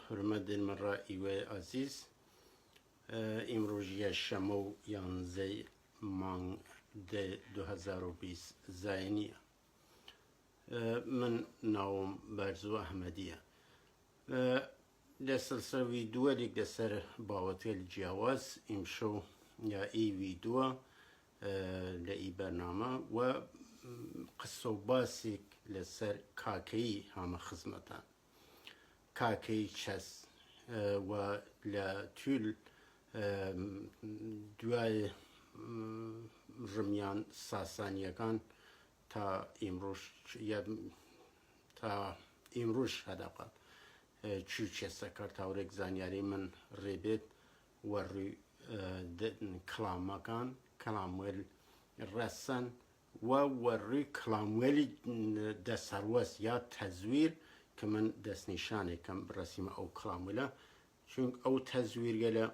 حرمت المرایی و عزیز امروزی شمو 11 مانگ 2020 زاینیه من ناوم برزو احمدیه لسلسل ویدیو دیگ دسر باوتی الجواز امشو یا ای ویدیو لئی برنامه و قصو باسیک لسر کاکی هم خدمتان کاکی چس و لطول دوای رمیان ساسانیکان تا امروز حداقل چوچه سکر تاورک زانیاری من ریبت و روی کلامکان کلامویل رسن و روی کلامویل دسروس یا تزویر که من دست نشانه کم رسیم او کلامویله چون او تزویر گله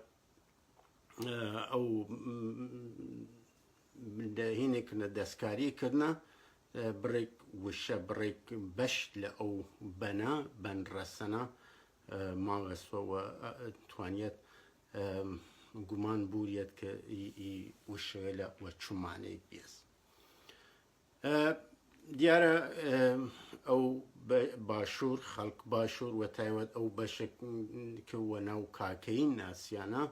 او هینه کنه دستکاری کرنه بريك وش بريك بش لأو بن رسنا ما غسوا توانيت قمان بوريت ك وش لا وشماني بيس ديارة أو باشور خلق باشور وتايوت أو بشك كوناو كاكين ناسيانا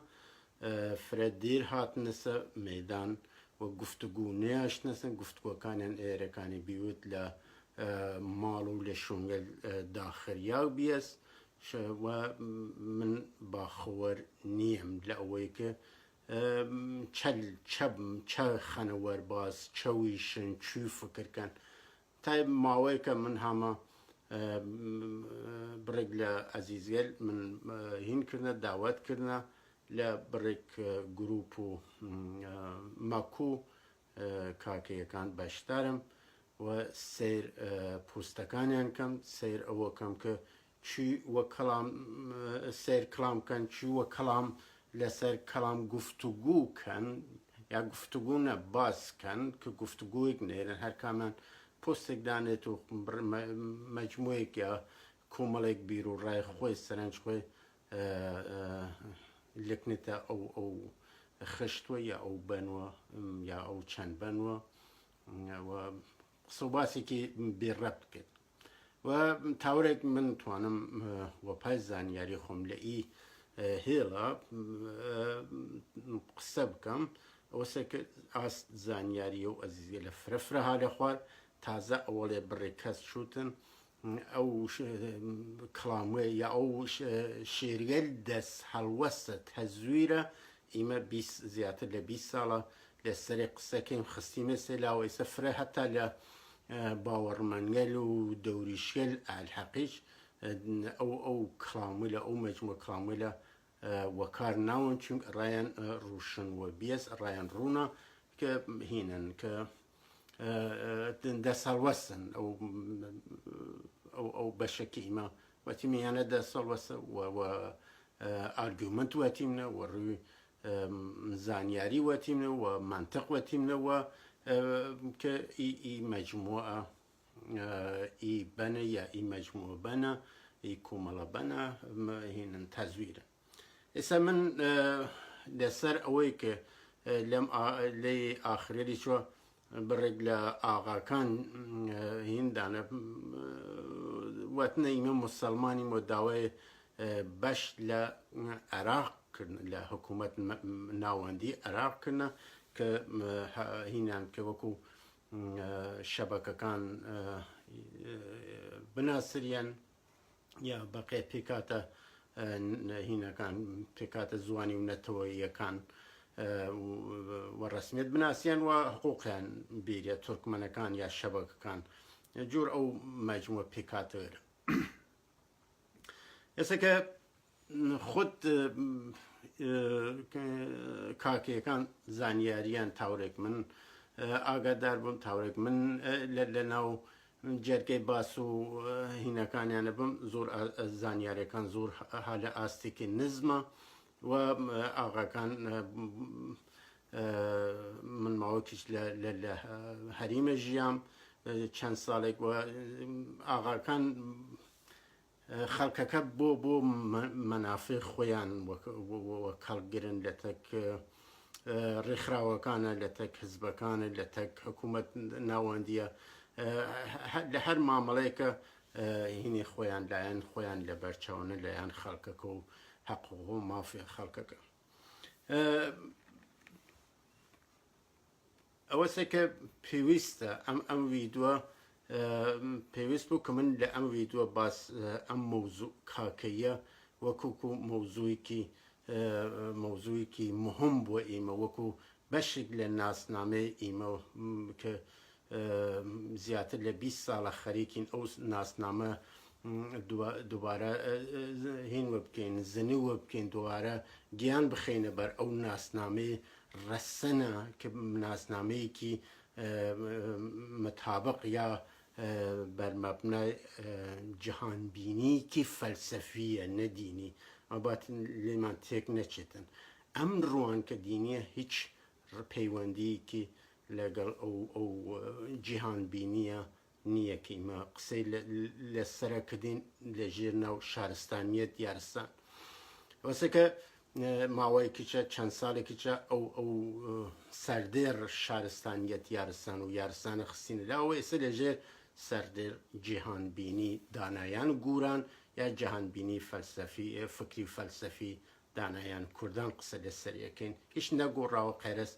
فرد دير هات نسا ميدان و گفتگو نیاش نسن گفتگو کانن ایرکانی بیوت ل مالو لشونگل داخلیا بیس و من باخور نیم لأوی که چه خنوار باز چویشن چو فکر کن تای ماوی که من همه برگل عزیزیل من هین کرنه دعوت کرنه لبرك جروبو ماكو كاكي كان باشترم وسير بوستكانيان كم سير أو كم ك شو وكلام سير كلام كان شو وكلام لسير كلام گفتگو كان يا گفتگو نباس كان كگفتگو يجنير هر كمان پوستك دانتو مجموعة يا كومالك بيرو راي خوي سرنج خوي لکنتا او خشتوه یا او بنوه یا او چند بنوه و صوباسی که بیربط کد و تاورک من توانم و پای زانیاری خم لئی هیلا قصب کم و سکت است زانیاری و عزیزی لفرفره حال خوار تازه اولی برکست شوتن او كلامي يا او شيريل دس هالوسط تزويره اما بيس زيادة لبيس سالة لسرق سكين خستي مثلا ويسفره حتى ل باور منجل ودوريشيل الحقيش او كلامي او مجموع كلامي وكار ناون چون رايان روشن وبيس رايان رونا كهينن ك دس هالوسن او بشكيمة وتيمي أنا ده صلوة و argument وتيمنا ورو زانياري وتيمنا ومنطق وتيمنا و كإي مجموعة إي بنا يا إي مجموعة بنا إي كوملا بنا هنا تزويرا إذا من لسر أويك لم لي آخري شو برجل آقا كان هندانا واتنا إمام مسلماني مدعوة باش لعراق لحكومة ناواندي عراق كنا هنا كوكو شبكة كان بناصريا يا بقية بيكاتا هنا كان بيكاتا زواني ونتوية كان والرسميات بناسيان وحقوقيان بيريا تركمانكان يا شبكة كان جور او مجموعة بيكاتر يسكا خود كاكي كان زانياريان تاورك من آقادار بم تاورك من لناو جركي باسو هنا كان يعني بم زور زانياري كان زور حالة آستيكي نزمة و آقا كان من مواكش لحريم الجيام چند سالك و آقا كان خەڵکەکە بۆ مەنافع خۆیان کەڵگرن لە تەک ڕێکخراوەکانە، لە تەک حزبەکانە، لە تەک حکوومەت ناوەندیە، لە هەر مامەڵەیەکە هینی خۆیان لایەن خۆیان لە بەرچاونە لایەن خەڵکەکە و حەقوق و مافی خەڵکەکە. ئەوەسە کە پێویستە ئەم ڤیدیۆ پێویست بوو کە من لە ئەم ڤیدیۆ باس ئەم مەوزوع کاکەیە وەکو مەوزوعێکی مهم بۆ ئێمە، وەکو بەشێک لە ناسنامەی ئێمە کە زیاتر لە 20 ساڵە خەریکین ئەو ناسنامە دووبارە هینوە بکەین، زنیوە بکەین، دووارە گیان بخەینە بەر ئەو ناسنامەی ڕەسەنە کە ناسنامەیەکی متابق یا بەرمەبنای جیهانبینیکی فەلسەفیە نەدینی، ئەبات لێمان تێک نەچێتن. ئەم ڕوان کە دینیە هیچ پەیوەندیەکی لەگەڵ ئەو جیهانبینیە نییە کە ئێمە قسەی لەسرە کردین لە ژێر ناو شارستانیەت یارستان. وەسە کە ماوەیەکیچە چەند ساڵێکیچە ئەو سەردێر شارستانیەت یارستان و یارستانە خستینە لاوە ئێستا لەژێر سەردێر جیهانبینی دانایان گوران یا جیهانبینی فەلسەفی فکری فەلسەفی دانایان کوردان قسە لەسەر یەکەین، هیچ نەگۆڕاوە قەرەست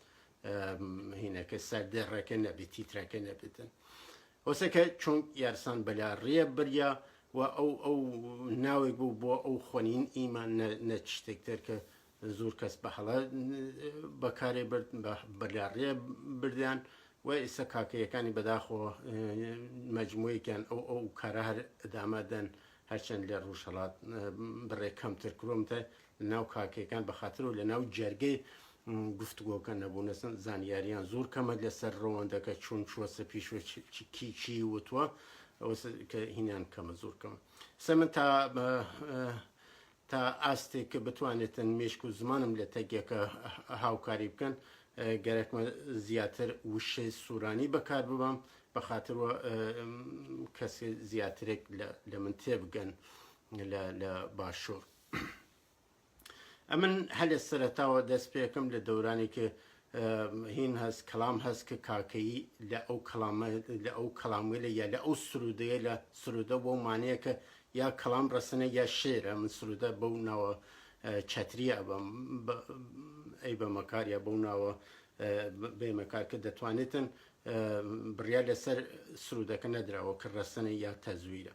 هینەکە سەردێڕەکە نەبێت، تیترەکە نەبێتن. وەسە کە چۆن یارستان بەلا ڕێ بریا و ئەو ناوێک بوو بۆ ئەو خوێنین ئیمان نەچ شتێکتر کە زۆر کەس بە هەڵە بەکارێ برد بەلا ڕێ بردیان و ئێستا کاکەیەکانی بەداخۆ مەجموعەیەکیان ئەو کارە هەر ئەدامەدەن، هەرچەند لە ڕۆژهەڵات بڕێ کەمتر کڕۆمتە لە ناو کاکەیەکان بەخاتر و لە ناو جەرگەی گفتوگۆکە نەبوونە زانیاریان زۆر کەمە لەسەر ڕەوەندەکە چۆن چوەسە پیشوە چی وتووە کە هینیان کەمە زۆر کەمە. سە من تا ئاستێک کە بتوانێتن مێشک و زمانم لە تەگێکە هاوکاری بکەن گەرەکمە زیاتر وشەی سوورانی بەکار ببەم بەخاترەوە کەسی زیاترێک لە من تێبگەن لە باشوور. ئەمن هەر لە سەرەتاوە دەست پێکەم لە دەورانی کە هین هەست کەلام هەست کە کاکەیی لە ئەو کەلاموێلە یا لە ئەو سرودەیە لە سرودە بۆ مانەیە کە یا کەلام ڕەسەنە یا شێرە، من سرودە بەو ناوە چەتریە بەم ئەی بە مەکار یا بەو ناوە بێ مەکار کە دەتوانێتن بڕیا لەسەر سرودەکە نەدراوە کە ڕەسەنە یا تەزویرە.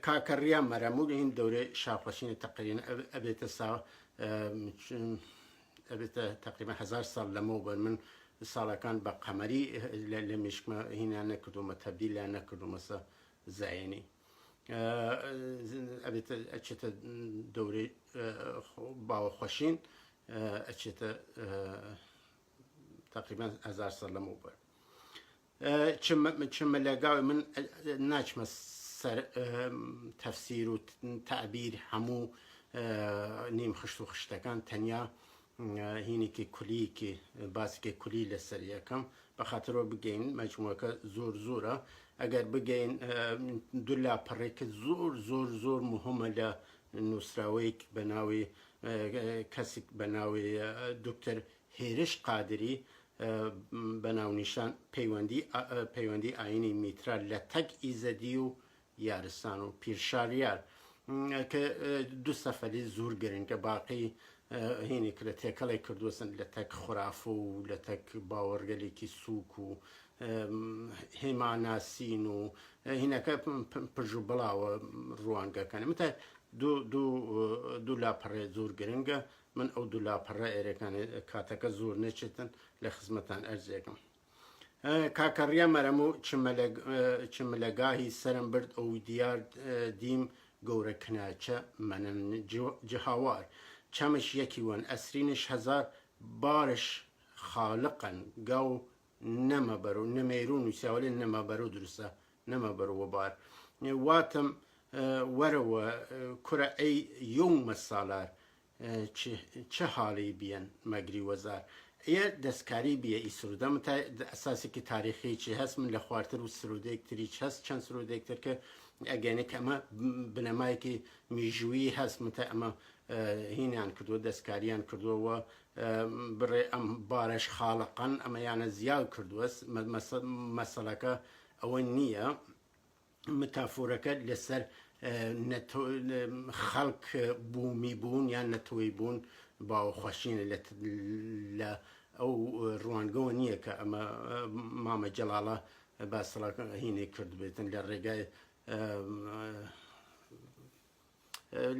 کاکەڕیا مەرەموو هین دەورەی شاپەشینی تەقریباً ئەبێتە تقریبا 1000 ساڵ لەمەوە بەر من ساڵەکان بە قەمەری لە میشکمە هینیان نەکردومە تەبدیلیان نەکردومەسە زایێنی. ئەبێتە ئەچێتە دەورەی باوەخۆشین ئەچێتە تقریبا 1000 ساڵ لەمەوە بەر. چمە لەگاوی من ناچمە سەر تەفسیر و تعبیر هەموو نیم خشت و خشتەکان، تەنیا هینێکی کولیکی باسێکی کولی لەسەر یەکەم بەخاترەوە بگەین مەجموعەکە زۆر زۆرە. ئەگەر بگەین دوو لاپەڕێکە زۆر مهمە لە نووسراوەیەک بە ناوی کەسێک بە ناوی دکتەر هێرش قادری بە ناونیشان پەیوەندی ئاینی میترا لە تەک ئیزەدی و یارستان و پیرشاریار کە دوو سەفەری زۆر گرنگە باقی هینێک لە تێکەڵی کردووەسن لە تەک خوراف و لە تەک باوەڕگەلێکی سووک و هێماناسین و هینەکە پژ و بڵاوە ڕوانگەکانی متە دوو لاپەڕێ زۆر گرنگە. من ئەو دوو لاپەڕە ئێرەکانی کاتەکە زۆر نەچێتن لە خزمەتان ئەرزێکم. کاکەڕیا مەرەموو چمەلەگاهی سەرم برد ئەو دیار دیم گەورە کناچە منن جهاوار چەمش یەکی وەن ئەسرینش 1000 بارش خالقن گاو نەمەبەر و نەمەیرون و سیاوەلێ نەمەبەر و درستە نەمەبەر و بار واتم وەرەوە کورە ئەی یومە ساڵار چه حاڵی بیەن مەگری وەزار یه دەستکاری بیە ئی سرودە من تا ئەساسێکی تاریخیی هەست من لە خواردتر و سرودەیەکتری هەست چەند سرودێکتر کە ئەگەنێ کە ئەمە بنەمایەکی میژووی هەست من تا ئەمە هینیان کردووە دەستکاریان کردووە بڕێ ئەم بارەش خاڵقان ئەمە یانە زیاو کردووە مەسەلەکە ئەوە نییە متافۆرەکە لەسەر خەڵک بوومی بوون یان نەتۆی بوون باوەخۆشینە لە ئەو ڕوانگەوە نییە کە ئەمە مامە جەلاڵە باسەڵەکە هینێ کرد بێتن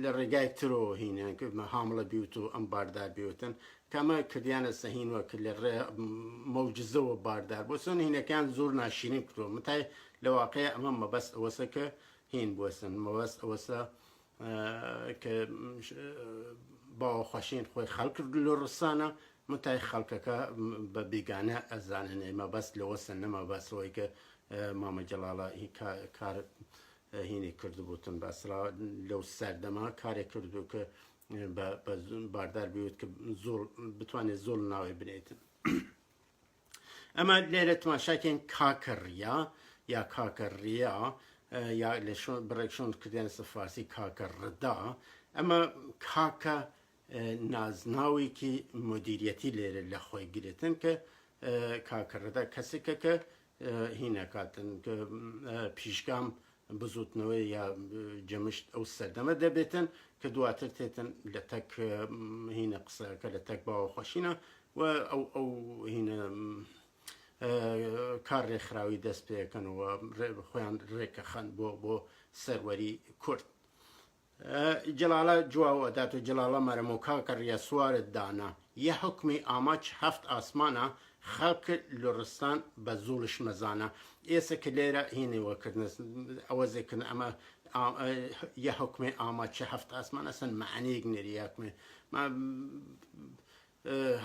لە ڕێگای ترۆ هینیان هامڵە بیوت و ئەم باردار بیوتن کەمە کردیانە سەهینوە کە لە ڕێ مەوجزەوە باردار بۆ سن هینەکان زۆر ناشرین کردووە متای لە واقعەیە ئەمە مەبەست ئەوەسە کە هین بوەسن مەبەست ئەوەسە کە باوەخۆشین خۆی خەڵک کرد لە ڕستانە متای خەڵکەکە بە بیگانە ئەزانن مەبەست لەوەسە نەمەبەستەوەی کە مامە جەلاڵە کار هینی کردبووتن بەسرا لەو سەردەما کارێک کردو کە بە باردار بیوت کە زۆر بتوانێت زۆر ناوی بنێتن ئەمە لێرە تماشاکەین کاکەڕیا یا کاکەڕیا یا لە بڕێکشۆن کردیان فارسی کاکەڕدا ئەمە کاکە نازناوێکی مدیریەتی لێرە لە خۆی گرێتن کە کاکەڕدا کەسێکە کە هینەکاتن کە پیشگام بزوتنەوەی یا جەمشت ئەو سەردەمە دەبێتن کە دواتر تێتن لە تەک هینە قسەکە لە تەک باوەخۆشینە و ئەو هینە کار ڕێکخراوی دەست پێەکەنەوە خۆیان ڕێکە خەن بۆ سەروەری کورد جەلاڵە جواوە دات و جەلاڵە مەرەمە کاکە ڕیا سوارت دانا یە حکمی ئاماچ هەفت ئاسمانە خەڵک لۆڕستان بە زوڵش مەزانە ئێستا کە لێرە هینەوەکردن ئەوە زێکردن ئەمە یە حکمی ئاماچە هەفت ئاسمان ئەسن معنەیەک نێری یاکمێ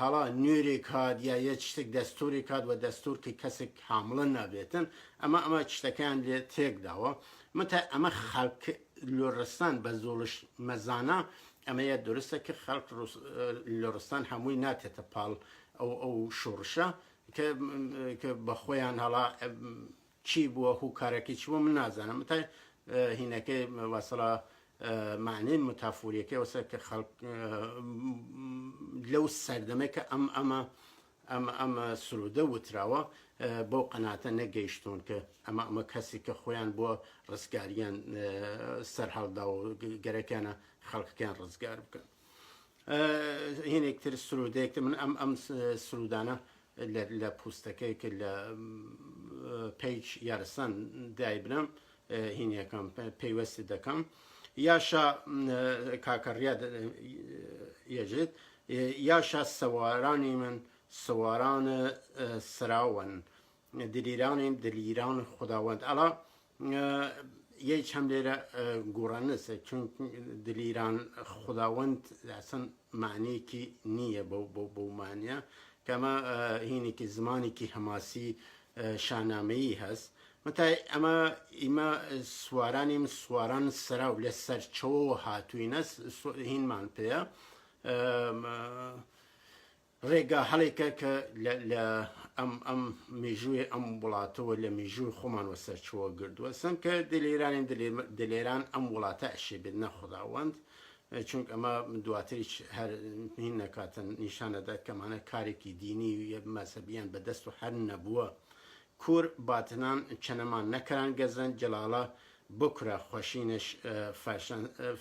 هەڵا نوێرێک هات یا یەک شتێک دەستوری کات و دەستورکی کەسێک حامڵە نابێتن ئەمە شتەکان لێ تێکداوە متە ئەمە خەڵک لۆڕستان بە زۆڵش مەزانە ئەمەیە درستە کە خەڵک لۆڕستان هەمووی ناتێتە پاڵ ئەو شۆڕشە کە بە خۆیان هەڵا چی بووە هوکارەکەی چی بووە من نازانم متای هینەکەی وەسەڵا معنی متافوریەکەی وەسە کە خەڵک لەو سەردەمەی کە ئەمە سرودە وتراوە بۆ قەناتە نەگەیشتون کە ئەمە کەسی کە خۆیان بۆ ڕزگاریان سەر هەڵدا و گەرەکانە خەڵکەکان ڕزگار بکەن هینێکتر سرودەیەکتر من ئەم سرودانە لە پوستەکەی کە لە پیج یارستان دایبنم هینیەکەم پەیوەستی دەکەم یاشا کاکەڕیا یەژێت یاشا سەوارانی من سەواران سراون دلیرانین دلیران خداوەند ئەڵا یەک هەم لێرە گۆڕانەسە چون دلیران خداوەند ئەسەن معنەیەکی نییە بۆ مانیە کەمە هینێکی زمانێکی هەماسی شانامەیی هەست متای ئەمە ئیمە سوارانی سواران سەراو لە سەرچەوە هاتووینە هینمان پێە ڕێگا هەڵێکە کە لە ئەم مێژووی ئەم وڵاتەوە لە مێژووی خۆمانوە سەرچەوە گردووە سم کە دلێران ئەم وڵاتە ئەشێ بێت نەخداوەند چونکە ئەمە دواتریش هەر هین نەکاتن نیشانەدات کەمانە کارێکی دینی و مەسەبیان بەدەست و هەر نەبووە کور باتنان چەنەمان نەکەران گەزن جەلاڵە بکرە خۆشینش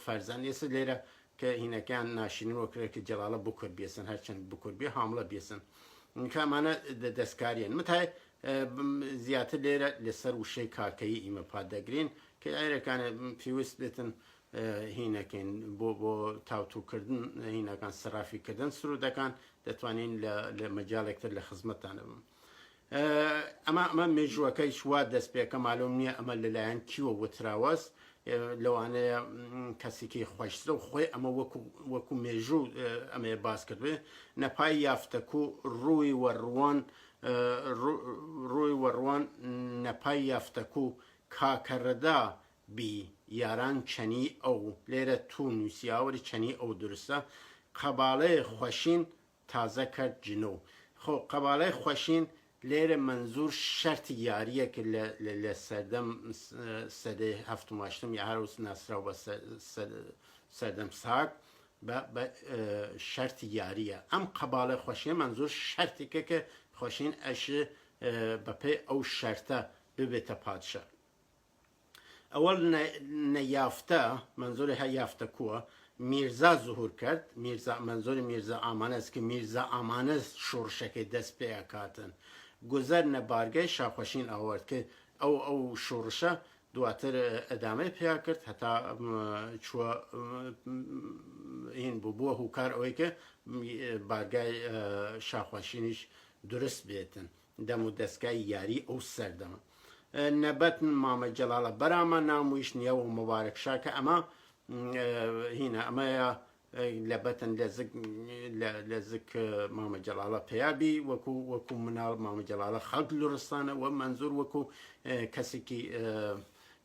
فەرزان ئێستا لێرە کە هینەکان ناشینەوە کرێت کە جەلاڵە بکر بێسن هەرچەند بکر بێ هامڵە بێسن کامانە دەستکاریان متای زیاتر لێرە لەسەر وشەی کاکەی ئیمە پادەگرین کە ئایرەکانە پێویست بێتن هینەکەین بۆ تاوتوکردن هینەکان سەرافیکردن سرودەکان دەتوانین لە مەجاڵێکتر لە خزمەتانە بم ئەمە مێژووەکەی شوا دەست پێکە مالۆم نییە ئەمە لەلایەن کیوە وتراوەست لەوانەیە کەسێکی خۆشترە و خۆی ئەمە وەکو مێژوو ئەمێ باس کردوێ نەپای یافتەک و ڕووی وەڕوان نەپای یافتەک و کاکەڕەدا بی یاران چەنی ئەو لێرە تو نووسیاوەری چەنی ئەو درستە قەباڵەیە خۆشین تازە کرد جنۆ خۆ قەباڵەی خۆشین لێرە منزور شەرتی یاریەکە لە سەردەم سەدەی هەفتم یا هەروس ناسراو بە سەردەم ساک بە شەرتی یاریە ئەم قەباڵەی خۆشیە منزور شەرتێکە کە خۆشین ئەش بەپێ ئەو شەرتە ببێتە پادشا ئەوەڵ نەیافتە منزوری هە یافتە کووە میرزا ظهور کرد منزوری میرزا ئامانەست کە میرزا ئامانەز شۆڕشەکەی دەست پێیا کاتن گوزەر نەبارگەی شاخۆشین ئەوەرد کە ئەو شۆڕشە دواتر ئەدامەی پێیا کرد هەتا چووە هین بووە هوکار ئەوەی کە بارگای شاخۆشینیش درست بێتن دەم و دەستگای یاری ئەو سەردەمە نەبەت مامە جەلاڵە بەرامە نامویش نییە و مبارەک شاکە ئەمە هینە ئەمەیە لەبەتن لە زک مامە جەلاڵە پێیابی وەکو مناڵ مامە جەلاڵە خەڵک لورستانە وە منزور وەکو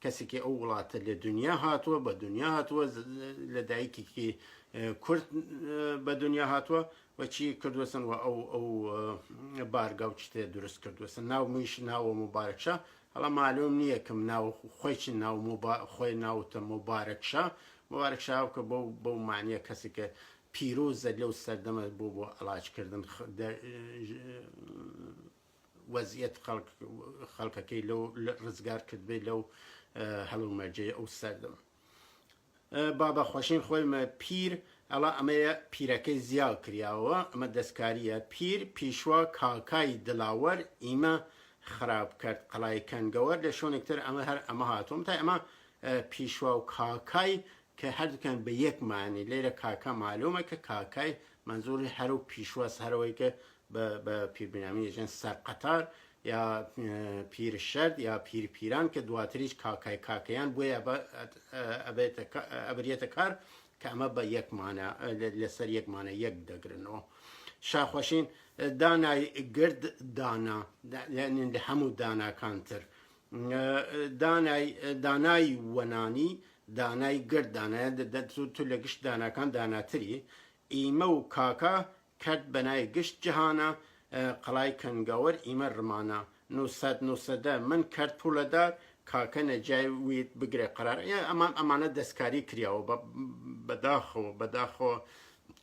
کەسێکی ئەو وڵاتە لە دنیا هاتووە بە دنیا هاتووە لە دایکێکی کورد بە دنیا هاتووە وەچی کردوەسن و ئەو بارگا و چتێ دروست کردوەسن ناو میش ناوە مبارەکشە هەڵا معلوم نییە کەم ناو خۆی ناو خۆی ناوتە مبارەکشە مبارەکشاو کە بەو معنیە کەسی کە پیرۆزە لەو سەردەمە بۆ ئەڵاجکردن وەزیەت خەڵکەکەی لەو ڕزگار کرد بێ لەو هەڵو مەرجەی ئەو سەردەمە بابە خۆشین خۆیمە پیر ئەڵا ئەمەیە پیرەکەی زیاو کریاوە ئەمە دەستکاریە پیر پیشوا کاکای دلاوەر ئیمە خراپ کرد قەڵای کەنگەوەر لە شوێنێکتر ئەمە هەر ئەمە هاتووم تا ئەمە پیشوا و کاکای کە هەردووکەن بە یەک معنی لێرە کاکا معلومە کە کاکای منزوری هەر و پیشواس هەرەوەی کە بە پیربنامی ژێن سەرقەتار یا پیر شەرد یا پیر پیران کە دواتریش کاکای کاکەیان بۆیە ئەبرێتە کار کە ئەمە بە یەکمانە لەسەر یەکمانە یەک دەگرنەوە شاخۆشین دانای گرد دانا لە هەموو داناکانتر دانای وەنانی دانای گرد دانایە تو لە گشت داناکان داناتری ئیمە و کاکا کرد بەنای گشت جیهانە قەڵای کەنگەوەر ئیمە ڕمانە نووسەدە من کرد پوولەدار کاکە نەجای ویت بگرێ قەرار ئەمانە دەستکاری کراوە بەداخەوە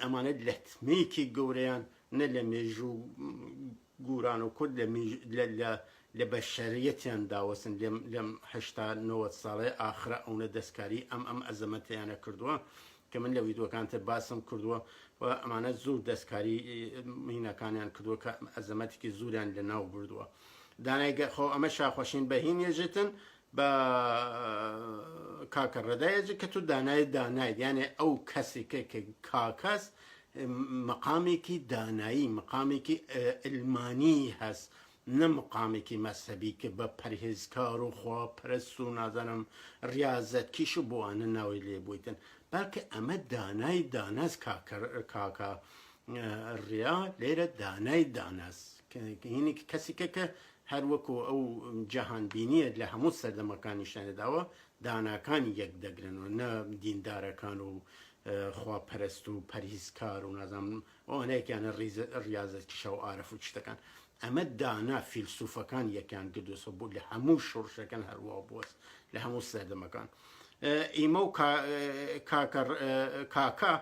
ئەمانە لە تمێکی گەورەیان نە لە مێژوو گوران و کورد لە بەشەریەتیان داوەسن لەم هەشتا 90 ساڵی ئاخرە ئەوە دەستکاری ئەم ئەزەمەتیانە کردووە کە من لە ویدۆکانتر باسم کردووە و ئەمانە زوو دەستکاری مینەکانیان کردووە کە ئەزەمەتێکی زوریان لە ناو بردووە دانایگە خۆ ئەمە شاخۆشین بەهین ێژێتن بە کاکە ڕێدایەجی کە تو دانای یانێ ئەو کەسێکە کە کاکەس مقامێکی دانایی مقامێکی ئلمانی هەست نە مقامێکی مەسەبی کە بە پەرهێزکار و خواپەرست و نازانم ڕیازەتکیش و بۆوانە ناوی لێبوویتن بەڵکە ئەمە دانای داناست کاکە ڕیا لێرە دانای داناست هینی کەسێکە کە هەر وەکو ئەو جەهانبینیە لە هەموو سەردەمەکانی شانەداوە داناکانی یەک دەگرنەوە نە دیندارەکان و خواپەرست و پەرهیزکار و نازانم ئەوانەیەکیانە ڕیازەتکیشە و ئارەف و شتەکان ئەمە دانا فیلسوفەکان یەکیان گردوسە بوو لە هەموو شۆڕشەکان هەروە بووست لە هەموو سەردەمەکان ئیمە و کاکە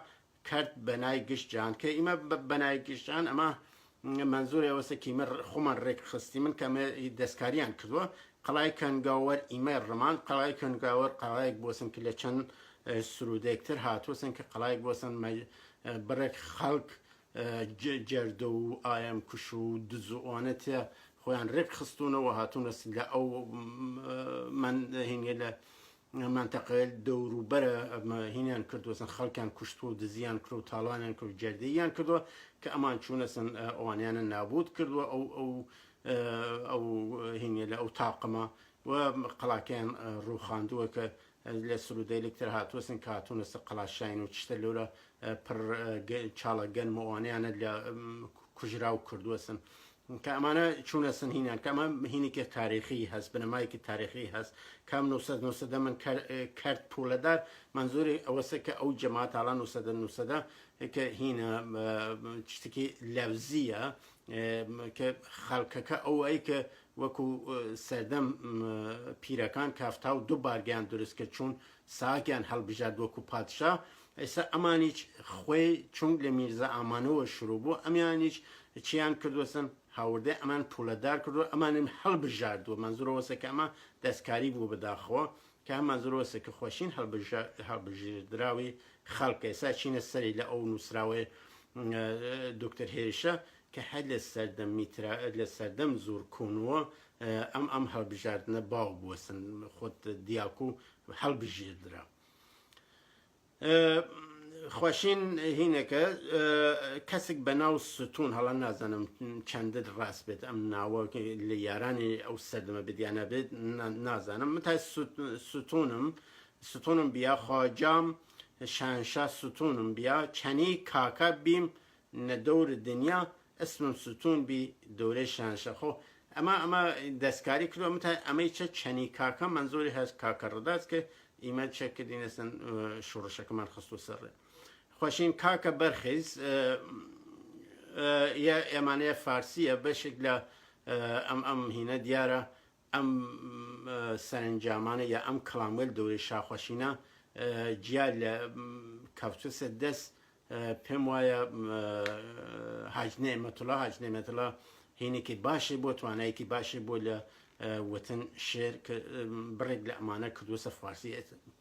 کرد بەنای گشتجان کە ئیمە بەنای گشتجان ئەمە منزوری ئەوەسە کیمە خۆمان ڕێک خستی من کە ئەمە دەستکاریان کردووە قەڵای کەنگاوەر ئیمە ڕمان قەڵای کەنگاوەر قەڵایەک بۆسم کە لە چەند سرودێکتر هاتووسن کە قەڵایەک بۆسن بڕێک خەڵک جەردە و ئایم کوش و دز و ئەوانەتە خۆیان ڕێک خستوونەوە هاتوونە لە ئەو هینێ لە منتەقەیە دەوروبەرە هینیان کردووەسن خەڵکیان کوشتووە و دزیان کرد و تاڵانیان کرد و جەردەییان کردووە کە ئەمان چوونەسن ئەوانیانە نابود کردووە ئەو هینێ لە ئەو تاقمە و قەڵاکیان ڕووخاندووە کە لە سرودەی لەکتر هاتووەسن کە هاتوونەسە قەڵاشاین و چتە لەورە پڕ چاڵە گەنم ئەوانیانە لە کوژرا و کردووەسن کە ئەمانە چوونە سنهینیان کە ئەمە هینێکی تاریخی هەست بنەمایەکی تاریخی هەست کام 900 من کرد پولەدار منزوری ئەوەسە کە ئەو جەماعەت هاڵا 900 کە هینە شتێکی لەوزیە کە خەڵکەکە ئەوەی کە وەکو سەردەم پیرەکان کافتا و دوو بارگیان دروست کرد چوون ساکیان هەڵبژارد وەکو پادشا ئێستا ئەمانیش خۆی چونگ لە میرزا ئامانەوە شروع بوو ئەمیانیش چیان کردوەسن هاوردە ئەمان پولەدار کردو ئەمانم هەڵبژاردووە منزورەوەسە کە ئەمە دەستکاری بوو بەداخەوە کە منزورەوەسە کە خۆشین هەڵبژێردراوی خەڵک ئێستا چینە سەری لە ئەو نووسراوێ دکتەر هێرشە کە هەر لە سەردەم زۆر کۆنووە ئەم هەڵبژاردنە باو بووەسن خۆت دیاکو هەڵبژێردرا خۆشین هینەکە کەسێک بە ناو ستون هەڵا نازانم چەندت ڕاست بێت ئەم ناوە لە یارانی ئەو سەردەمە بدیانە بێت نازانم متای ستونم بیا خواجام شانشا ستونم بیا چەنی کاکە بیم نە دەور دنیا اسمم ستون بی دەورەی شانشە خۆ ئەمە دەستکاری کردووە متای ئەمەی چە چەنی کاکە منزۆری هەست کاکە ڕداست کە ئیمە چەکردینەسن شوڕەشەکەمان خستو سەرێ خۆشین کاکە بەرخیز ئێمانەیە فارسیە بەشێک لە ئەم هینە دیارە ئەم سەرنجامانە یا ئەم کڵاموێل دەورەی شاخۆشینە جیا لە کەوتوسە دەست پێم وایە حاجنێمەتڵە هینێکی باشی بۆ توانایەکی باشی بۆ لە وتن شێر بڕێک لە ئەمانە کردوسە فارسی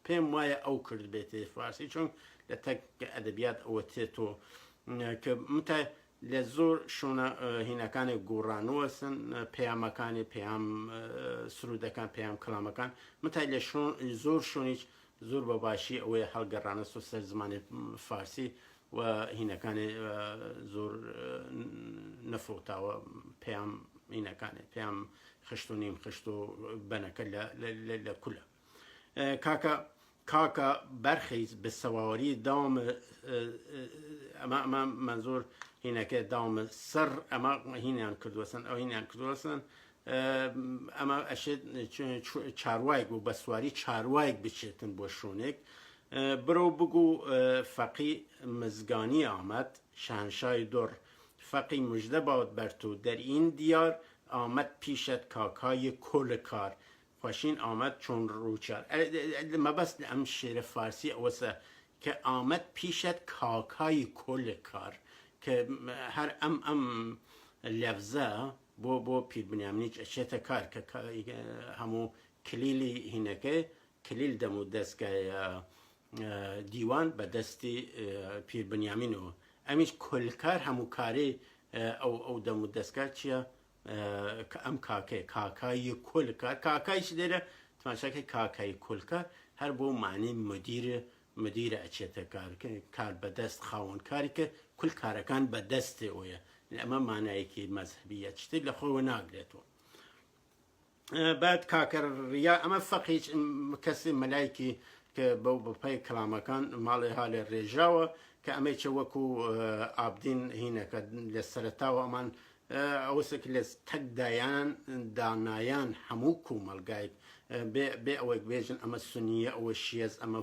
پێم وایە ئەو کرد بێتێ فارسی چون لە تەک ئەدەبیات ئەوە تێتۆ کە متە لە زۆر شوونە هینەکانی گۆڕانوەسن پەیامەکانی پەیام سرودەکان پەیام کلامەکان متای لە زۆر شوونیش زۆر بە باشی ئەوەیە هەڵگەڕانە سەر زمانی فارسی و هینەکانی زۆر نەفرۆتاوە پەیام هینەکانی پەیام خشت و نیم خشت و بەنەکە لە کولە کاکە بەرخیز بە سەواوەری داوام ئەمە منزۆر هینەکە داوامە سەر ئەمە هینیان کردوەسن ئەو هینیان کردوەسن ئەمە ئەشێت چاروایەک بوو بە سواری چاروایەک بچێتن بۆ شوونێک برۆ بگو فەقی مزگانی ئامەد شانشای دۆڕ فەقی موژدە باوت بەرتو دەرئین دیار ئامەد پیشەت کاکای کۆلکار خۆشین ئامەد چۆن ڕووچار مەبەست لە ئەم شێرە فارسی ئەوەسە کە ئامەد پیشەت کاکای کۆلکار کە هەر ئەم لەفزە بۆ پیربنیامنیچ ئەچێتە کار کە هەموو کلیلی هینەکە کلیل دەم و دەستگای دیوان بە دەستی پیربنیامینەوە ئەمیش کۆلکار هەموو کارێ ئەو دەم و دەستگار چییە ئەم کاکەی کاکای کۆلکار کاکایش لێرە تماشاکە کاکای کۆلکار هەر بۆ معنی مدیرە ئەچێتە کار بەدەست خاوەنکاری کە کول کارەکان بەدەستێەوەیە ئەمە مانایەکی مەذهبیە شتێک لە خۆوە ناگرێتەوە بعد کاکە ڕیا ئەمە فەقیچ کەسی مەلایکی کە بەو بەپای کلامەکان ماڵی هاالێ ڕێژاوە کە ئەمەی چە وەکو ئابدین هینەکە لە سەرتاوە ئەمان ئەوەسێک لە تەک دانایان هەموو کومەلگایك بێ ئەوەی بێژن ئەمە سنیە ئەوە شێز ئەمە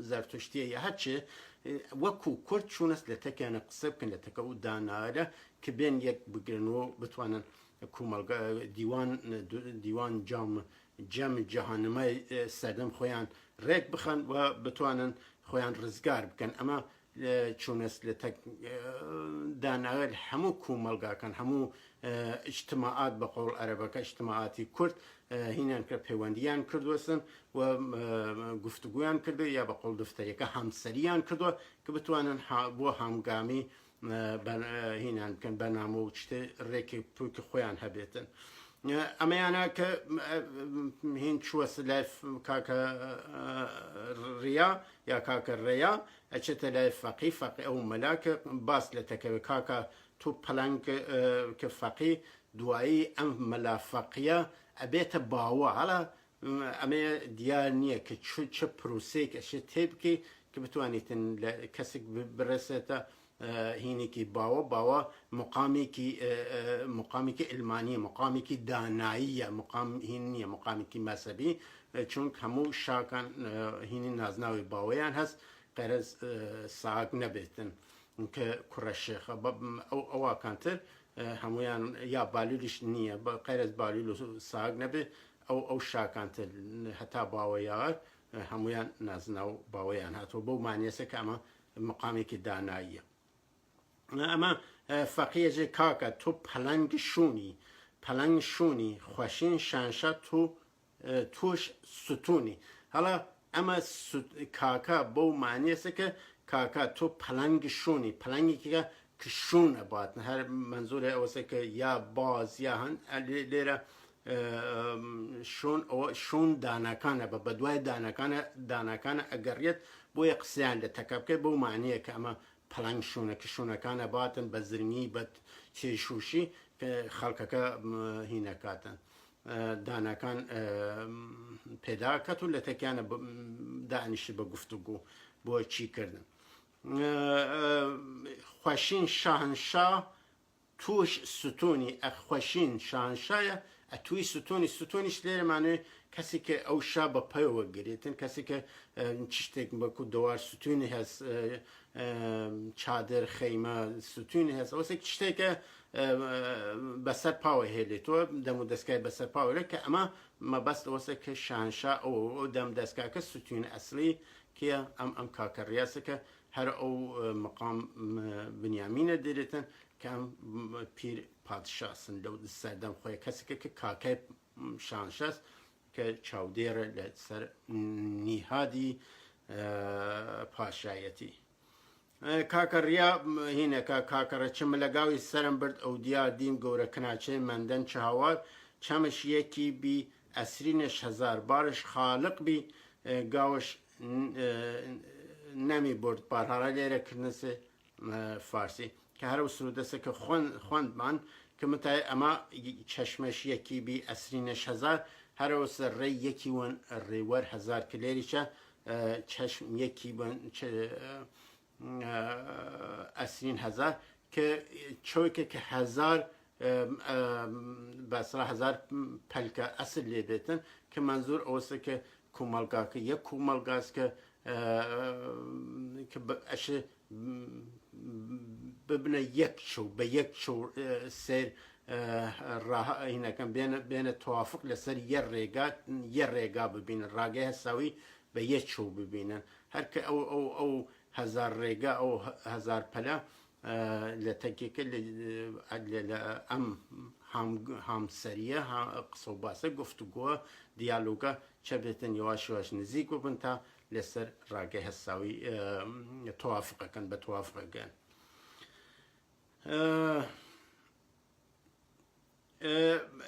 زەرتشتیە هەرچێ وەکو کورد چوونەست لە تەکیانە قسە بکەن لە تەکە و دانایە کە بێن یەک بگرنەوە بتوانن کومەلگا دیوان جەم جەهانمای سەردەم خۆیان ڕێک بخەن و بتوانن خۆیان ڕزگار بکەن ئەمە چوونەست لە تەک داناوە هەموو کومەلگاکان هەموو ئیجتماعات بە قۆڵ عەرەبەکە ئیجتماعاتی کورد هینیان کە پەیوەندیان کردوەسن و گفتوگویان کردو یا بە قۆڵ دفتەرەکە هەمسەریان کردووە کە بتوانن بۆ هەنگامی هینیان بکەن بەنامە و شتێ ڕێکی پووکی خۆیان هەبێتن ئەمەیانە کە هین چووەس لای کاکە ڕیا یا کاکە ڕێیا ئەچێتە لای فەقی ئەو مەلاکە باس لە تەکەوێ کاکە تو پەلەنگ کە فەقی دوایی ئەم مەلا فەقیە ئەبێتە باوە هەڵا ئەمێ دیار نییە کە چه پرۆسەیەک ئەشێت تێ بکەی کە بتوانیتن لە کەسێک بڕێسێتە هینێکی باوە مقامێکی ئلمانی مقامێکی داناییە مقام هین نییە مقامێکی مەسەبی چونکە هەموو شاکان هینی نازناوی باوەیان هەست قەرز ساگ نەبێتن کە کوڕە شێخە ئەوواکانتر هەمویان یا بالولیش نییە بە قەرز بالول و ساگ نەبێت ئەو شاکانتر هەتا باوەیار هەمویان نازناو باوەیان هاتووە بەو مانیێسە کە ئەمە مقامێکی داناییە ئەمە فەقیەجێ کاکە تۆ پەلەنگ شوونی خۆشین شانشە توش ستونی هەڵا ئەمە کاکە بەو مانیێسە کە کاکە تۆ پەلەنگ شوونی پەلەنگێکە کە شوون ئەباتن هەر منزورە ئەوەسە کە یا باز یا هەن لێرە شوون دانەکانە بە دوای دانەکانە ئەگەڕێت بۆیە قسەیان لە تەکە بکەیت بەو معنیە کە ئەمە پەلەنگ شوونە کە شوونەکانە باتن بە زرنگی بە تێشوشی کە خەڵکەکە هینەکاتن دانەکان پێداکەت و لە تەکیانە دانیشی بە گفتوگو بۆ چیکردن خۆشین شاهنشا توش ستونی خۆشین شاهنشایە ئەتوی ستونیش لێرەمانێ کەسی کە ئەو شا بە پەیەوە گرێتن کەسی کە شتێک بەکو دەوار ستونی هەست چادر خەیمە ستونی هەست ئەوەسێک شتێکە بەسەر پاوە هێلێتەوە دەم و دەستکای بەسەر پاوەرە کە ئەمە مەبەست ئەوەسە کە شانشا ئەو دەم دەستکاکە ستونی ئەسلی کە ئەم کاکە ڕاستەکە هەر ئەو مقام بنیامینە دێرێتن کە ئەم پیر پادشاسن لەو سەردەم خۆی کەسێکە کە کاکای شانشەست کە چاودێرە لە سەر نیهادی پاشایەتی کاکە ڕیا هینەکە کاکەڕە چم لەگاوی سەرم برد ئەو دیار دیم گەورە کناچەی مەندەن چاوار چەمش یەکی بی ئەسرینش هەزار بارش خاڵق بی گاوش نەمی برد بارهاڕە لێرە کردنسێ فارسی کە هەرە سرودەسە کە خوێندمان کە متای ئەمە چەشمەش یەکی بی ئەسرینش هەزار هەرەوە سەر ڕێی یەکی وەن ڕێوەر هەزار کلێریچە چەشم یەکی ئەسرین هەزار کە چۆکە کە هەزار بەسرا هەزار پەلکە ئەسر لێ بێتن کە منزور ئەوەسە کە کومەلگاکە یەک کومەلگاز کە ئەش ببنە یەک چوو بە یەک چوو سێر هینەکەم بێنە توافق لەسەر یە ڕێگا ببینن ڕاگەی هەساوی بە یەک چوو ببینن هەرکە ئەو هەزار ڕێگا ئەو هەزار پەلە لە تەکێکە لە ئەم هامسەریە قسە و باسە گفتوگووە دیالۆگە چە بێتن یواش یواش نزیک ببن تا لەسەر ڕاگەی هەساوی توافقەکەن بە توافقەکەن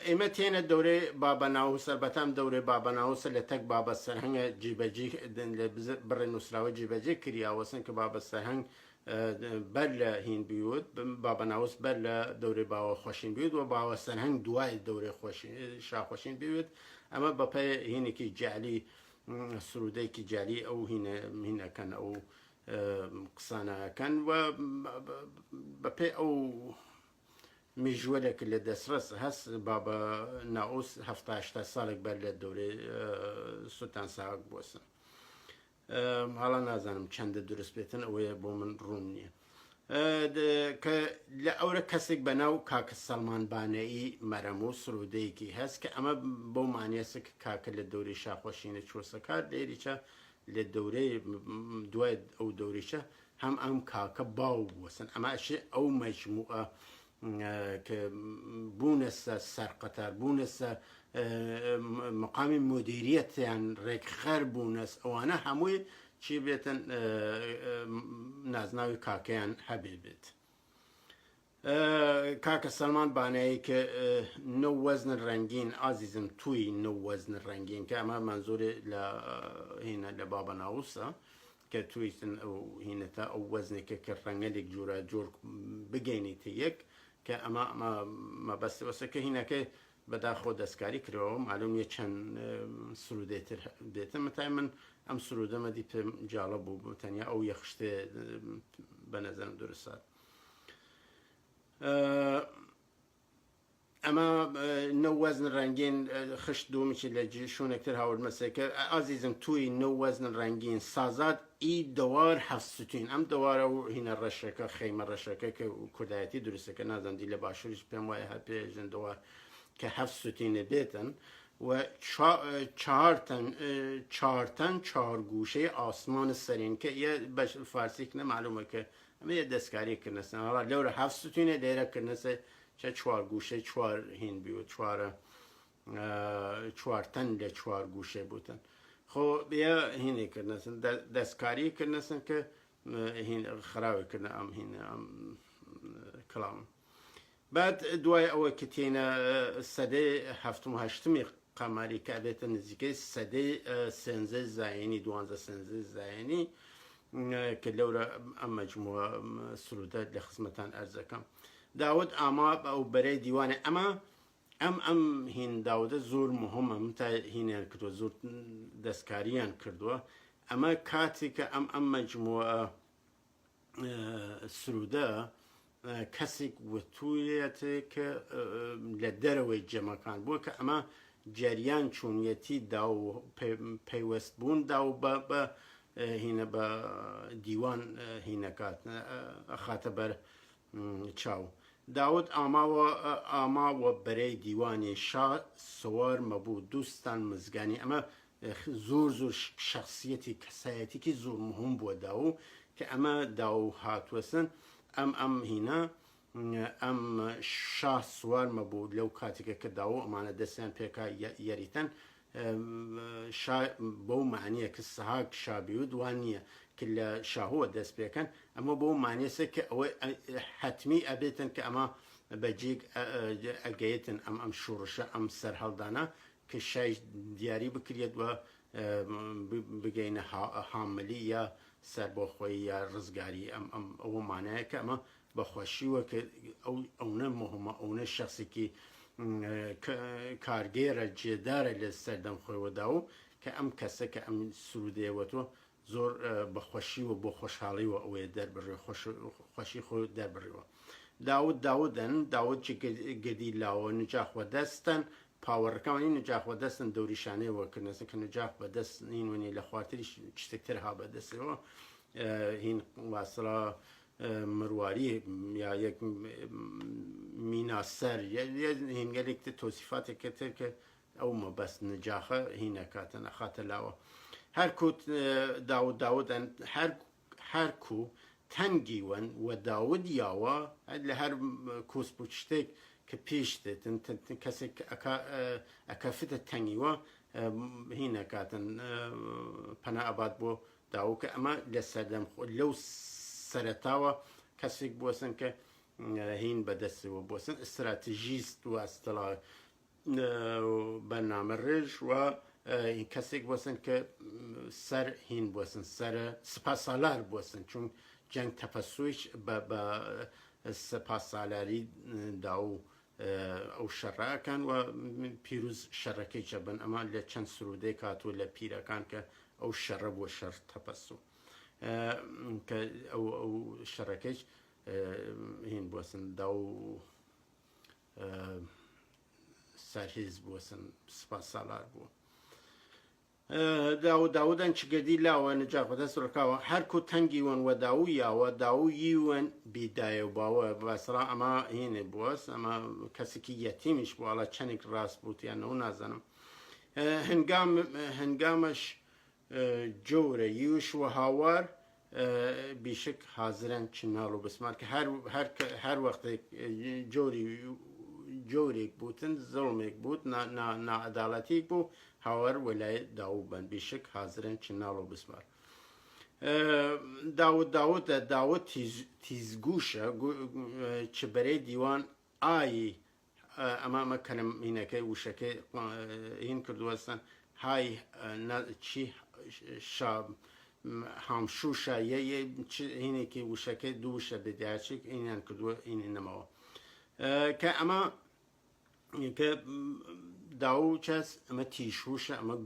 ئێمە تێنە دەورەی بابەناوسە بەتام دەورەی بابەناوسە لە تەک بابە سەرهەنگە جیبەجی لە بڕێ نووسراوە جیبەجێ کریاوەسن کە بابە سەرهەنگ بەر لە هین بیوت بابەناوس بەر لە دەورەی باوە خۆشین بیوت و باوە سەرهەنگ دوای دەورەی شاخۆشین بیوت ئەمە بەپێ هینێکی جالی سرودەیەکی جالی ئەو هینەکەن ئەو قسانەکەن و بەپێ ئەو میژوەرێک لە دەستڕست هەست بابە ناوس هەفتا ساڵێک بەر لە دەورەی سوتان ساک بۆسن هەڵا نازانم چەندە دروست بێتن ئەوەیە بۆ من ڕوون نییە کە لە ئەورە کەسێک بەناو کاکە سەڵمان بانایی مەرەم و سرودەیەکی هەست کە ئەمە بۆ مانیێسە کە کاکە لە دەورەی شاخۆشینە چۆسەکار لێریچە لە دەورەی دوای ئەو دەوریچە هەم ئەم کاکە باو بووسن ئەماشێ ئەو مەجموعە کە بوونەسە سەرقەتار بوونەسە مقامی مدیریەتیان ڕێکخەر بوونەس ئەوانە هەمووی چی بێتن نازناوی کاکەیان هەبێ بێت کاکە سەلمان بانایی کە نە وەزن ڕەنگین ئازیزم توی نە وەزن ڕەنگین کە ئەمە منزوری لە هینە لە بابە ناوسە کە تویتن ئەو هینەتە ئەو وەزنێکە کە ڕەنگەلێک جورە جۆر بگەینیتە یەک کە ئەمە مەبەست وەسەکە هینەکەی بەداخۆ دەستکاری کرەوە معلوم یە چەند سرودێتر دێتە مەتای من ئەم سرودەمەدی پێم جاڵە بوو تەنیا ئەو یەخشتێ بە نەزەرم درستات. ئەمە نەو وەزن ڕەنگین خشت دوومشی لە شوونێکتر هاورد مەسەکە ئازیزم توی نەو وەزن ڕەنگین سازاد ئی دەوار هەفستوین ئەم دەوارە و هینە ڕەشەکە خەیمە ڕەشەکە کە کوردایەتی دروستەکە نازەندی لە باشووریش پێم وایە هەر پێژن دەوار کە هەفستوتینە بێتن و چارتەن چهار گوشەی ئاسمان سەرین کە یە بەش فارسیک نەمعلومە کە ئەمە یە دەستکاریکردنەسە لەورە هەفستوتینە لێرەکردنەسە چه چوار گوشه چوار هین بیود چوارتن لە چوار گوشه بودن خو بیا هینی کردنسن دستکاری کردنسن که هین خراوی کردن ام هین ام کلام بعد دوای ئەوە کە تێنە سەدەی هەفتم و هەشتمی قەمەری کە ئەبێتە نزیکەی سەدەی سێنزەی زایینی دوانزە سێنزەی زایینی کە لەورە ئەم مەجموعە سرودە لە خزمەتان ئەرز دەکەم. داود ئاما ئەو بەرەی دیوانێ ئەمە ئەم هین داودە زۆر مهمە تا هینیان کردووە زۆر دەستکاریان کردووە ئەمە کاتی کە ئەم مەجموعە سرودە کەسێک وتوویەتێ کە لە دەرەوەی جەمەکان بووە کە ئەمە جەریان چوونیەتی دا و پەیوەست بوون دا و بە هینە بە دیوان هینەکات ئەخاتە بەر چاو. داود ئاماوە بەرەی دیوانی شا سوار مەبوو دووستان مزگانی ئەمە زۆر شخصیەتی کەسایەتێکی زۆر مهم بووە داو کە ئەمە داو هاتووەسن ئەم هینە ئەم شا سوار مەبوو لەو کاتێکە کە داو ئەمانە دەستیان پێکا یاریتەن بەو معنیە کە سەهاک شابی و دوان نییە کە لە شاهوە دەست پێکەن ئەمە بۆ مانیێسە کە ئەوە حتمی ئەبێتن کە ئەمە بەجێک ئەگەیتن ئەم شوڕشە ئەم سەر هەڵدانە کە شایش دیاری بکرێت وە بگەینە حاملی یا سەربۆخۆی یا ڕزگاری ئەوە مانایە کە ئەمە بەخۆشیوە کە ئەوە مهمە ئەوە شخصێکی کارگێرە جێدارە لە سەردەم خۆیوەدا و کە ئەم کەسە کە ئەم سرودەیەوەتەوە زۆر بەخۆشیوە بۆ خۆشحاڵیوە ئەوەیە دەربڕێ خۆشی خۆی دەربڕێەوە. داود گەدی لاوە نجاخوە دەستن پاوەڕەکانی نجاخوە دەستن دەوریشانەیەوە کردنەسە کە نجاح بەدەست نینوەنی لە خواتری شتێکتر ها بەدەستەوە هین واسڵە مرواری یا یەک میناسەر هینگەلێکتە تۆسیفاتێکە تر کە ئەو مەبەست نجاخە هینەکاتن ئەخاتە لاوە. هەرکوت داود هەرکو تەنگیوەن و داود یاوە لە هەر کوسپ و شتێک کە پێش دێتن کەسێک ئەکەفتە تەنگیوە هینەکاتن پەنا ئەبات بۆ داو کە ئەمە لە سەردەم لەو سەرەتاوە کەسێک بۆسن کە هین بەدەستەوە بۆسن ئستراتیژیست و ئەستەڵا بەرنامە ڕێژ و کەسێک بۆسن کە سەر هین بۆسن سەرە سپاسسالار بۆسن چون جەنگ تەپەسویش بە سپاسسالاری دا و ئەو شەڕەکان و پیرۆز شەڕەکەی چەبن ئەمە لە چەند سرودەی کاتوە لە پیرەکان کە ئەو شەڕە بۆ شەڕ تەپەسوو کە ئەو شەڕەکەیش هین بۆسن دا و سەرهێز بۆسن سپاسسالار بوو. داودان چگەدی لاوە نجاح بەدەست ڕکاوە هەرکو تەنگیوەن و داو یاوە داو ییوەن بیدایە و باوە بەسرا ئەمە هینێ بووەس ئەمە کەسێکی یەتیمیش بوو ئەڵە چەندێک ڕاست بووتیانەوە نازانم هەنگامەش جۆرە یوش و هاوار بیشک حازرن چناڵ و بسمار کە هەر وەختێک جۆرێک بوتن زڵمێک بوت نائەداڵەتێک بوو هاوار وەلای داو بن بیشک حازرن چناڵ و بسمار. داود تیزگوشە چ بەرەی دیوان ئایی ئەمامە کەنم هینەکەی وشەکەی هین کردووەستن های چی هامشوشە هینێکی وشەکەی دووشە بێداچێک ئینیان کردووە ئینی نەمەوە کە ئەمە کە داو چەس ئەمە تیشوشە ئەمە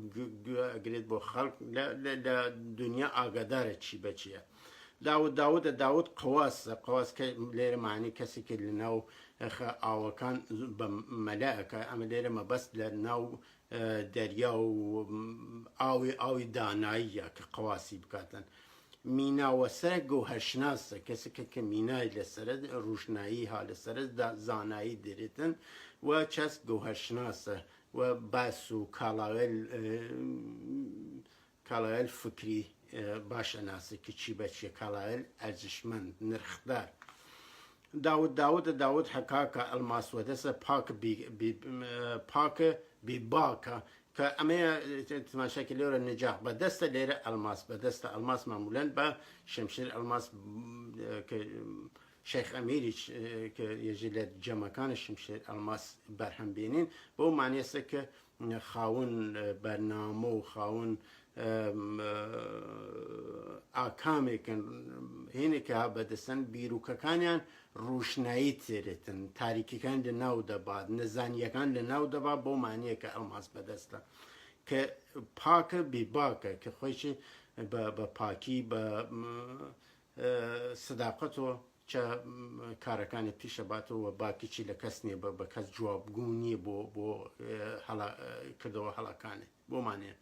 ئەگرێت بۆ خەڵک لە دنیا ئاگادارە چی بەچیە داود قواس که لێرە معنی کەسێکی لە ناو ئاوەکان بە مەلایەکە ئەمە لێرە مەبەست لە ناو دەریا و ئاوی داناییە کە قواسی بکاتن. میناوەسەر گۆهەرشناسە کەسێکە کە مینای لەسەر ڕوژنایی ها لەسەر زانایی دێرێتن و چەس گۆهەرشناسە و باس و کاڵایل فکری باشە ناسە کە چی بەچیە کاڵایل ئەرزشمەند نرخدار. داود حکاکە ئەلماسوەدەسە پاکە بیباکە کە ئەمەیە تماشاکی لێرە نجاح بەدەستە لێرە ئەلماس بەدەستە ئەلماس مامولەن بە شەمشیر ئەلماس کە شیخ ئەمیریش کە یەژی لە جەمەکانە شەمشیر ئەلماس بەرهەم بێنین بۆ مانیێسە کە خاون بەرنامە و خاون ئاکامێکن هینێکە ها بەدەستن بیرروکەکانیان ڕوشنایی تێرێتن تاریکیەکان لە ناو دەبات نەزانیەکان لە ناو دەبات بۆ مانیە کە ئەلماس بەدەستە کە پاکە بیباکە کە خۆیشی بە پاکی بە سەداقەتەوە چە کارەکانی پیشەباتەوە باکیچی لە کەس نییە بە کەس جوابگو نییە بۆ کردەوە هەڵەکانێ بۆ مانێ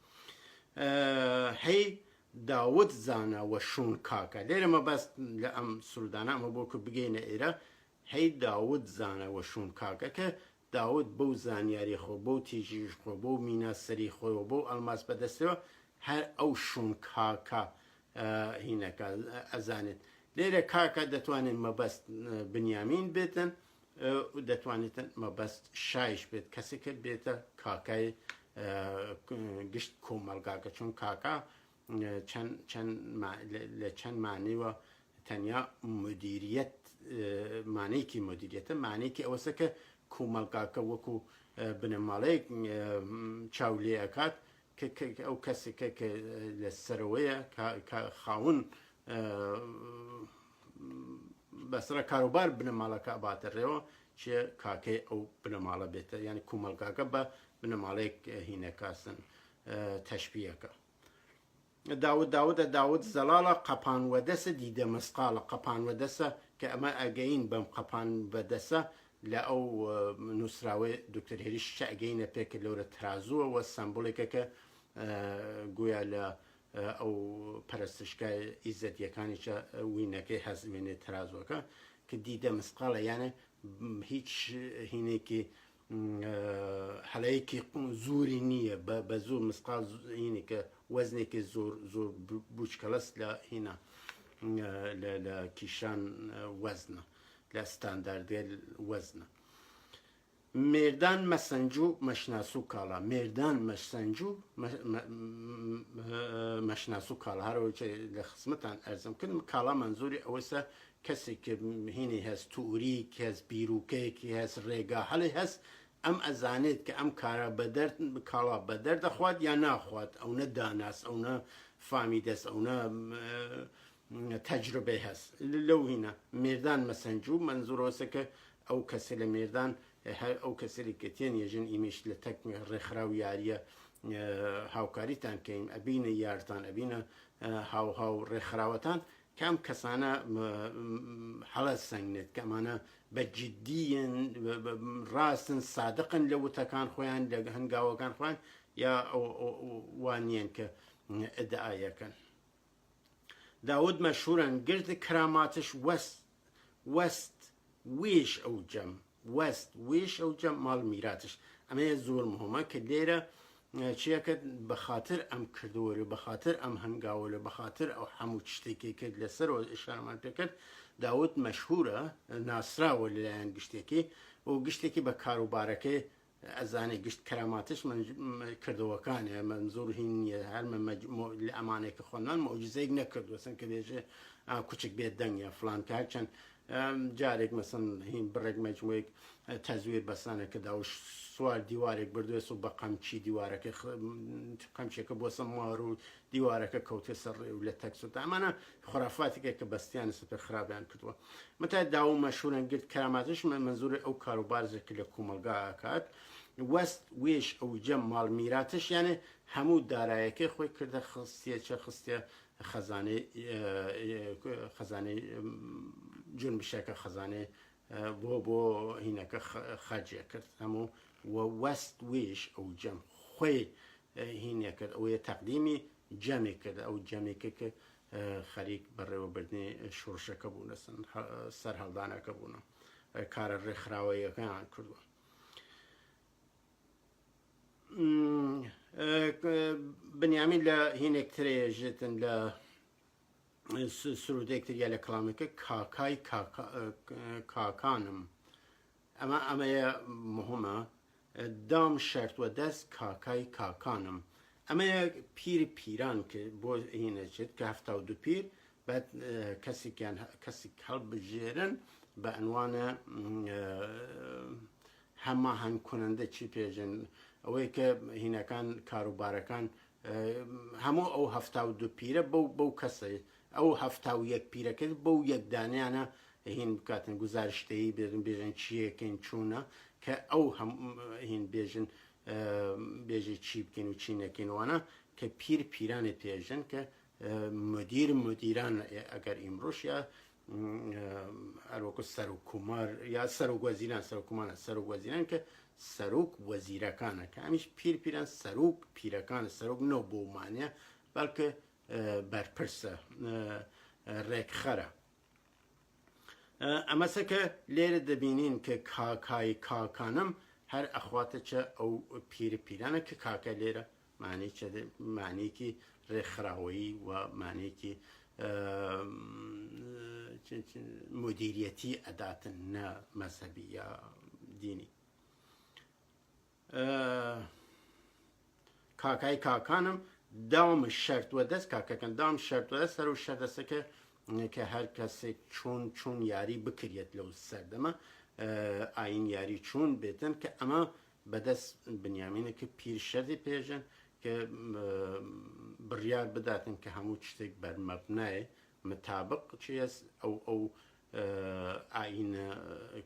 هەی داود زانە وە شوون کاکە لێرە مەبەست لە ئەم سولدانە ئەمە بۆ کە بگەینە ئێرە هەی داود زانە وە شوون کاکە کە داود بەو زانیاری خۆ بەو تیژیش خۆ بۆ میناسەری خۆیەوە بۆ ئەلماس بەدەستەوە هەر ئەو شوون کاکە هینەکە ئەزانێت لێرە کاکە دەتوانێت مەبەست بنیامین بێتن دەتوانێتن مەبەست شایش بێت کەسێکە بێتە کاکای گشت کۆمەلگاکە چون کاکە لە چەند مانیوە تەنیا مدیریەت مانەیەکی مدیریەتە مانەیەکی ئەوەسە کە کۆمەلگاکە وەکو بنەماڵەیەک چاولێەکات ئەو کەسێکە کە لە سەرەوەیە خاون بەسرە کاروبار بنەماڵەکە باتە ڕێوە چیە کاکەی ئەو بنەماڵە بێتە یعنی کۆمەلگاکە بە بنەماڵەیەک هینەکاسن تەشبیهەکە. داود زەلاڵە قەپان وەدەسە دیدە مەسقاڵە قەپان وەدەسە کە ئەمە ئەگەین بەم قەپان بەدەسە لە ئەو نووسراوەی دکتۆر هێریش ئەگەینە پێکە لەورە ترازووە وە سمبولێکە کە گویا لە ئەو پەرستشکای ئیزەتیەکانیشە وینەکەی هەزمێنێت ترازوەکە کە دیدە مسقاڵە یانە هیچ هینێکی هەلەیەکی زوری نییە بە زۆر مسقال هینی کە وەزنێکی زۆر بوچکەلەست لە هینە لە کیشان وەزنە لە ستانداردێ وەزنە. مێردان مەسەنجوو مەشناسوو کاڵا مێردان مەسەنجوو مەشناسوو کاڵا هەرەوە لە خزمەتان ئەرزم کردم کاڵا منزوری ئەوەسە کەسێک هینی هەست تووری هەست بیرروکەیەکی هەست ڕێگا هەڵی هەست ئەم ئەزانێت کە ئەم کارە بەدەرد کاڵا بەدەر دەخوات یا ناخوات ئەو نە داناس ئەو نە فامی دەست ئەو نە تەجربەی هەست لەو هینە مێردان مەسەنجوو منزورۆسە کە ئەو کەسێ لە مێردان ئەو کەسێکی کە تێن یەژن ئیمیش لە تەک ڕێکخراو یاریە هاوکاریتان کەین ئەبینە یارتان ئەبینە هاو ڕێکخراوەتان کام کەسانە هەڵە سەنگنێت کەمانە بە جددیەن ڕاستن سادقن لە وتەکان خۆیان لە هەنگاوەکان خۆیان یا وانیان کە ئەدعایەکەن. داود مەشهورن گرد کراماتش وەست وێش ئەو جەم وەست وێش ئەو جەم ماڵ میراتش ئەمەیە زۆر مهمە کە لێرە چیەکە بەخاتر ئەم کردووەرە بەخاتر ئەم هەنگاوەرە بەخاتر ئەو هەموو شتێکی کرد لەسەرەوە ئشارەمان پێکرد داود مەشهورە ناسراوە لەلایەن گشتێکی و گشتێکی بە کاروبارەکەی ئەزانێ گشت کەراماتش من کردەوەکانێ منزور هین نیە هەرمە لە ئەمانێکە خۆنان مۆجزەیەک نەکردوەسن کە دێژێ کوچک بێت دەنگە فلان کار چەند جارێک مەسن هین بڕێک مەجموعێک تەزویر بەسانە کە داوش سوار دیوارێک بردوێت و بە قەمچی دیوارەکە قەمچێکە بۆ سەموار و دیوارەکە کەوتێ سەرڕێ و لە تەکسوت ئەمانە خۆرافاتێکە کە بەستیانە سپێ خراپیان کردووە متای داو مەشهورن گرت کەراماتش منزورە ئەو کاروبارزێکی لە کۆمەلگا ئاکات وەست وێش ئەو جەم ماڵ میراتش یانێ هەموو دارایەکەی خۆی کردە خستیە چه خستە خەزانەی جنبشەکە خەزانەی بۆ هینەکە خەرجێ کرد هەموو وەست وێش ئەو جەم خۆی هینە کرد ئەوەیە تەقدیمی جەمی کرد ئەو جەمێکە کە خەریک بەڕێوەبردنی شۆڕشەکە بوون سەر هەڵدانەکە بوون کارە ڕێکخراوەیەکەیان کردووە. بنیامین لە هینێکترێژێتن لە سرودێکتریا لە کڵامەکە کاکای کاکانم ئەمەیە مهمە دام شەرت وە دەست کاکای کاکانم ئەمەیە پیر پیران کە بۆ هینەچێت کە 72 پیر بعد کەسی هەڵبژێرن بە ئەنوانە هەماهەنگ کننده چی پێژن ئەوەی کە هینەکان کاروبارەکان هەموو ئەو 72 پیرە بەو کەسە ئەو 71 پیرەکەت بەو یەکدانیانە هین بکاتن گزارشتەیی بێژن چیەکەین چوونە کە ئەو هین بێژن بێژی چی بکەین و چی نەکەینوانە کە پیرانێ پێژن کە مدیران ئەگەر ئیمڕۆژ یا هەروەکو سەرۆکومار یا سەرۆکوەزیران سەرۆکومانە سەرۆکوەزیران کە سەرۆک وەزیرەکانە کە ئەمیش پیران سەرۆک پیرەکانە سەرۆک نەو بۆمانە بەڵکە بەرپرسە ڕێکخەرە. ئەمەسە کە لێرە دەبینین کە کاکای کاکانم هەر ئەخواتە چە ئەو پیرانە کە کاکە لێرە معنیکی ڕێکخراوەیی و معنیکی مدیریەتی ئەداتن نە مەزهەبی یا دینی. کاکای کاکانم دام شەرت وە دەست کاکەکەن دام شەرت وە دەست هەر و شەردەسەکە کە هەر کەسێک چوون یاری بکرێت لەو سەردەمە ئاین یاری چوون بێتن کە ئەمە بەدەست بنیامینە کە پیر شەردی پێژن کە بڕیار بداتن کە هەموو شتێک بەرمەبنایە متابق چیەس ئەو ئاینە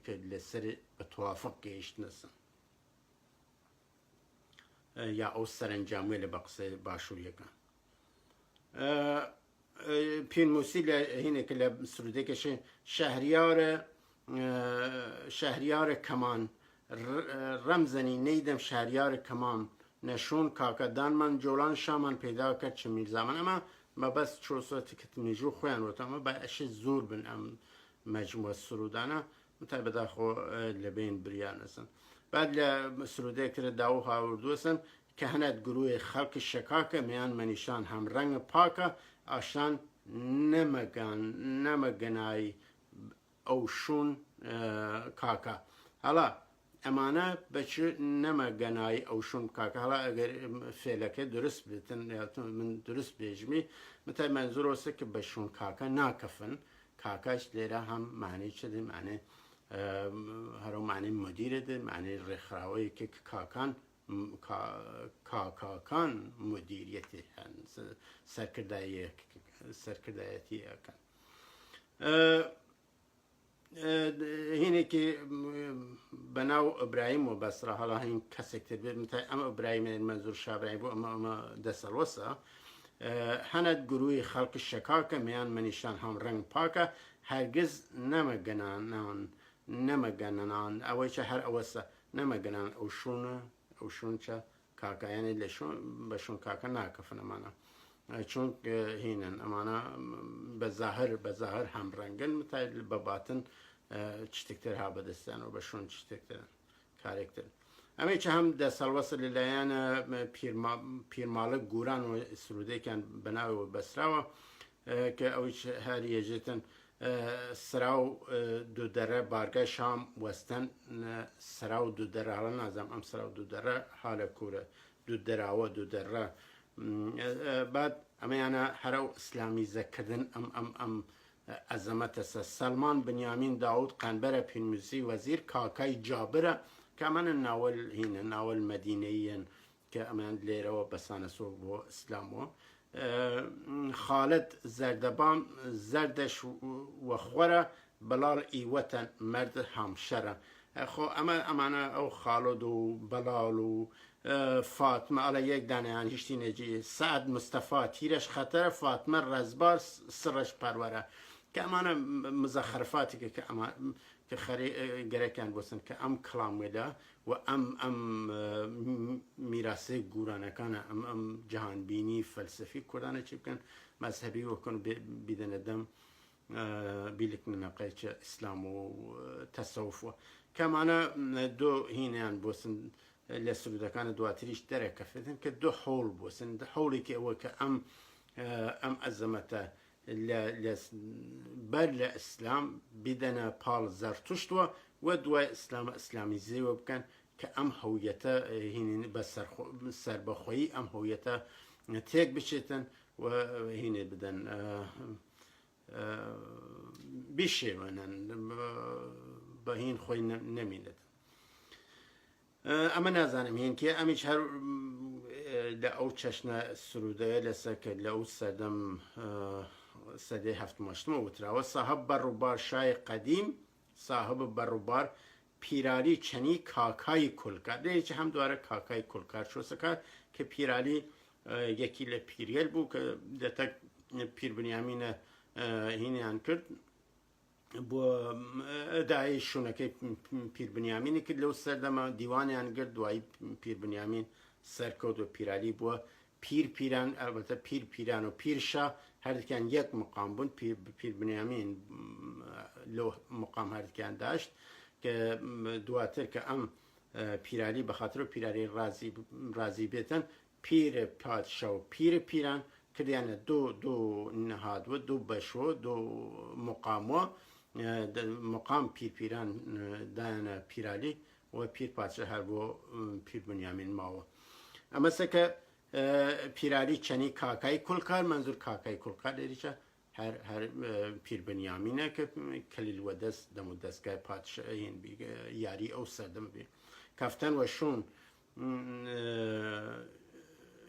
کە لەسەر بە توافق گەیشتنەسن یا ئەو سەرنجاموێ لە بە قسەی باشووریەکان. پێنووسی لە هینێکە لە سرودێکەشێ شەهریارە کەمان ڕەمزەنی نەیدەم شەهریارە کەمان نەشون کاکەدانمان جۆڵان شامان پێدا کرد چ میرزامان ئەمە مەبەست چۆسەتی کتمیژوو خۆیان وتەمە بە ئەشی زۆر بن ئەم مەجموعە سرودانە متای بەداخۆ لەبین بریان نەسن. بعد لە سرودێکترە داو هاوردووەسن کە هەنێت گروهی خەڵکی شەکاکە میان مەنیشان هەم ڕەنگە پاکە ئاشان نەمەگەنایی ئەو شوون کاکە هەڵا ئەمانە بەچ نەمەگەنایی ئەو شوون کاکە هەڵا ئەگەر فێلەکە درست بێتن من درست بێژمی متای منزورۆسە کە بە شوون کاکە ناکەفن کاکەش لێرە هەم معنی چ دێ معنی هەرو معنی مدیرە دێ معنی ڕێکخراوەیە کە کاکان مدیریەتی هەن سەرکردایەتی ئەەکەن. هینێکی بەناو ئەبراهیم و بەسرا هەڵا هین کەسێکتر بێت متای ئەمە ئەبراهیمێ منزور شابراهیم بۆ ئەمە دەسەڵوەسە هەنێت گروهی خەڵکی شەکاکە میان مەنیشان هەم ڕەنگ پاکە هەرگز نەمەگەنان ئەوەی چە هەر ئەوەسە نەمەگەنان ئەو شوونچە کاکایانی لە بە شوون کاکە ناکەفن ئەمانە چون هینن ئەمانە بەزاهر هەم ڕەنگن متای بەباتن شتێکتر ها بەدەستیان و بە شوون شتێکتر کارێکتر. ئەمەی چە هەم دەسەڵوەسە لەلایەنە پیرماڵک گوران و سرودێکیان بەناوەوە بەسراوە کە ئەوی هەری ێژێتن سراو دوو دەرە بارگای شام وەستەن سراو دوو دەرە هەڵە نازام ئەم سراو دوو دەرە حالە کوورە دوو دەراوە دوو دەرە بعد ئەمەیانە هەرە و ئیسلامی زەکردن ئەم ئەزەمەتە سەلمان بنیامین داود قەنبەرە پێنووسی وەزیر کاکای جابرە کە ئەمانە ناوەل هینە ناوەل مەدینەیەن کە ئەمان لێرەوە بەسانەسۆ بۆ ئیسلامەوە. خالد زەردەبان زەردەش وەخوەرە بەڵاڵ ئیوەتەن مەرد هەمشەرە خۆ ئەمانە ئەو خاڵۆد و بەڵاڵ و فاطمه على یک دانه یعنی هیچ نجی سعد مصطفى تیرش خطر فاطمه رزبار سرش پروره که امان مزخرفاتی که اما که خری گرکن بسن که ام کلام ودا و ام میراث گورانه کان ام جهان بینی فلسفی کردانه چی کن مذهبی و کن بیدن دم بیلک نقایچ اسلام و تصوف و كمان دو هینیان بوسن لسرود كان دو اتریش درک فتن که دو حول بوسن دو حولی که او که ام ازمته بر الاسلام بدنا پال زرتشت و دو اسلامی زیو بکن که ام هویتا هین بسر سر بخویی ام هویتا تیک بشیتن و هین بدن بیشه ونن با هین خوی نمیند اما نازانم هین که امیش هر لأو چشنا سروده لسک لأو سردم سده هفت مشتم وترا و صاحب بروبار شای قدیم صاحب بروبار پیرالی چنی کاکای کلکار دیگه هم دواره کاکای کلکار شو سکار که پیرالی یکی لپیریل بو که دتا پیر بنیامین هینی ان کرد بو داعی شونه که پیر بنیامینی که لو سردم دیوانی ان کرد دوای پیر بنیامین سرکود و پیرالی بو پیران البته پیران و پیرشا هر دکان یک مقام بود پیر بنیامین لو مقام هر دکان داشت که دواتر که ام پیرالی به خاطر پیرالی رازی بیتن پیر پادشاه و پیران که یعنی دو نهاد و دو بشو دو مقام پیران دان پیرالی و پیر پادشاه هر بو پیر بنیامین ماو اما سکه پیرالی چنی کاکای کلکار منظور کاکای کلکار دیریچه هر پیر بنیامینه که کلیل و دست دم و دستگاه پادشاهین بی یاری او سردم بی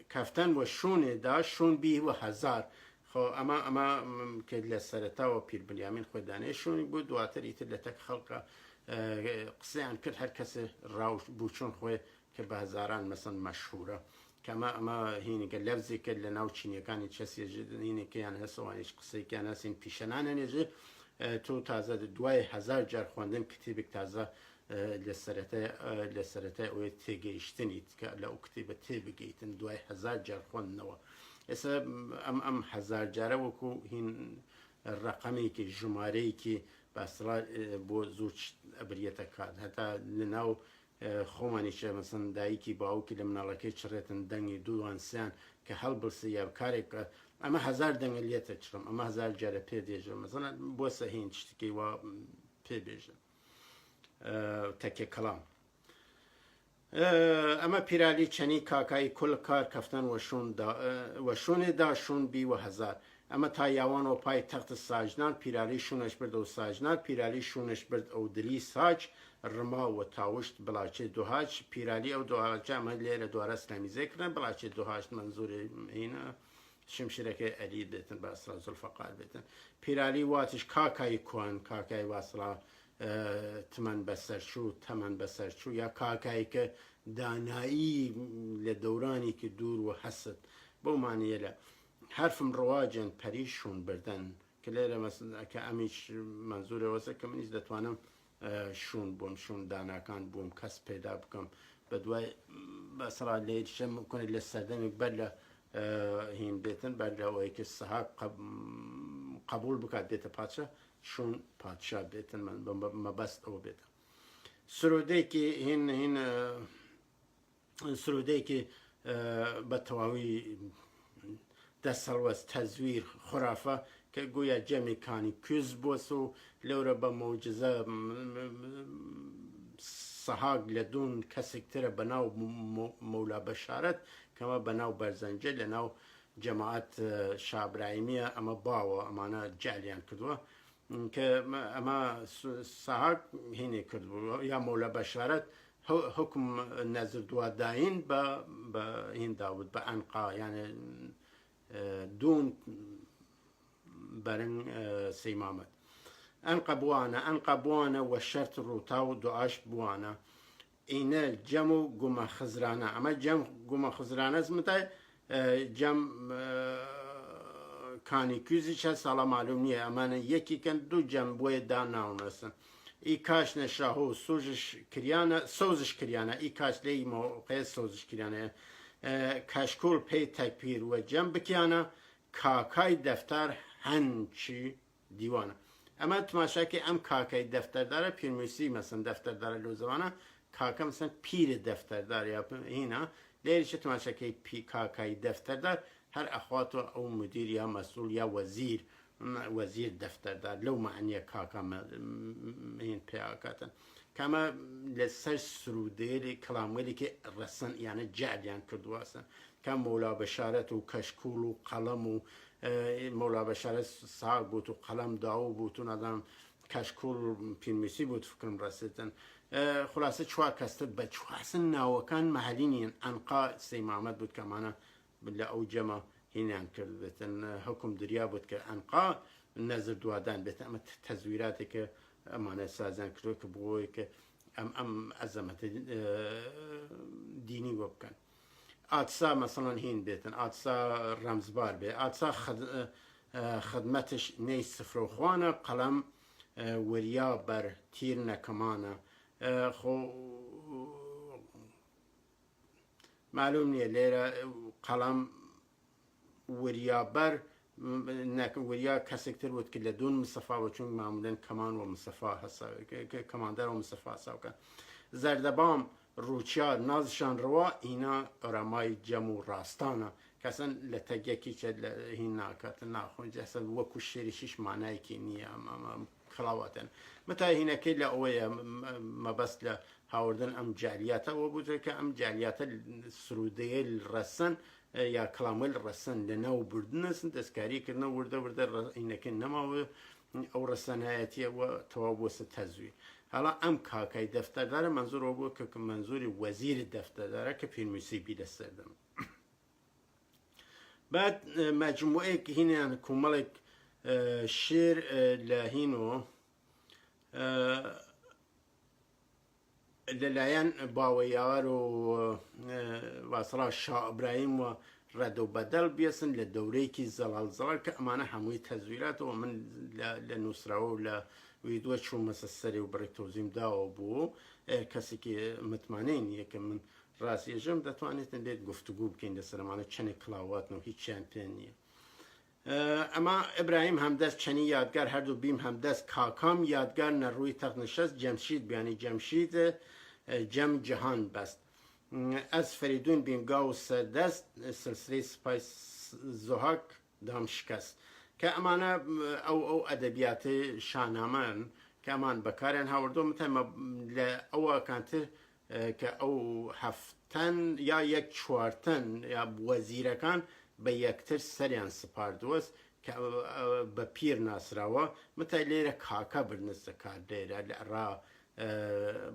کفتن و شون دا شون بی و هزار خو اما که لسرتا و پیر بنیامین خود دانه شونی بود دواتر ایتر لتک خلقه قصه عن کرد هر کسی راوش بوچون خوی که به هزاران مثلا مشهوره که اما هینی که لفظی که لناو چینی کانی چسی جد هینی که یعنی هسوانیش قصه که یعنی سین پیشنانه نیجی تو تازه 2000 جر خواندن کتیبک تازه لسرته او تیگیشتنید که لو کتیب تیبگیتن 2000 جر خواندنوا اسا ام هزار جره وکو هین رقمی که جماره که بسرا بو زوج ابریتا کاد حتی لناو خومانیشه مثلا دایی که باو که لمنالکه چرتن دنگی دوان سیان که هل برسی یا کاری که اما هزار دنگ لیت چرم اما هزار جره پی دیجم مثلا بوسه هین چتکی و پی بیجم تکی کلام اما پیرالی چنی کاکای کل کار کفتن و شون دا شون بی و هزار اما تا یوان و پای تخت ساجنان پیرالی شونش برد و ساجنان پیرالی شونش برد او دری ساج رما و تاوشت بلاچه دوهاج پیرالی او دوهاج اما لیره دواره اسلامی ذکرن بلاچه دوهاج منظور اینا شمشیرک علی بیتن با اصلا زلفقار بیتن پیرالی واتش کاکای کوان کاکای واصلا تمن بسرچو یا کاکایی که دانایی لدورانی که دور و حسد بو معنیه له حرفم رواجن پریشون بردن که لیره مثلا که امیش منظور واسه که منیز دتوانم شون داناکان بوم کس پیدا بکم بدوای بسرا لیرشم کنی لسردن بله هین بیتن بله اوی که صحاب قبول بکات دیتا پادشاه شون پادشاه بیتن من مبست او بیتن سروده که هین سروده که بتواوی دستلوز تزویر خرافه که گویا جمعی کانی کز بوسو لورا با موجزه صحاق لدون کسکتر بناو مولا بشارت کما بناو برزنجه لناو جماعت شابرایمیه اما باوا امانا جعلیان کدوه که اما صحاق هینی کدوه یا مولا بشارت حکم نظر دوا داین با هین داود با انقا یعنی دون برن سیمامت انقا بوانا و شرط روتاو دعاش بوانا اینە جەم و گومە خزرانە ئەمە جەم گومە خزرانە متای جەم کانیکوزی چە ساڵە معلوم نییە ئەمانە یەکیکەن دوو جەم بۆیە داناونەسن ئی کاش نەشاهۆ و سوژش کریانە سۆزش کریانە ئی کاش لێی مۆقێ سۆزش کریانە کەشکۆل پێی تەکپیر وە جەم بکیانە کاکای دەفتەر هەنچی دیوانە ئەمە تماشاکە ئەم کاکای دەفتەردارە پیرنووسی مەسن دەفتەردارە لەو زەوانە کاکە مەسەن پیرە دەفتەردار یا هینە لێریشە تماشاکەی کاکای دەفتەردار هەر ئەخواتەوە ئەو مدیر یا مەسئول یا وەزیر دەفتەردار لەو معنیە کاکە هین پێیاکاتن کەمە لەسەر سرودێری کەڵاموێلێکی ڕەسەن یانە جەعلیان کردوواسن کە مۆلا بەشارەت و کەشکوڵ و قەڵەم و مۆلا بەشارەت ساگ بوت و قەڵەم داو بوت و نەدام کەشکوڵ پیرنووسی بوت فکرم ڕاستن خلاصە چوار کەستە بە چواسن ناوەکان مەهەلی نین ئەنقا سەی مامەد بوت کەمانە لە ئەو جەمە هینیان کرد بێتن حکم دریا بوت کە ئەنقا نەزر دووادان بێت ئەمە تەزویراتێکە ئەمانە سازیان کردو کە بۆی کە ئەم ئەزەمەتە دینی وە بکەن ئاتسا مەسەڵەن هین بێتن ئاتسا ڕەمزبار بێ ئاتسا خدمەتش نەی سفرۆخوانە قەڵەم وەریا بەر تیر نەکەمانە خۆ معلوم نییە لێرە قەڵەم وریابەر وریا کەسێکتر وت کە لە دوون مسەفاوە چون معمولەن کەمان و مسەفا هەسا کەماندار و مسەفا ساوکە زەردەبام ڕووچار نازشان ڕوا ئینا ئۆرەمای جەم و ڕاستانە کەسن لە تەگەکی چێت لە هین ناکاتن ناخۆن جەسەن وەکو شێریشیش مانایەکی نییە کڵاواتن متای هینەکەی لە ئەوەیە مەبەست لە هاوردن ئەم جالیاتەوە بوو کە ئەم جالیاتە سرودەیە ڕەسەن یا کەڵاموێل ڕەسەن لە ناو بردنەسن دەستکاریکردنە وردە وردە هینەکەی نەماوە ئەو ڕەسەنایەتیەوە تەواو بۆسە تەزوی هەڵا ئەم کاکای دەفتەردارە منزورەوە بوو کە منزوری وەزیری دەفتەردارە کە پیرنووسی بی لەسەردەم بعد مەجموعەیەک هینیان کومەڵێک شێر لە هینەوە لەلایەن باوەیار و واسڵا شا ئیبراهیم و ڕەد و بەدەل بێسن لە دەورەیەکی زەڵال کە ئەمانە هەمووی تەزویراتەوە من لە نووسراوە و لە ویدوە چوون مەسە سەری و بڕێک تۆزیم داوە بوو کەسێکی متمانەی نییە کە من ڕاستیێژم دەتوانێتن لێت گفتوگو بکەین لەسەرمانە چەندێک کڵاواتن و هیچیان پێ نییە ئەمە ئیبراهیم هەمدەست چەنی یادگار هەردوو بیم هەمدەست کاکام یادگار نەڕووی تەقنشەست جەمشید بیانی جەمشید جەم جەهان بەست ئەس فەریدون بیم گاو سەردەست سلسلەی سپای زۆهاک دام شکەست کە ئەمانە ئەو ئەدەبیاتی شانامەن کە ئەمان بەکاریان هاوردۆ متەمە لە ئەوە کانتر کە ئەو هەفتەن یا یەک چوارتەن یا وەزیرەکان بە یەکتر سەریان سپاردووەست کە بە پیر ناسراوە متای لێرە کاکە برنسە کار لێرە لە ڕا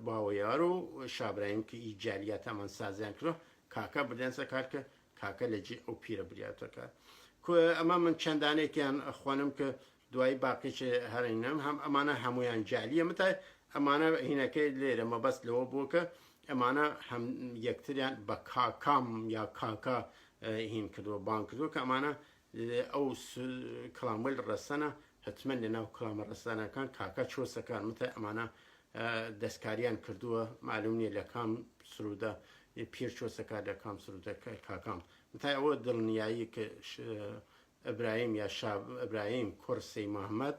باوەیار و شابراهیم کە ئیجالیات ئەمان سازیان کردو کاکە بردێنسە کار کە کاکە لە جێ ئەو پیرە بریاتەکە ئەمە من چەندانێکیان خوانم کە دوای باقیچ هەرینم هەم ئەمانە هەمویان جالیە متای ئەمانە هینەکەی لێرە مەبەست لەوە بوو کە ئەمانە هەم یەکتریان بە کاکام یا کاکە هین کردووە بان کردو کە ئەمانە ئەو کەڵاموێل ڕەسەنە حتمما لە ناو کەڵامە ڕەسەنەکان کاکە چۆسەکان متای ئەمانە دەستکاریان کردووە معلوم نییە لە کام سرودە پیر چۆسەکار لە کام سرودە کاکام متای ئەوە دڵنیایی کە ئیبراهیم یا شاب ئیبراهیم کورسی محەممەد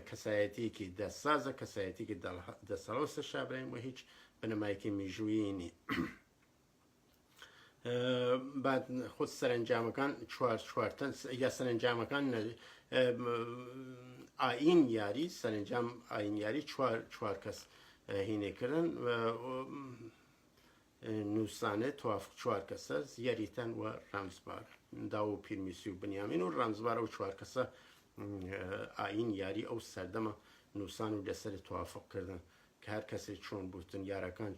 کەسایەتێکی دەستسازە کەسایەتێکی دەسەڵەوسە شابراهیم و هیچ بنەمایەکی میژوویی نیە بعد خود سەرنجامەکان چوارتەن یا سەرنجامەکان ئاین یاری سەرنجام ئاین یاری چوار کەس هینێکردن نووسانێ توافق چوار کەسە یاریتەن و ڕەمزبار داو و پیرنووسی و بنیامین و ڕەمزبار و چوار کەسە ئاین یاری ئەو سەردەمە نووسان و لەسەر توافقکردن کە هەر کەسێک چۆن بوتن یارەکان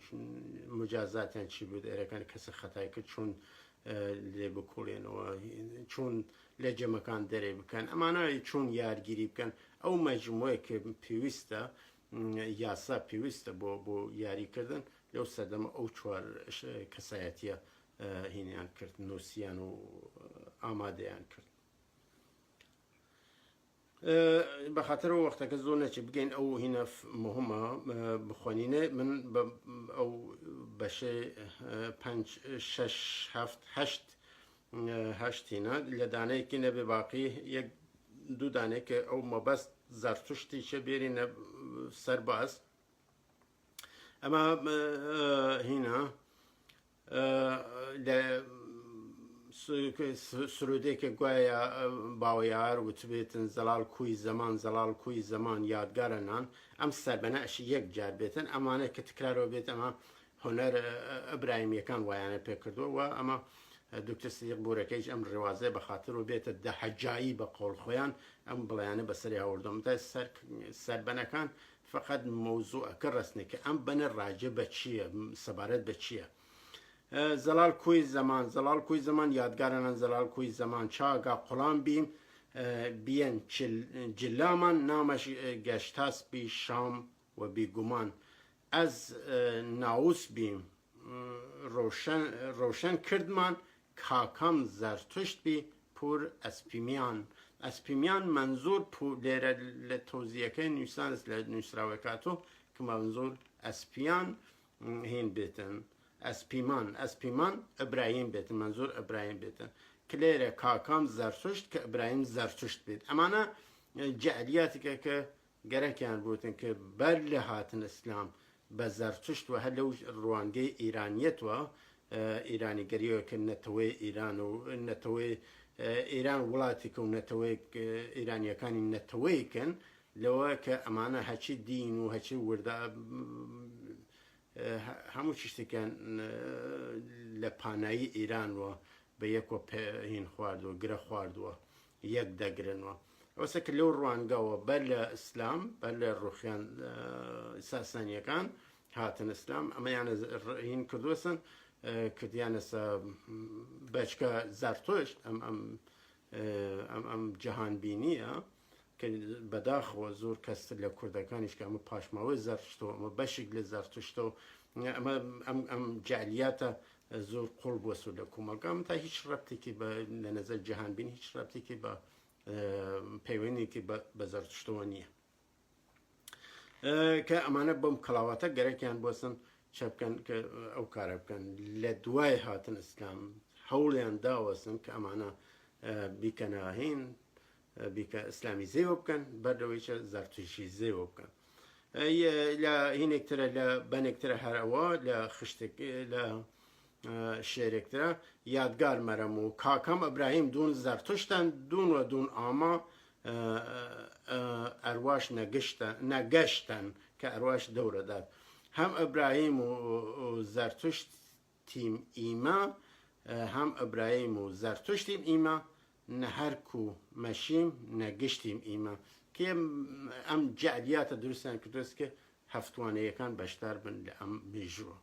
مجازاتیان چی بود ئێرەکان کەسە خەتای کرد چۆن لێ بکوڵێنەوە چۆن لە جەمەکان دەرێ بکەن ئەمانە چۆن یارگیری بکەن ئەو مەجموعەیە کە پێویستە یاسا پێویستە بۆ یاریکردن لەو سەردەمە ئەو چوار کەسایەتیە هینیان کرد نووسیان و ئامادەیان کرد بەخاطر ئەو وەختەکە زۆر نەچی بگەین ئەو هینە مهمە بخۆنینێ من ئەو بەشەی 5 هینە لە دانەیەکی نەبێ باقی یەک دوو دانێکە ئەو مەبەست زەرتوشتی چە بێرینە سەرباز ئەمە هینە لە سرودێکە گوایە باوەیار وتبێتن زەلال کوی زەمان زەلال کوی زەمان یادگارە نان ئەم سەربەنەشی یەک جار بێتن ئەمانە کە تکرارەوە بێت ئەمە هۆنەر ئەبراهیمیەکان وایانە پێکردووە ئەمە دکتۆر سیدیق بورەکەیش ئەم ڕێوازەیە بەخاطر و بێتە دەحەجایی بە قۆڵ خۆیان ئەم بڵیانە بەسەری هەوردەم تا سەربەنەکان فقط مۆزوعەکە ڕستنێ کە ئەم بەنە ڕاجە بە چییە سەبارەت بە چییە زەلال کوی زەمان زەلال کوی زەمان یادگارانان زەلال کوی زەمان چاگا قوڵان بیم بیەن جلامان نامەش گەشتاس بی شام و بیگومان ئەز ناووس بیم ڕۆشن کردمان کاکەم زەرتشت بی پور ئەسپیمیان منزور لێرە لە تۆزیەکەی نووسانس لە نووسراوەکاتۆ کە منزور ئەسپیان هین بێتن ئەسپیمان ئەبراهیم بێتن منزور ئەبراهیم بێتن کە لێرە کاکام زەرتشت کە ئەبراهیم زەرتشت بێت ئەمانە جەعلیاتێکە کە گەرەکیان بوتن کە بەر لە هاتن ئیسلام بە زەرتشت و هەر لەو ڕوانگەی ئیرانیەتەوە ئیرانیگەریەوە کە نەتەوەی ئیران و نەتەوەی ئیران وڵاتێکە و نەتەوەی ئیرانیەکانی نەتەوەیکن لەوە کە ئەمانە هەچی دین و هەچی وردە هەموو شتێکیان لە پانایی ئیرانوە بە یەکوە هین خواردووە گرە خواردووە یەک دەگرنەوە ئەوسە کە لەو ڕوانگەوە بەر لە ئیسلام بەر لە ڕوخیان ساسانیەکان هاتن ئیسلام ئەمەیانە هین کردوسن کردیانەسە بەچکە زەرتۆشت ئەم جەهانبینیە کە بەداخەوە زۆر کەس لە کوردەکانیش کە ئەمە پاشماوەی زەرتشتەوە ئەمە بەشێک لە زەرتشتەوە ئەم جعلیاتە زۆر قوڵ بووە سوور لە کۆمەلگام تا هیچ ڕەبتێکی لە نەزەر جەهانبینی هیچ ڕەبتێکی بە پەیوەندێکی بە زەرتشتەوە نییە کە ئەمانە بەم کەڵاواتە گەرەکیان بۆسن چە بکەن کە ئەو کارە بکەن لە دوای هاتن ئیسلام هەوڵیان داوەسن کە ئەمانە بیکەنە هین بیکە ئیسلامی زێوە بکەن بەردەوەیچە زەرتوشی زێوە بکەن لە هینێکترە لە بەنێکترە هەرەوە لە خشتێک لە شێرێکترە یادگار مەرەم و کاکەم ئەبراهیم دوون زەرتشتان دوون و دوون ئاما ئەرواش نەگەشتن کە ئەرواش دەورەدات هەم ئەبراهیم و زەرتشت تیم ئیما هەم ئەبراهیم و زەرتشتیم ئیما نەهەرک و مەشیم نەگەشتیم ئیما کە ئەم جعلیاتە دروستیان کردوست کە هەفتوانەیەکان بەشدار بن لە ئەم مێژووە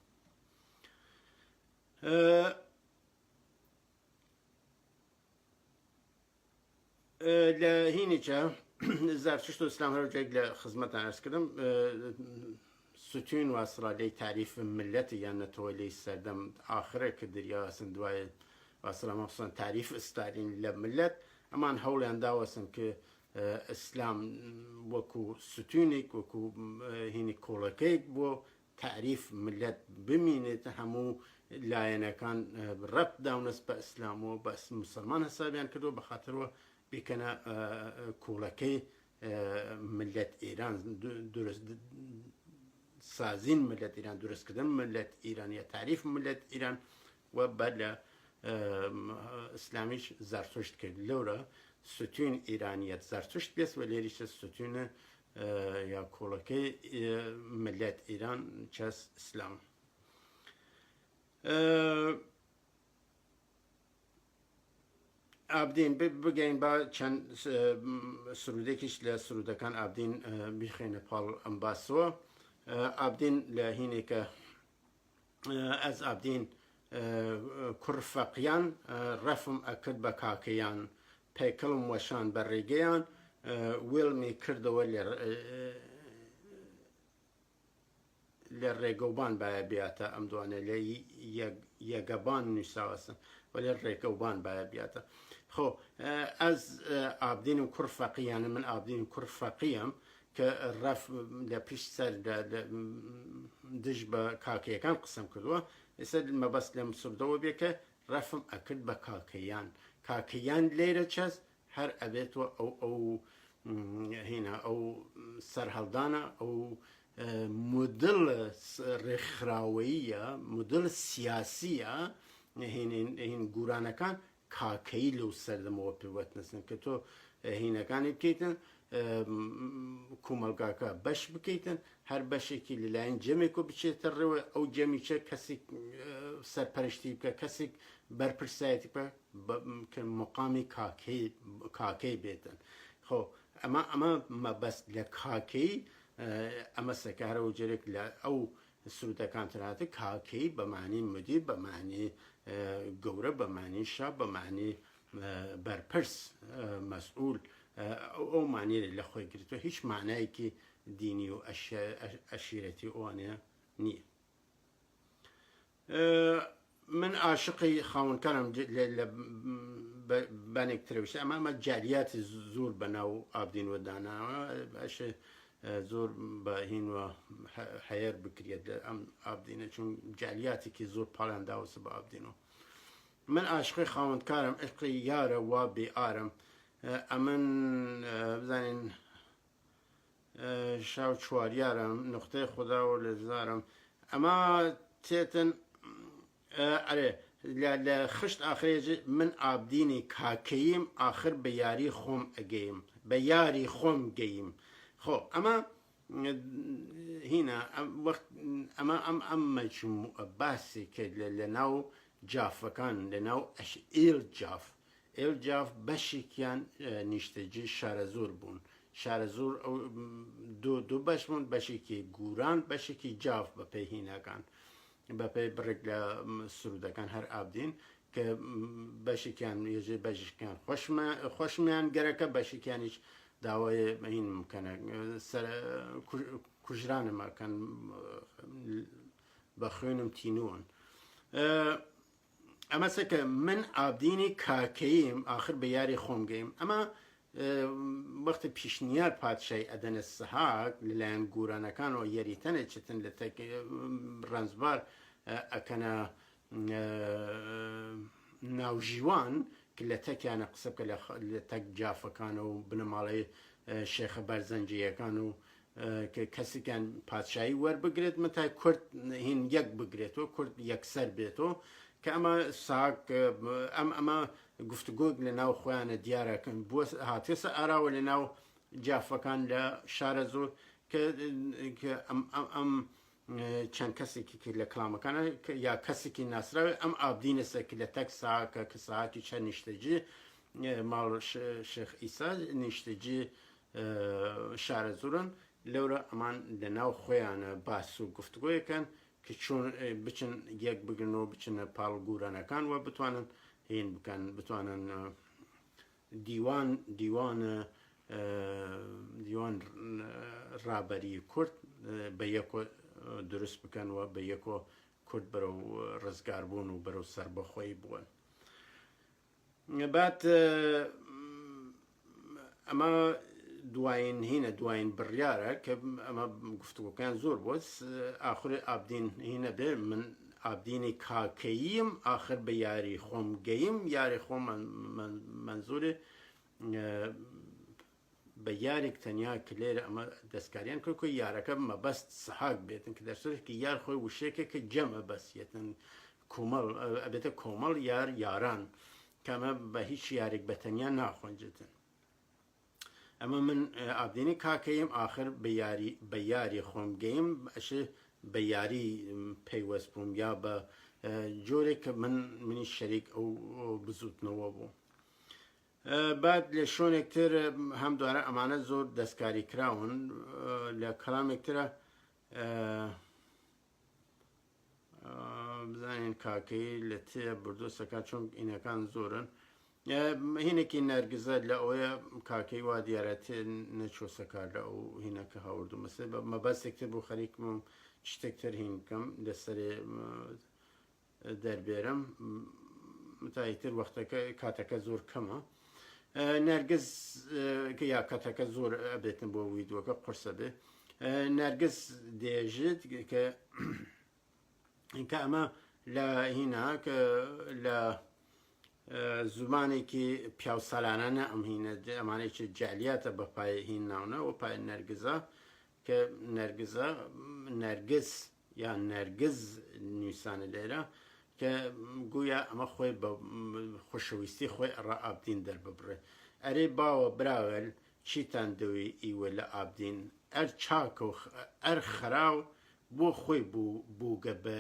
لە هینیچە زەرتشت و ئیسلام هەرجێک لە خزمەتان عەرز کردم ستون واسڕا لەی تاریف ملەتی یان نەتەوە لەی سەردەم ئاخرە کە دریاسن دوای واسڕا مەخسوسان تاریف ئستارین لە ملەت ئەمان هەوڵیان داوەسن کە ئیسلام وەکو ستونێک وەکو هینی کۆڵەکەیک بۆ تعریف ملەت بمینێت هەموو لایەنەکان ڕەت داونەست بە ئیسلامەوە بە موسڵمان هەسابیان کردو بە خاطرەوە بیکەنە کۆڵەکەی ملەت ئێران سازین ملەت ئیران دروستکردن ملەت ئیرانیە تعریف ملەت ئیران و بەر لە ئیسلامیش زەرتشت کرد لەورە ستون ئیرانیەت زەرتشت بێت و لێریشە ستونە یا کۆڵەکەی ملەت ئیران چەس ئیسلام ئابدین بگەین با چەند سرودێکیش لە سرودەکان ئابدین بیخێنە پاڵ ئەم باسەوە ئابدین لە هینێکە ئەز ئابدین کوڕفەقیان ڕەفم ئەکرد بە کاکەیان پێکەڵم وەشان بە ڕێگەیان وێڵمی کردەوە لە ڕێگەوبان باە بیاتە ئەم دوانە لە یەگەبان نووساوەسن و لە ڕێگەوبان باە بیاتە خۆ ئەس ئابدینم کوڕ فەقییانە من ئابدین کوڕ فەقیم کە ڕەف لە پیش سەر دژ بە کاکەیەکان قسەم کردووە ئێستا مەبەست لە مسوردەوە بێ کە ڕەفم ئەکرد بە کاکەیان لێرە چەست هەر ئەبێتەوە ئەو هێنا ئەو سەرهەڵدانە ئەو مدل ڕێکخراوەیە مدل سیاسیە هین گورانەکان کاکەی لەو سەردەمەوە پێوەت نەسن کە تۆ هینەکانی بکەیتن کۆمەلگاکە بەش بکەیتن هەر بەشێکی لەلایەن جەمێک و بچێتە ڕێوە ئەو جەمیچە کەسێک سەرپەرشتی بکە کەسێک بەرپرسایەتی بکە کە مقامی کاکەی بێتن خۆ ئەمە مەبەست لە کاکەی ئەمە سەکارە و جێرێک لە ئەو سرودەکان تەناتە کاکەی بەمانی مدیر بەمانی گەورە بەمانی شا بەمانی بەرپرس مەسئول ئەو مانیرە لە خۆی گرتووە هیچ مانایەکی دینی و ئەشیرەتی ئەوانەیە نییە من عاشقی خاوەنکارم لە بانێک ترەویشت ئەمە جالیاتی زۆر بەناو ئابدین وەداناوە باشە زۆر بەهینوە هەیەر بکرێت لە ئەم ئابدینە چون جالیاتێکی زۆر پاڵیان داوەسە بە ئابدینەوە من عاشقی خاوەنکارم عشقی یارە وا بێ ئارم ئەمن بزانین شاو چواریارم نقطەی خودداوە لە زارم ئەمە تێتن ئەرێ لە خشت ئاخرێژ من ئابدینی کاکەیم ئاخر بە یاری خۆم ئەگەیم بە یاری خۆم گەیم خۆ ئەمە هینە ئەمە ئەم مەجموعە باسی کرد لە ناو جافەکان لە ناو ئێلجاف بەشێکیان نیشتەجی شارە زۆر بوون شارە زۆر دوو بەش بوون بەشێکی گوران بەشێکی جاف بە پێی هینەکان بە پێی بڕێک لە سرودەکان هەر ئابدین کە بەشێکیان ێژێ بەشیان خۆشمیان گەرەکە بەشێکیانیش داوای هین بکەنە کوژرانمەکەن بە خوێنم تینوون ئەمە سەکە من ئابدینی کاکەیم آخر بە یاری خۆم گەیم ئەمە وەختی پیشنیار پادشای ئەدەنە سەحاک لەلایەن گورانەکانەوە یاریتەنە چتن لە ڕەنزبار ئەکەنە ناوژیوان کە لە تەکیانە قسە بکە لە تەک جافەکانە و بنەماڵی شێخە بەرزەنجیەکان و کەسێکیان پادشایی وەربگرێت متای کورد هین یەک بگرێتەوە کورد یەکسەر بێتەوە کە ئەمە ساک ئەمە گفتوگۆک لە ناو خۆیانە دیارەکەن بۆ هاتێسە ئاراوە لە ناو جافەکان لە شارە زۆر کە ئەم چەند کەسێکی لە کلامەکانە یا کەسێکی ناسراوی ئەم ئابدینەسەکی لە تەک ساکە کە ساعتی چەند نیشتەجی ماڵ شێخ ئیسا نیشتەجی شارە زۆرن لەورە ئەمان لە ناو خۆیانە باس و گفتوگۆیەکەن کە چۆن بچن یەک بگرنەوە بچنە پاڵ گورانەکان و بتوانن هین بکەن بتوانن دیوان ڕابەری کورد بە یەکۆ دروست بکەن و بە یەکۆ کورد بەرەو ڕزگاربوون و بەرەو سەربەخۆی بوون بعد ئەمە دوایین هینە دوایین بڕیارە کە ئەمە گفتوگۆکان زۆر بۆ ئاخری ئابدین هینە بێ من ئابدینی کاکەییم آخر بە یاری خۆم گەیم یاری خۆم منزورێ بە یارێک تەنیا کلێرە ئەمە دەستکاریان کرد کە یارەکە مەبەست سەحاک بێتن کە دەرسێکی یار خۆی وشێکە کە جەمە بەسیەتن کۆمەڵ ئەبێتە کۆمەڵ یاران کەمە بە هیچ یارێک بە تەنیا ناخۆنجتن ئەمە من ئابدینی کاکەیم آخر بە یاری خۆم گەیم ئەشێ بە یاری پەیوەست بووم یا بە جۆرێک کە منی شەریک ئەو بزوتنەوە بوو بعد لە شوێنێکتر هەم دوارە ئەمانە زۆر دەستکاری کراون لە کەلامێکترە بزانین کاکەی لە تێ بردوسەکە چۆن ئینەکان زۆرن هینێکی نەرگزە لە ئەوەیە کاکەی وا دیارەت نەچۆسەکار لە ئەو هینەکە هاوردو مەسێ مەبەستێکتر بۆ خەریکم شتێکتر هین بکەم لەسەرێ دەربێرم تایتر وەختەکە کاتەکە زۆر کەمە نەرگس یا کاتەکە زۆر ئەبێتن بۆ ویدۆکە قورسە بێ نەرگس دێژێت کە ئەمە لە هینا کە لە زمانێکی پیاوسەلانە ئەم هینە ئەمانێکی جالیاتە بە پای هین ناونە و پای نەرگزە کە نەرگزە نەرگس یان نەرگز نووسانە لێرە کە گویا ئەمە خۆی بە خۆشەویستی خۆی ڕائابدین دەرببڕێ ئەرێ باوە براوەل چیتان دەوی ئیوە لە ئابدین ئەر چاکە و ئەر خراو بۆ خۆی بووگە بە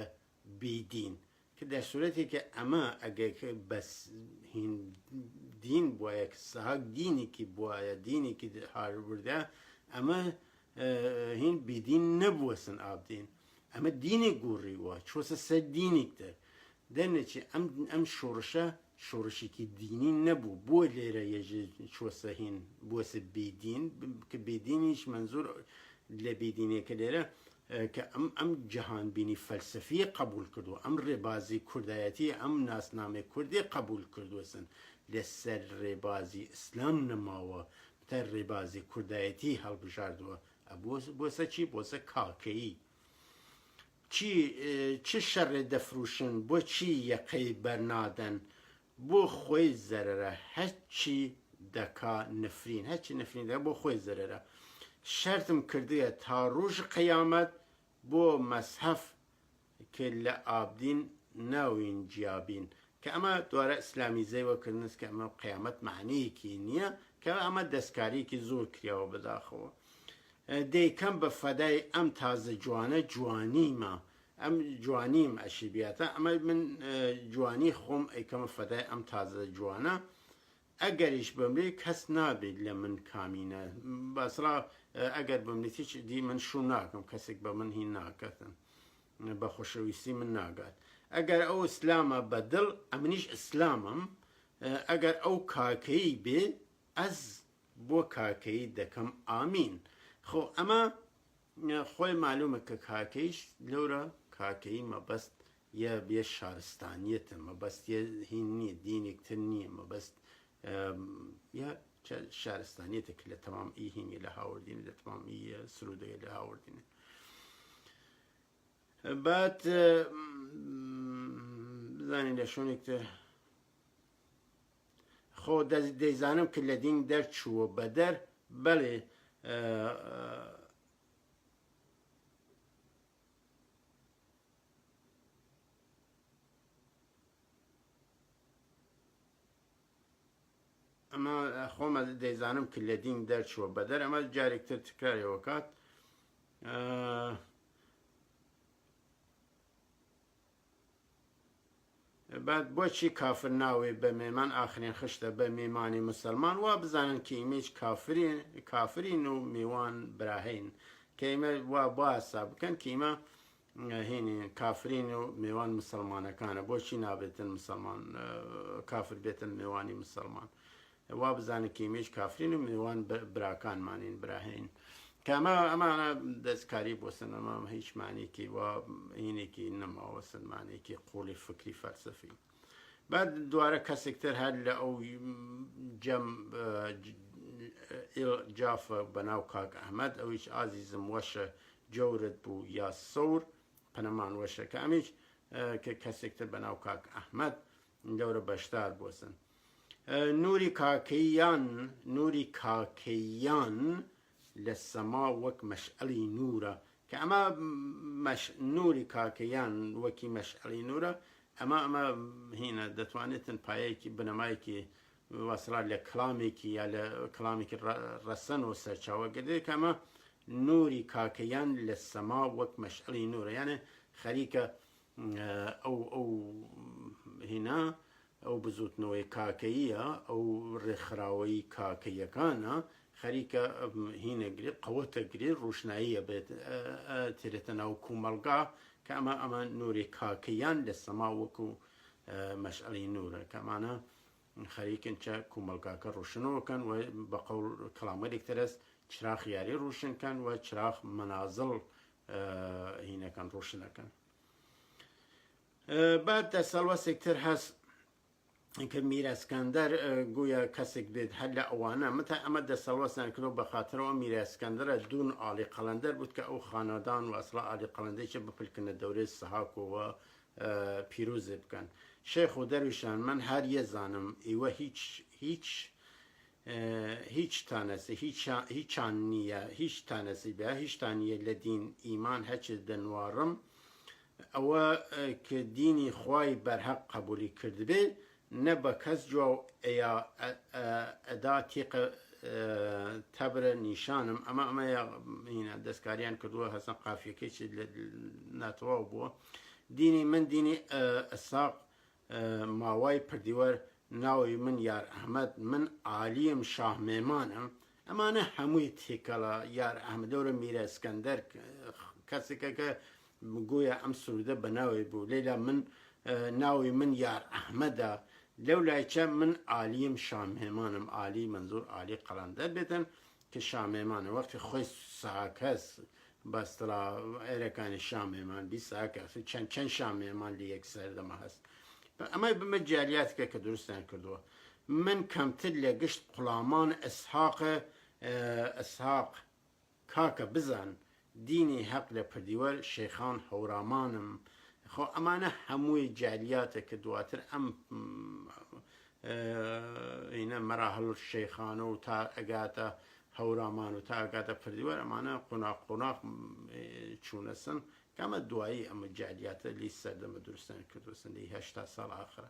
بیدین کە دە سوورەتێکە ئەمە ئەگەر بەس هین دین بواە کە سەهاک دینێکی بواە دینێکی هاوردە ئەمە هین بیدین نەبووەسن ئابدین ئەمە دینێک گوڕیوە چۆسە سەر دینێکتە دەرنەچی ئەم شۆڕشە شۆڕشێکی دینی نەبوو بۆ لێرە یەژێ چۆسە هین بۆسە بیدین کە بیدینیش منزور لە بیدینێکە لێرە کە ئەم جەهانبینی فەلسەفی قبول کردو ئەم ڕێبازی کوردایەتی ئەم ناسنامێ کوردی قبول کردوسن لەسەر ڕێبازی ئیسلام نەماوە تا ڕێبازی کوردایەتی هەڵبژاردووە بۆسە چی بۆسە کاکەیی چ شەڕێ دەفروشن بۆ چی یەقەی بەرنادەن بۆ خۆی زەرەرە هەرچی دەکا نفرین هەرچی نفرین دەکا بۆ خۆی زەرەرە شەرتم کردویە تا ڕۆژ قیامەت بۆ مەسحەف کە لە ئابدین ناوین جیابین کە ئەمە دوارە ئیسلامیزەیەوە کردنس کە ئەمە قیامەت معنیەکی نییە کە ئەمە دەستکاریکی زۆر کراوە بەداخەوە دەیکەم بە فەدای ئەم تازە جوانە جوانیمە ئەم جوانیم ئەشیبیاتە ئەمە من جوانی خۆم ئەیکەمە فەدای ئەم تازە جوانە ئەگەریش بمرێ کەس نابێت لە من کامینە بەسرا ئەگەر بمریتیچ دی من شو ناکەم کەسێک بە من هین ناکەتن بە خۆشەویستی من ناگات ئەگەر ئەو ئیسلامە بەدڵ ئەمنیش ئیسلامم ئەگەر ئەو کاکەی بێ ئەس بۆ کاکەی دەکەم ئامین خۆ ئەمە خۆی معلومە کە کاکەیش لەورە کاکەی مەبەست یە بێ شارستانیەتە مەبەست هین نییە دینێکتر نییە مەبەست یا شارستانیەتێک لە تەمام ئیهینی لە هاوردین لە تەمامی سرودەیە لە هاوردینە بعد بزانین لە شوێنێکتر خۆ دەیزانم کە لە دین دەرچووە بە دەر بەڵێ ئەمە خۆمە دەیزانم کە لە دین دەرچووە بە دەر ئەمە جارێکتر تکرارەوە کات بعد بۆچی کافر ناوێ بە مێمان ئاخرین خشتە بە مێمانی مسلمان وا بزانن کە ئیمەش کافرین و میوان براهین کە ئێمە وا باسا بکەن کە ئێمە هینی کافرین و میوان مسلمانەکانە بۆچی نابێتن مسلمان کافر بێتن میوانی مسلمان وا بزانن کە ئێمەش کافرین و میوان براکانمانین براهین کە ئەمانە دەستکاری بۆ سنەما هیچ معنیکی وا هینێکی نەماوە سنمانێکی قوڵی فکری فەلسەفی بعد دوارە کەسێکتر هەر لە ئەو جەم جافە بەناو کاک ئەحمەد ئەویش ئازیزم وەشە جەورت بوو یا سەور پەنەمان وەشە کە ئەمیش کە کەسێکتر بەناو کاک ئەحمەد لەورە بەشدار بۆسن نوری کاکەیان لە سەما وەک مەشعەلی نورە کە ئەمە نوری کاکەیان وەکی مەشعەلی نورە ئەمە هینە دەتوانێتن پایەیەکی بنەمایەکی وەسرا لە کلامێکی یا لە کلامێکی ڕەسەن و سەرچاوە گردێت کە ئەمە نوری کاکەیان لە سەما وەک مەشعەلی نورە یانە خەریکە ئەو هینا ئەو بزوتنەوەی کاکەییە ئەو ڕێکخراوەی کاکەیەکانە خەریکە هینەگری قەوەتەگری ڕوشناییە بێت تێرێتە ناو کومەلگا کە ئەمە نوری کاکەیان لە سەما وەکو مەشعەلی نورە کە ئەمانە خەریکن چە کومەلگاکە ڕوشنەوەکەن و بە قەول کەڵامەرێک تەرەست چراغ یاری ڕوشنکەن و چراغ مەنازڵ هینەکان ڕۆشنەکەن. بعد دەسەڵوەسێکتر هەست کە میراسکەندەر گویا کەسێک بێت هەر لە ئەوانە متە ئەمە دەسەڵوەستیان کردەوە بە خاترەوە میراسکەندەرە دوون ئاڵی قەڵەندەر بوو کە ئەو خانەدان و ئەسڵا ئاڵی قەڵەندەیەکە بپلکردنە دەورەی سەهاکەوە پیرۆزێ بکەن. شێخ و دەرویشان من هەر یەزانم ئێوە هیچ تانەسی هیچان نییە هیچ تانەسی بە هیچتان نیە لە دین ئیمان هەچێت دەنوارم ئەوە کە دینی خوای بەرهەق قبولی کردبێ نە بە کەس جوا ئەدا تیقە تەبرە نیشانم ئەمەیە دەستکاریان کردووە هەسەن قافیەکەی ناتەواو بووە. دینی من دینی ئەساق ماوای پردیوەر ناوی من یار ئەحمەد من عالیم شاه مێمانم ئەمانە هەمووی تێکەڵە یار ئەحمەدەورە میراسکەندەر کەسێکە کە گویا ئەم سرودە بە ناوی بوو لێلا من ناوی من یار ئەحمەدە لەو لایچە من عالیم شاه مێمانم عالی منزور عالی قەڵەندەر بێتن کە شاه مێمانە وەختی خۆی ساکەس بەسترا ئێرەکانی شاه مێمان بی ساکەس چەند شاه مێمان لە یەک سەردەمە هەست. ئەمە بمە جاریاتکە کە دروستیان کردووە من کەمتر لە گشت قوڵامان ئەسحاق کاکە بزان دینی حەق لە پردیوەر شێخان هەورامانم. خۆ ئەمانە هەمووی جاریاتە کە دواتر ئەم مەراحل شێخانە و تا ئەگاتە هەورامان و تا ئەگاتە پردیوەر ئەمانە قۆناق چوونەسن کەمە دوایی ئەمە جاریاتە لی سەردەمە دروستیان کردووە سندی 80 ساڵ ئاخرە.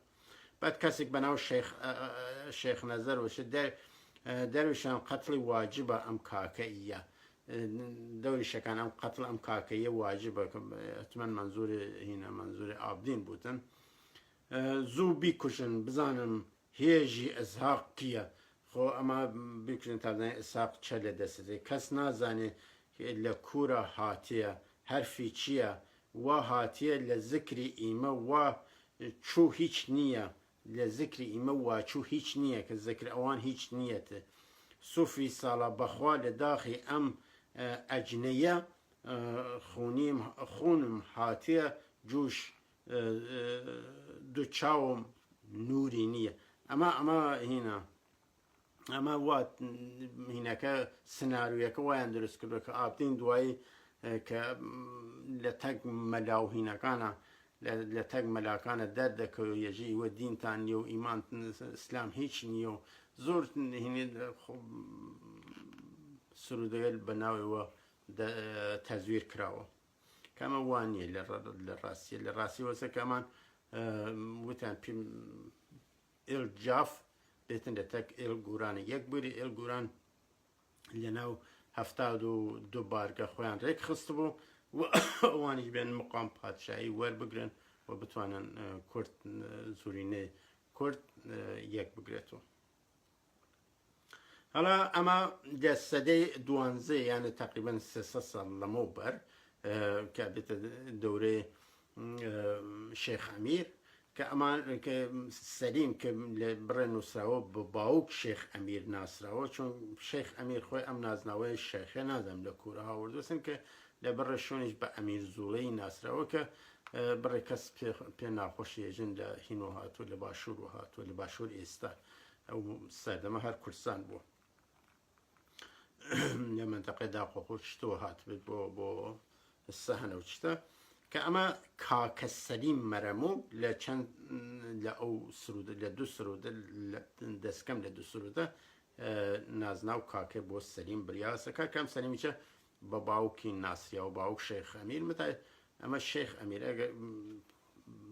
بعد کەسێک بەناو شێخ نەزەر وشە دەرویشان قەتڵی واجبە ئەم کاکەیە دەوریشەکان ئەم قەتڵ ئەم کاکەیە واجبە ئەتمەن منزوری ئابدین بوتن زوو بیکوژن بزانم هێژی ئەزهاق کیە خۆ ئەمە بیکوژن تازانێ ئەساق چە لە دەستێ کەس نازانێ لە کوورە هاتیە هەرفی چییە وا هاتیە لە زکری ئیمە وا چوو هیچ نییە لە زکری ئیمە وا چوو هیچ نییە کە زکر ئەوان هیچ نیەتە سوفی ساڵە بەخوا لە داخی ئەم ئەجنەیە خونم هاتیە جوش دوو چاوم نووری نییە ئەمە وات هینەکە سناریویەکە وایان دروست کردو کە ئابدین دوایی کە لە تەک مەلاو هینەکانە لە تەک مەلاکانە دەردەکەوت یەژی وە دینتان نیە و ئیمان ئیسلام هیچ نییە و زۆر سرودەگەل بە ناویەوە تەزویر کراوە کەمە وانە لە ڕاستی وەسە کەمان وتیان پێم ئێل جاف بێتن لە تەک ئێل گورانە یەک بووری ئێل گوران لە ناو 72 بارگە خۆیان ڕێک خست بوو و ئەوانیش بێن مقام پادشایی وەربگرن و بتوانن کورد زورینەی کورد یەک بگرێتەوە. هەڵا ئەمە لە سەدەی دوانزە یانە تقریبەن 300 ساڵ لەمەوبەر کە بێتە دەورەی شێخ ئەمیر کە ئەمان کە سەلیم کە لە بڕێ نووسراوە بە باوک شێخ ئەمیر ناسراوە چون شێخ ئەمیر خۆی ئەم نازناوەی شێخە نازەم لە کوورە هاوردوسن کە لە بڕێ شوێنیش بە ئەمیر زوڵەی ناسراوە کە بڕێ کەس پێ ناخۆشی ێژن لە هینۆ هاتووە لە باشوور و هاتووە لە باشوور ئێستا ئەو سەردەمە هەر کوردستان بووە لە منتەقەی داخۆخۆ شتەوە هاتبێت بۆ سەهنە و چتە کە ئەمە کاکە سەلیم مەرەموو لە چەند لە ئەو سرودە لە دوو سرودە دەستکەم لە دوو سرودە نازناو کاکە بۆ سەلیم بریاسەکە کەم سەلیمیچە بە باوکی ناسریا و باوک شێخ ئەمیر متای ئەمە شێخ ئەمیر ئەگە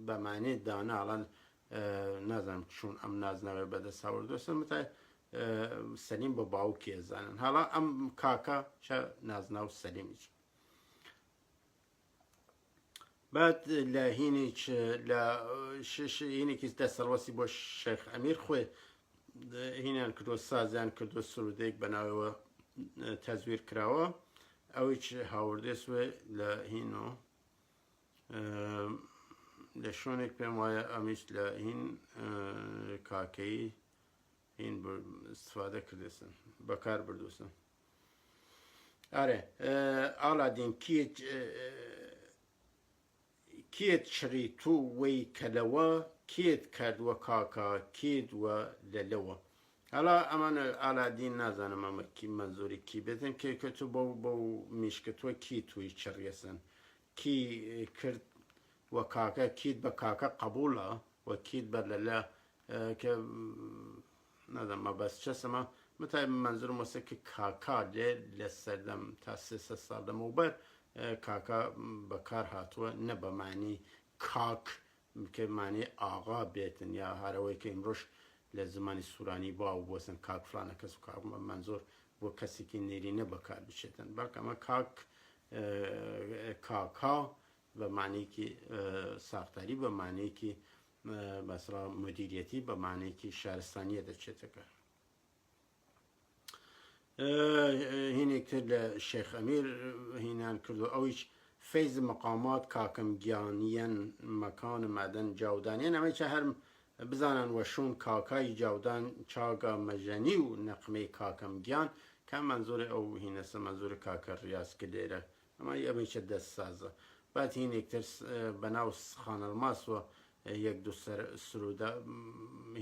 بەمانێ داناڵەن نازانم چون ئەم نازناوێ بەدەست هاوردوسن متای سەلیم بە باوکی ئەزانن هەڵا ئەم کاکە چە نازناو سەلیمیچ بعد لە هینێکی دەسەڵوەسی بۆ شێخ ئەمیر خۆی هینیان کردووە سازیان کردووە سرودەیەک بەناوەوە تەزویر کراوە ئەویش هاوردێسوێ لە هینۆ لە شوێنێک پێم وایە ئەمیش لە هین کاکەی هین استفادە کردێسن بەکار بردووسن آره ئالادین کێت شریتو وەی کەلەوە کێت کردووە کاکا کێت وە لەلەوە هەڵا ئەمانە ئالادین نازانم ئەمە کی مەنزوری کی بێتن کێ کەتو بەو میشکتووە کی توی چڕیەسن کی کرد وە کاکە کیت بە کاکە قبوڵە وە کیت بە لەلە کە نازانم بەس چەسەمە متای منظورم واسه که کاکا لێ سەردەم تا 300 ساڵ لەمەوبەر کاکا بەکار هاتووە نە بە معنی کاک کە معنی ئاغا بێتن یا هەرەوەی کە ئیمڕۆژ لە زمانی سوورانی باو بۆسن کاک فلانە کەس و کاک منزۆر بۆ کەسێکی نێرینە بەکار بچێتن بەڵکە ئەمە کاک کاکا بە معنیکی ساختاری بە معنیکی بەسڵا مدیریەتی بە معنیکی شارستانیە دەچێتەکە هینێکتر لە شێخ ئەمیر هینان کردو ئەویش فەیز مەقامات کاکەم گیانیەن مەکان مەدەن جاودانیان ئەمەی چە هەرم بزانن وەشون کاکای جاودان چاگا مەژەنی و نەقمەی کاکەم گیان کە منزۆری ئەو هینەسە منزۆری کاکە ڕاست کە لێرە ئەمە ئەمەی چە دەست سازە بعد هینێکتر بەناو خانەڵماسوە یەک دو سرودە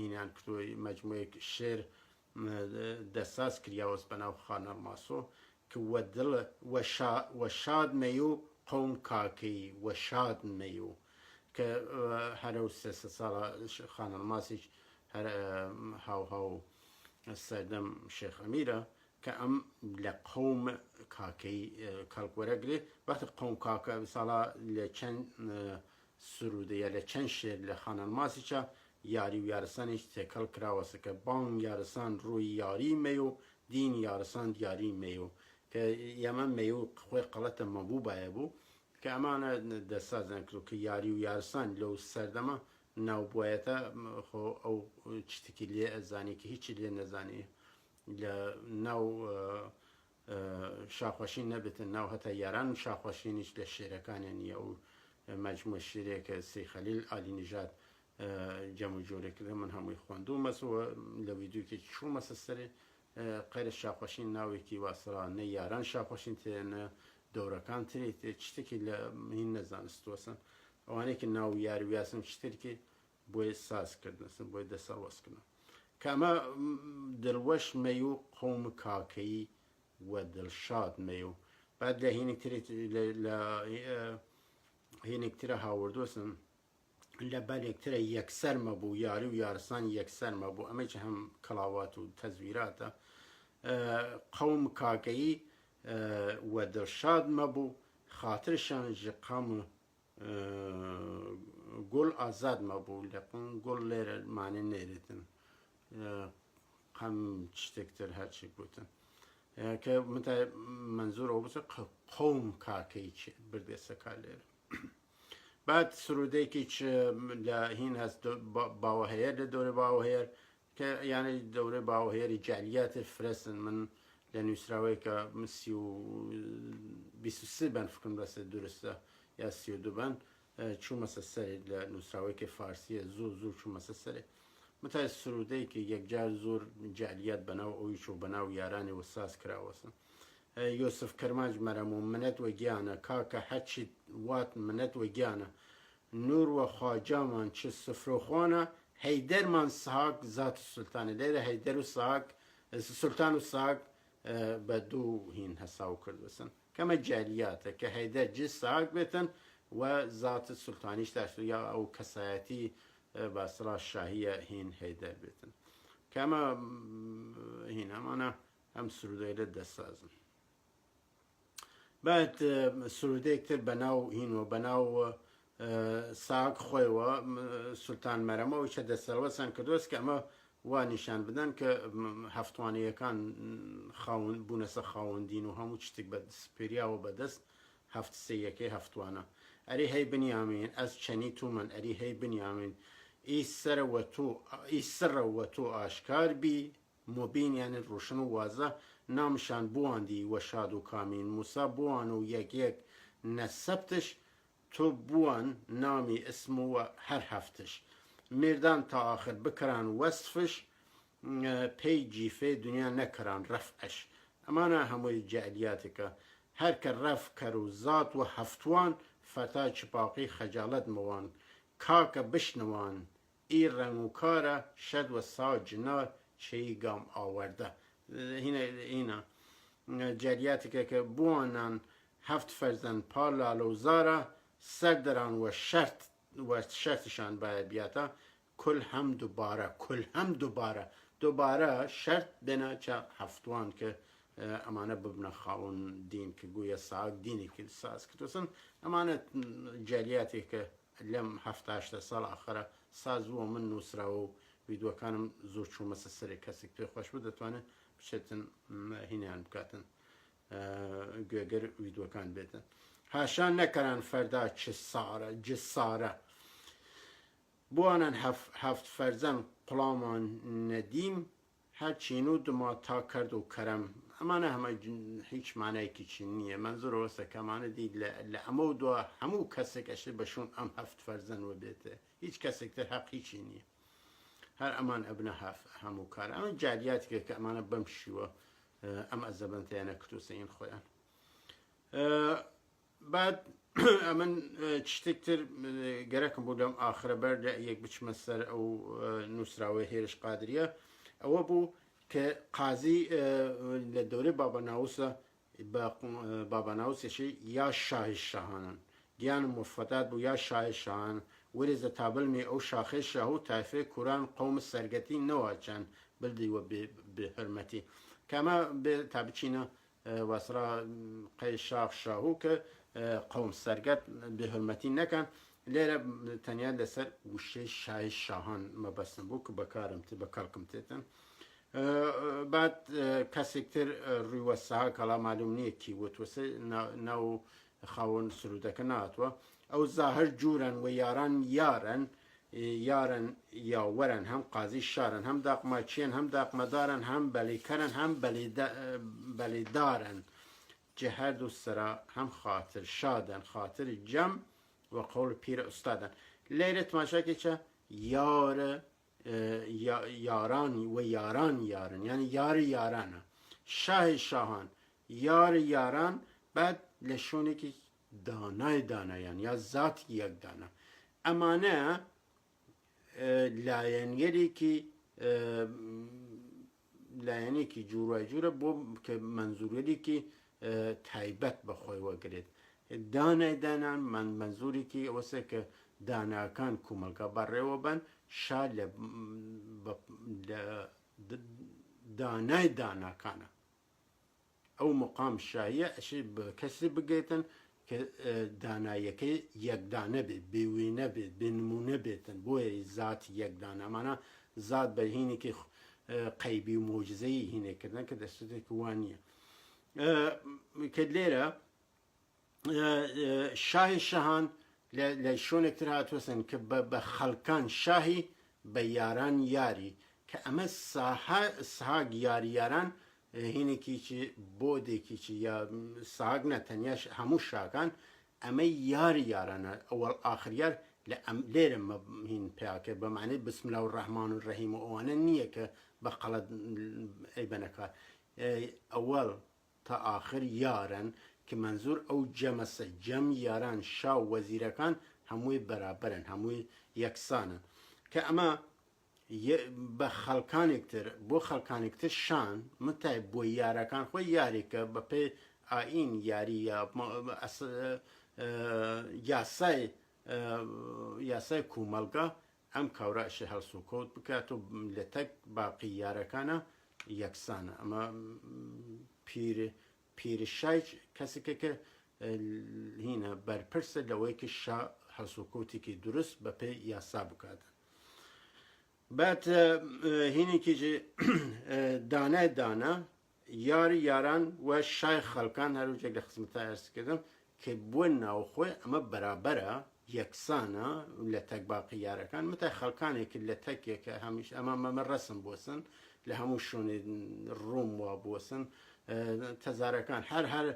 هینیان کردووی مەجموعەیەک شێر دەساز کریاوەس بەناو خانەڵماسۆ کە وەشاد مەیو قەوم کاکەی وەشاد مەیو کە هەرە و 300 ساڵە خانەڵماسیش هەر هاو سەردەم شێخ ئەمیرە کە ئەم لە قەوم کاکەی کەڵکوەرەگرێ وەختی قەوم کاکە ساڵا لە چەند سرودە یا لە چەند شێر لە خانەڵماسیچە یاری و یارستانیش تێکەڵ کراوەسە کە بانگ یارستان ڕووی یاری مەیە و دین یارستان دیاری مەیە کە ئێمە مەیە و خۆی قەڵەتە مەبوو باە بوو کە ئەمانە دەسازان کرد کە یاری و یارستان لەو سەردەمە ناوبوایەتە خۆ ئەو شتێکی لێ ئەزانی کە هیچی لێ نەزانی لە ناو شاخۆشین نەبێتن ناو هەتا یاران شاخۆشینیش لە شێرەکانیان نییە و مەجموعە شێرێکە سەی خەلیل ئالی نژاد جەم و جۆرێکرد من هەمووی خوێندومەسەوە لە ویدیۆکی چوومەسە سەرێ قەیرە شاخۆشین ناوێکی واسڕا نە یاران شاخۆشین تێنە دەورەکان ترێت شتێکی لە هین نەزانستوەسن ئەوانێکی ناو یاری ویاسم شتێکی بۆی سازکردنسن بۆی دەسەڵوەستکردن کە ئەمە دڵوەش مەی و قەوم کاکەی وە دڵشاد مەی و بعد لە هینێکترە هاوردوسن لە بەلێکترە یەکسەر مەبوو یاری و یارستان یەکسەر مەبوو ئەمەی چ هەم کەڵاوات و تەزویراتە قەوم کاکەی وە دڵشاد مەبوو خاترشان ژ قەم گوڵ ئازاد مەبوو لە گوڵ لێرە مانێ نێرێتن قەم شتێکتر هەرچی گوتن کە منزور ئەو بچە قەوم کاکەی بردێسەکە لێرە بعد سرودێکی لە هین هەست باوەهەیەر لە دەورە باوەهەیەر کە یانە دەورە باوەهێری جالیاتە فرستن من لە نووسراوەی کە 23 بەن فکرم بەسە درستە یا 32 بەن چوومەسە سەرێ لە نووسراوەیەکی فارسیە زوو چوومەسە سەرێ متای سرودەیەکی یەکجار زۆر جالیات بەناو ئەویش و بەناو یارانی وەساز کراوەسن یۆسف کەرماج مەرەم و منەت وە گیانە کاکە هەرچی وات منەت وە گیانە نور وە خواجامان چ سفرۆخۆنە هەیدەرمان سەحاک زات سولتانە لێرە هەیدەر و سەحاک سولتان و سەحاک بە دوو هین هەساو کردوسن کەمە جالیاتە کە هەیدەر جز سەحاک بێتن و زات سولتانیش داشت یا ئەو کەسایەتی باسڕا شاهیە هین هەیدەر بێتن کەمە هین ئەمانە ئەم سرودەی لە دەسازن بعد سرودەیەکتر بەناو هینوە بەناو ساک خۆیەوە سولتان مەرەمەوە چە دەسەڵوەسان کردوست کە ئەمە وا نیشان بدەن کە هەفتوانەیەکان بوونەسە خاوەندین و هەموو شتێک بە سپێریاوە بەدەست هەفت سەیەکەی هەفتوانە ئەری هەی بنیامین ئەس چەنی تومن ئەری هەی بنیامین ئی سڕەوە تۆ ئاشکار بی مۆبینیانت ڕوشن و وازە نامشان بواندی وە شاد و کامین موسا بوان و یەک نەسەبتش تۆ بوان نامی ئسم و هەر هەفتش میردان تا آخر بکران وەسفش پێی جیفێ دنیا نەکەران ڕەفعش ئەمانە هەمووی جعلیاتێکە هەر کە ڕەف کەر و زات و هەفتوان فەتا چپاقی خەجاڵەت مەوان کاکە بشنوان ئی ڕەنگ و کارە شەد و سا جنار چەی گام ئاوەردە هینە جەریاتێکە کە بوانان هەفت فەرزەن پاڵالە و زارە سەر دەران و شەرتشان باید بیاتە کل هەم دووبارە شەرت بێنە چە هەفتوان کە ئەمانە ببنە خاوەن دین کە گویە ساک دینی کرد ساز کردوسن ئەمانە جاریاتێکە لەم هەفتاشتە ساڵ ئاخرە سازووە من نووسراوە و ویددیوەکانم زۆر چوومەسە سەرێک کەسێک پێ خۆش بوو دەتوانێت بچێتن هینیان بکاتن گوێگەر ویددیوەکان بێتن هاشان نەکەران فەردا جسارە بوانان هەفت فەرزەن قوڵامان نەدیم هەر چین و دما تا کرد و کەرەم ئەمانە هەمە هیچ مانایەکی چین نییە منزۆرەوەسە کەمانە دی لە ئەمە و دووە هەموو کەسێک ئەشێ بەشون ئەم هەفت فەرزەن وە بێتە هیچ کەسێکتر حەقیچی نییە هەر ئەمان ئەبنە هەموو کار ئەمە جاریاتێکە کە ئەمانە بەم شیوە ئەم ئەزەبەنتیانە کتوسەین خۆیان بعد ئەمن شتێکتر گەرەکم بوو لەم ئاخرە بەر لە یەک بچمە سەر ئەو نووسراوەی هێرش قادریە ئەوە بوو کە قازی لە دەورەی بابەناوسە بابەناوسێشی یا شاهی شاهانن گیانم وفەدات بوو یا شاهی شاهان وەرێزە تابلمی ئەو شاخی شاه و تایفێ کوران قەوم سەرگەتی نەواچەند بردیوە بهرمەتی کەمە تا بچینە وەسرا قەی شاخ شاهوو کە قەوم سەرگەت بهرمەتی نەکەن لێرە تەنیا لەسەر وشەی شاهی شاهان مەبەستم بوو کە بەکارکم تێتن بعد کەسێکتر ڕووەسەها کەڵا معلوم نییە کی وتوەسە ناو خاوەن سرودەکە ناتوە ئەو زاهر جوورن و یارن یاوەرن هەم قازی شارن هەم داقماچیان هەم داقمەدارن هەم بەلیکەرن هەم بەلیدارن جهرد و سرا هەم خاتر شادن خاتر جەم و قەول پیرە ئوستادن لێرە تماشاکێکە یارانی و یاران یعنی یارانە شاهی شاهان یاران بعد لە شوێنێکی دانایان یا زاتی یەکدانە ئەمانە لایەنێکی جوورای جوورە بۆ کە منزورێکی تایبەت بەخۆی وەگرێت دانان منزورێکی ئەوەسە کە داناکان کومەلگە بەڕێوە بن شا لە دانای داناکانە ئەو مقام شاهیە ئەشی بە کەسی بگەیتن کە دانایەکەی یەکدانە بێت بێوێنە بێت بێنمونە بێتن بۆیە زاتی یەکدانە ئەمانە زات بە هینێکی قەیبی و مۆجزەی هینێکردن کە دەستێکی وانە کە لێرە شاهی شەهان لە شوێنێکتر هاتووەسن کە بە خەڵکان شاهی بە یاران یاری کە ئەمە ساهاگ یاریاران هینێکیی بۆدێکیی یا ساگ نەتەنیاش هەموو شاکان ئەمە یارانە ئەوەڵ ئاخریار لە لێرە هین پیاکە بەمانێت بسم الله الرحمن الرحیم و ئەوانە نییە کە بە قەڵەت ئەیبەنەکە ئەوەڵ تا ئاخر یارن کە منزور ئەو جەمەسە جەم یاران شا و وەزیرەکان هەمووی بەرابەرن هەمووی یەکسانن کە ئەمە بە خەڵکانێکتر بۆ خەڵکانێکتر شان متای بۆ یارەکان خۆی یاریکە بە پێ ئاین یاری یاسای کومەلگا ئەم کاوراشی هەڵسوکەوت بکات و لە تەک باقی یارەکانە یەکسانە ئەمە پیرشای کەسێکە کە هینە بەرپرسە لەوەیکە شا هەڵسوکەوتێکی دروست بە پێ یاسا بکاتە بعد هینێکی دانە یاران و شای خەڵکان هەروجێک لە خزمەتە ئەرزکردم کە بووە ناوخۆی ئەمە بەرابەرە یەکسانە لە تەک باقی یارەکان متای خەڵکانێکی لە تەکێکە هەمیش ئەمە ڕەسم بۆسن لە هەموو شوێنی ڕووم وا بۆسن تەزارەکان هەر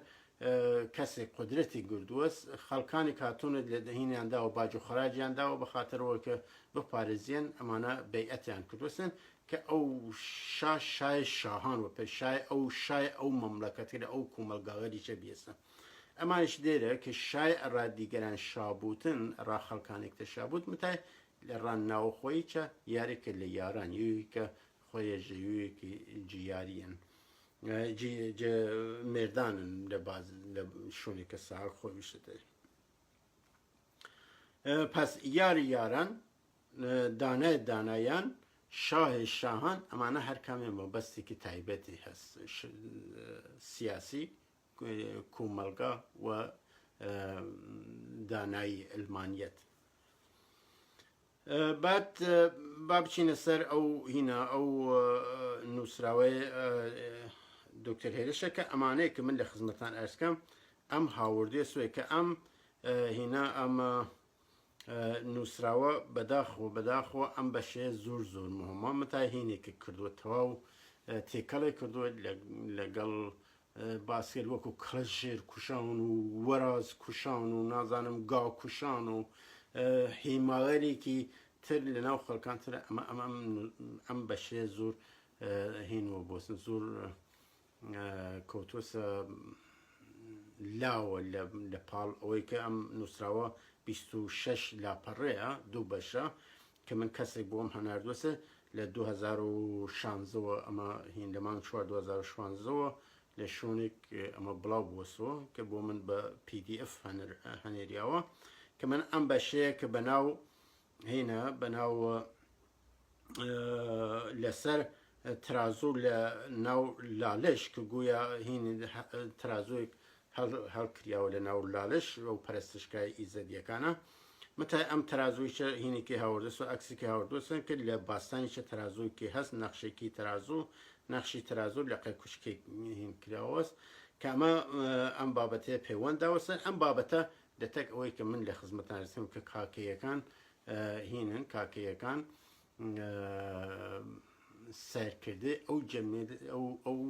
کەسێک قدرەتی گردووەست خەڵکانی کاتونت لە دەهینیاندا و باج و خەراجیانداوە بە خاترەوە کە بپارێزیێن ئەمانە بەیئەتیان کردوسن کە ئەو شای شاهان و پێشای ئەو شای ئەو مەملەکەتی لە ئەو کومەلگاوەریچە بیێسە ئەمانش دێرە کە شای ئەڕادیگەران شابوتن ڕاخەڵکانێکتە شابوت متای لە ڕان ناوخۆی چە یارێکە لە یاران یوی کە خۆیە ژەویەکی جیاریان مێردانن لە باز لە شوێنێکە ساڵ خۆی وشتێ پس یاری یاران دانای دانایان شاهی شاهان ئەمانە هەر کامێ مەبەستێکی تایبەتی هەست سیاسی کومەلگا و دانایی ئەلمانیەت بعد با بچینە سەر ئەو هینە ئەو نووسراوەی دکتۆر هێرشە کە ئەمانەیە کە من لە خزمەتان ئەرزکەم ئەم هاوردێ سوێ کە ئەم هینە ئەمە نووسراوە بەداخۆ ئەم بەشەیە زۆر مهمە متای هینێکی کردووە تەواو تێکەڵی کردووە لەگەڵ باسکرد وەکو کەژێر کوشان و وەراز کوشان و نازانم گاو کوشان و هیماوەرێکی تر لەناو خەڵکان ترە ئەم بەشەیە زۆر هینوە بۆسن زۆر کەوتوسە لاوە لە پاڵ ئەوەی کە ئەم نووسراوە 26 لاپەڕەیە دوو بەشە کە من کەسێک بۆم هەناردووەسە لە 2016ەوە ئەمە هین لە مانگ 4 2016ەوە لە شوێنێک ئەمە بڵاو بووەسەوە کە بۆ من بە PDF هەنێریاوە کە من ئەم بەشەیە کە بەناو هینە بەناو لەسەر ترازوو لە ناو لالش کە گویا هین ترازوویەک هەڵکریاوە لە ناو لالش ئەو پەرستشکای ئیزەدیەکانە متای ئەم ترازوویچە هینێکی هاوردەس و ئەکسێکی هاوردوسن کرد لە باستانیچە ترازوویکی هەست نەخشێکی ترازوو نەخشی ترازوو لە قەیکوشکێک هین کراوەست کە ئەمە ئەم بابەتەیە پەیوەنداوەسن ئەم بابەتە دەتەک ئەوەی کە من لە خزمەتان رسیم کە کاکەیەکان هینن کاکەیەکان سەرکردێ ئەو جەمێ ئەو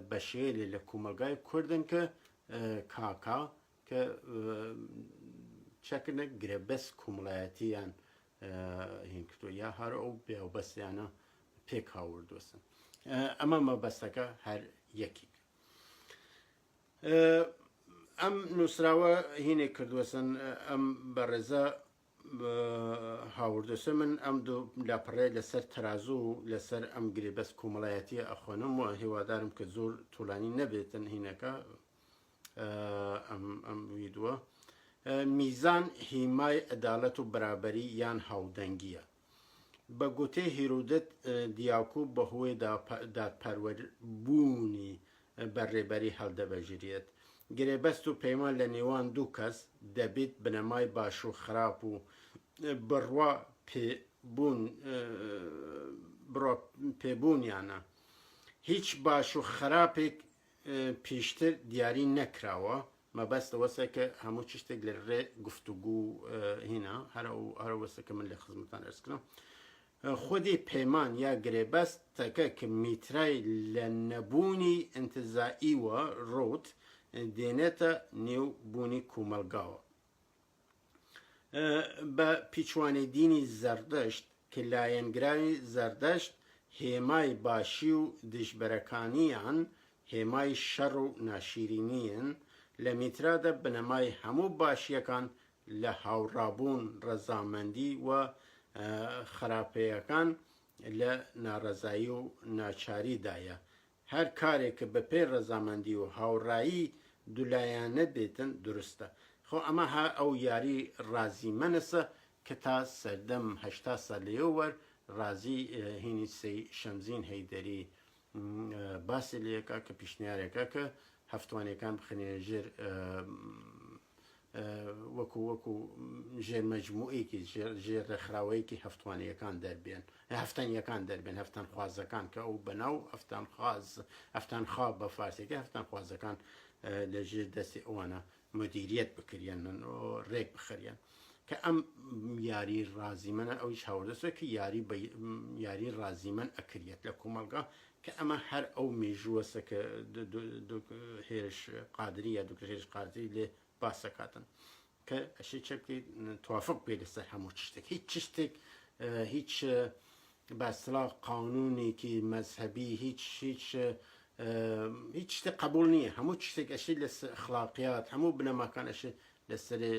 بەشەیە لە کومەلگای کوردن کە کاکا کە چەکردە گرێبەست کومەڵایەتیان هین کردووە یا هەر ئەو پێوبەستیانە پێک هاوردوەسن ئەمە مەبەستەکە هەر یەکێک ئەم نووسراوە هینێک کردووەسن ئەم بەڕێزە هاوردوسە من ئەم دوو لاپەڕێ لەسەر ترازوو لەسەر ئەم گرێبەست کومەڵایەتیە ئەخۆنم و هیوادارم کە زۆر توولانی نەبێتن هینەکە ئەم ویدووە میزان هیمای عەدالەت و بەرابەری یان هاودەنگیە بە گوتەی هیرودەت دیاکۆ بەهۆی دادپەروەربوونی بەڕێبەری هەڵدەبەژێریت گرێبەست و پەیمان لە نێوان دوو کەس دەبێت بنەمای باش و خراپ و بڕوا پێبوونیانە هیچ باش و خراپێک پێشتر دیاری نەکراوە مەبەستەوەسە کە هەموو چ شتێک لە ڕێ گفتوگو هینە هەرەوەسەکە من لە خزمەتان ئەرزکردم خودی پەیمان یا گرێبەستەکە کە میترای لە نەبوونی ئینتزاعیوە ڕوت دێنێتە نێوبوونی کومەلگاوە بە پیچوانەی دینی زەردەشت کە لایەنگراوی زەردەشت هێمای باشی و دژبەرەکانیان هێمای شەڕ و ناشیرینیان لە میترادا بنەمای هەموو باشیەکان لە هاوڕابوون ڕەزامەندی و خراپەیەکان لە ناڕەزایی و ناچاریدایە هەر کارێکە بە پێی ڕەزامەندی و هاوڕایی دوولایانە بێتن دروستە خۆ ئەمە ها ئەو یاری ڕازی مەنەسە کە تا سەردەم هەشتا ساڵ لێوەر ڕازی هینی شەمزین هەیدەری باسی لەکە کە پیشنیارێکە کە هەفتوانەکان بخنێنە ژێر وەکو ژێر مەجموعەیەکی ژێر ڕێکخراوەیەکی هەفتوانیەکان دەربێن هەفتانیەکان دەربێن هەفتان خوازەکان کە ئەو بەناو هەفتان خواب بە فارسیەکە هەفتان خوازەکان لە ژێر دەستی ئەوانە مدیریەت بکرێن ڕێک بخەریان کە ئەم یاری ڕازیمەنە ئەویش هاوردەسوە کە یاری ڕازیمەن ئەکرێت لە کومەلگا کە ئەمە هەر ئەو مێژووەسە کە هێرش قادری یا دوکتۆر هێرش قادری لێ باسەکاتن کە ئەشی چەکەی توافق بێ لەسەر هەموو شتێک هیچ شتێک هیچ به اصطلاح قانونی که مذهبی هیچ شتی قبول نیه. همو شتێک ئەشی لە اخلاقیات هەموو بنەماکان ئەشی لەسەرێ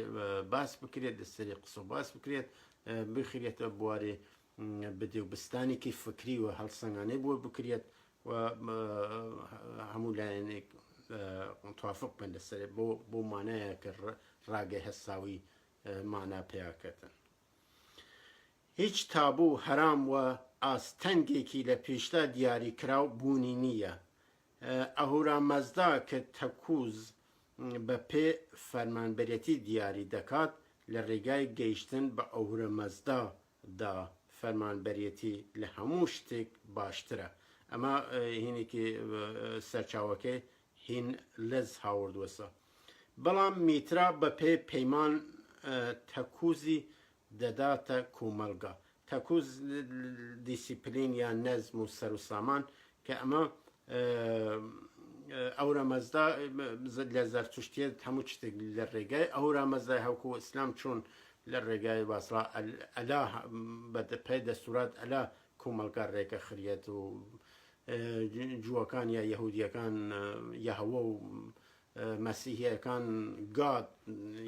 باس بکرێت، لەسەرێ قسە و باس بکرێت، بخرێتە بوارێ بەدێوبستانێکی فکری و هەڵسەنگانەی بۆ بکرێت و هەموو لایەنێک توافق بن لەسەرێ بۆ مانایە کە ڕاگەی هەساوی مانا پێیاکەتن. هیچ تابوو هەرام و ئاستەنگێکی لە پێشدا دیاریکراو بوونی نییە. ئەهورامەزدا کە تەکوز بە پێ فەرمانبەرەتی دیاری دەکات لە ڕێگای گەیشتن بە ئەهورەمەزدادا فەرمانبەرەتی لە هەموو شتێک باشترە. ئەمە هینێکی سەرچاوەکەی هین لەز هاوردووەسە. بەڵام میترا بە پێ پەیمان تەکوزی دەداتە کۆمەلگا. تەکوز دیسیپلین یان نەزم و سەر و سامان کە ئەمە ئەورەمەزدا لە زەرتشتیت هەموو شتێک لە ڕێگای ئەورەمەزدای هەوکو ئیسلام چۆن لە ڕێگای باسرا ئەلا بەپێی دەستورات ئەلا کۆمەلگا ڕێگە خرێت و جووەکان یا یەهودیەکان یەهەوە و مەسیحیەکان گاد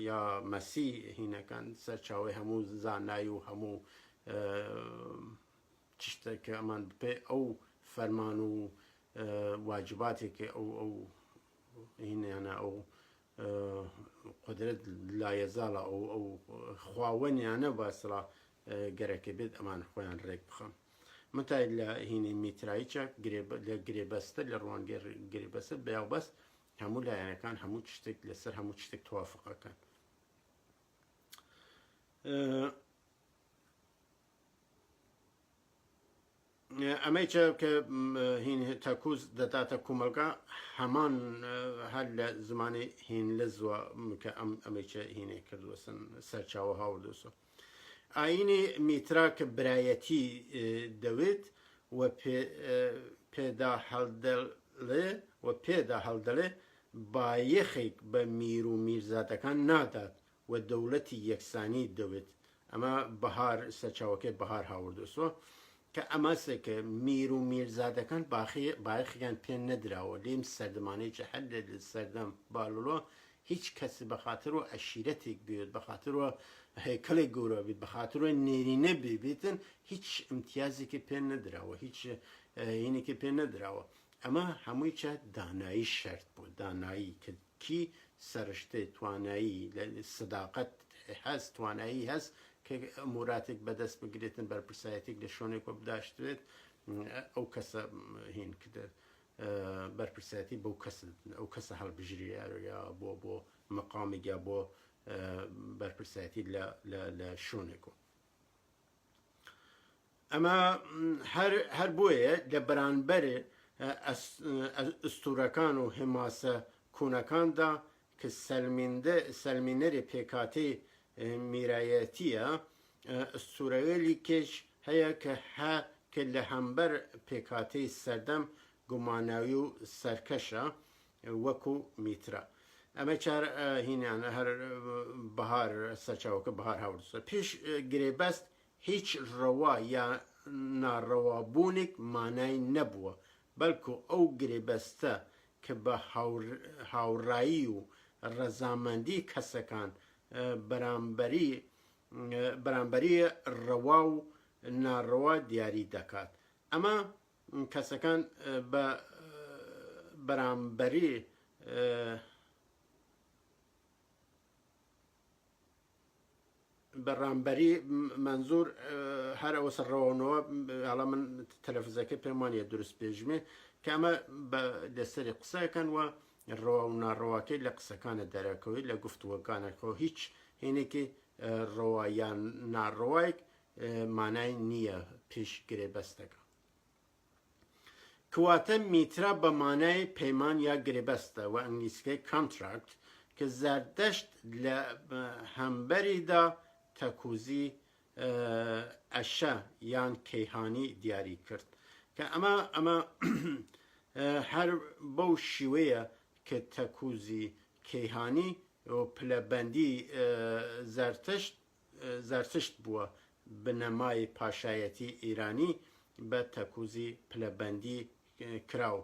یا مەسی هینەکان سەرچاوی هەموو زانایی و هەموو شتێک ئەمان بپێ ئەو فەرمان و واجباتێکی ئەو هینیانە ئەو قدرت لایەزاڵە ئەو خواوەنیانە باسرا گەرەکە بێت ئەمان خۆیان ڕێک بخەم. متای لە هینی میتراییچە لە گرێبەستە لە ڕوانگەی گرێبەستە بەیاوبەست هەموو لایەنەکان هەموو شتێک لەسەر هەموو شتێک توافقەکەن. ئەمەیچە کە هین تەکوز دەداتە کۆمەلگا هەمان هەر لە زمانی هین لەزوە کە ئەمەیچە هینێ کردووەسن سەرچاوە هاوردووسە. ئاینی میترا کە برایەتی دەوێت و پێدا هەڵدەڵێ بایەخێک بە میر و میرزادەکان نادات و دەوڵەتی یەکسانی دەوێت. ئەمە بەهار سەرچاوەکەی بەهار هاوردووسەوە کە ئەمەسێ کە میر و میرزادەکان بایەخیان پێ نەدراوە لێم سەردەمانەیەکی هەر لە سەردەم باڵۆ هیچ کەسی بەخاترەوە ئەشیرەتێک بێت، بەخاترەوە هەیکەڵێک گەورە بێت، بەخاترەوە نێرینە بێتن هیچ امتیازێکی پێ نەدراوە، هیچ هینێکی پێ نەدراوە. ئەمە هەمووی چە دانایی شەرت بوو، دانایی کە کی سەرشتەی توانایی سەداقەت هەست، توانایی هەست کە ئەموراتێک بەدەست بگرێتن بەرپرسایەتێک لە شوێنێک بداشتوێت ئەو کەسە هین کردێت بەرپرسایەتی ئەو کەسە هەڵبژری یا بۆ مەقامێک یا بۆ بەرپرسایەتی لە شوێنێک. ئەمە هەر بۆیە لە بەرانبەرێ ئەستورەکان و هێماسە کوونەکاندا کە سەلمینەری پێکاتی میرایەتیە ئەستورەوێلی کێش هەیە کە لە هەمبەر پێکاتی سەردەم گوماناوی و سەرکەشە وەکو میترا. ئەمە چار هینیان هەر بەهار سەرچاوەکە بەهار هاوردووسە. پێش گرێبەست هیچ ڕەوا یا ناڕەوابوونێک مانای نەبووە، بەڵکو ئەو گرێبەستە کە بە هاوڕایی و ڕەزامەندی کەسەکان بەرامبەری ڕەوا و ناڕەوا دیاری دەکات. ئەمە کەسەکان بە بەڕامبەری منزور هەر ئەوە سەرڕەوەنەوە هەڵا من تەلەفزەکە پێم وانە دروست پێژمێ کە ئەمە لەسەری قسەکەن و ڕەوا و ناڕەواکەی لە قسەکانە دەرەکەوی لە گفتووەکانەکەەوە هیچ هینێکی ڕەوا یان ناڕەوایك مانای نییە پێش گرێبەستەکە. کەواتە میترا بە مانای پەیمان یا گرێبەستە و ئەنگلیسکەی کۆنتراکت کە زەردەشت لە هەمبەریدا تەکوزی ئەشە یان کەیهانی دیاری کرد کە ئەمە هەر بەو شیوەیە کە تەکوزی کەیهانی و پلەبەندی زەرتشت بووە بنەمای پاشایەتی ئیرانی بە تەکوزی پلەبەندی کراو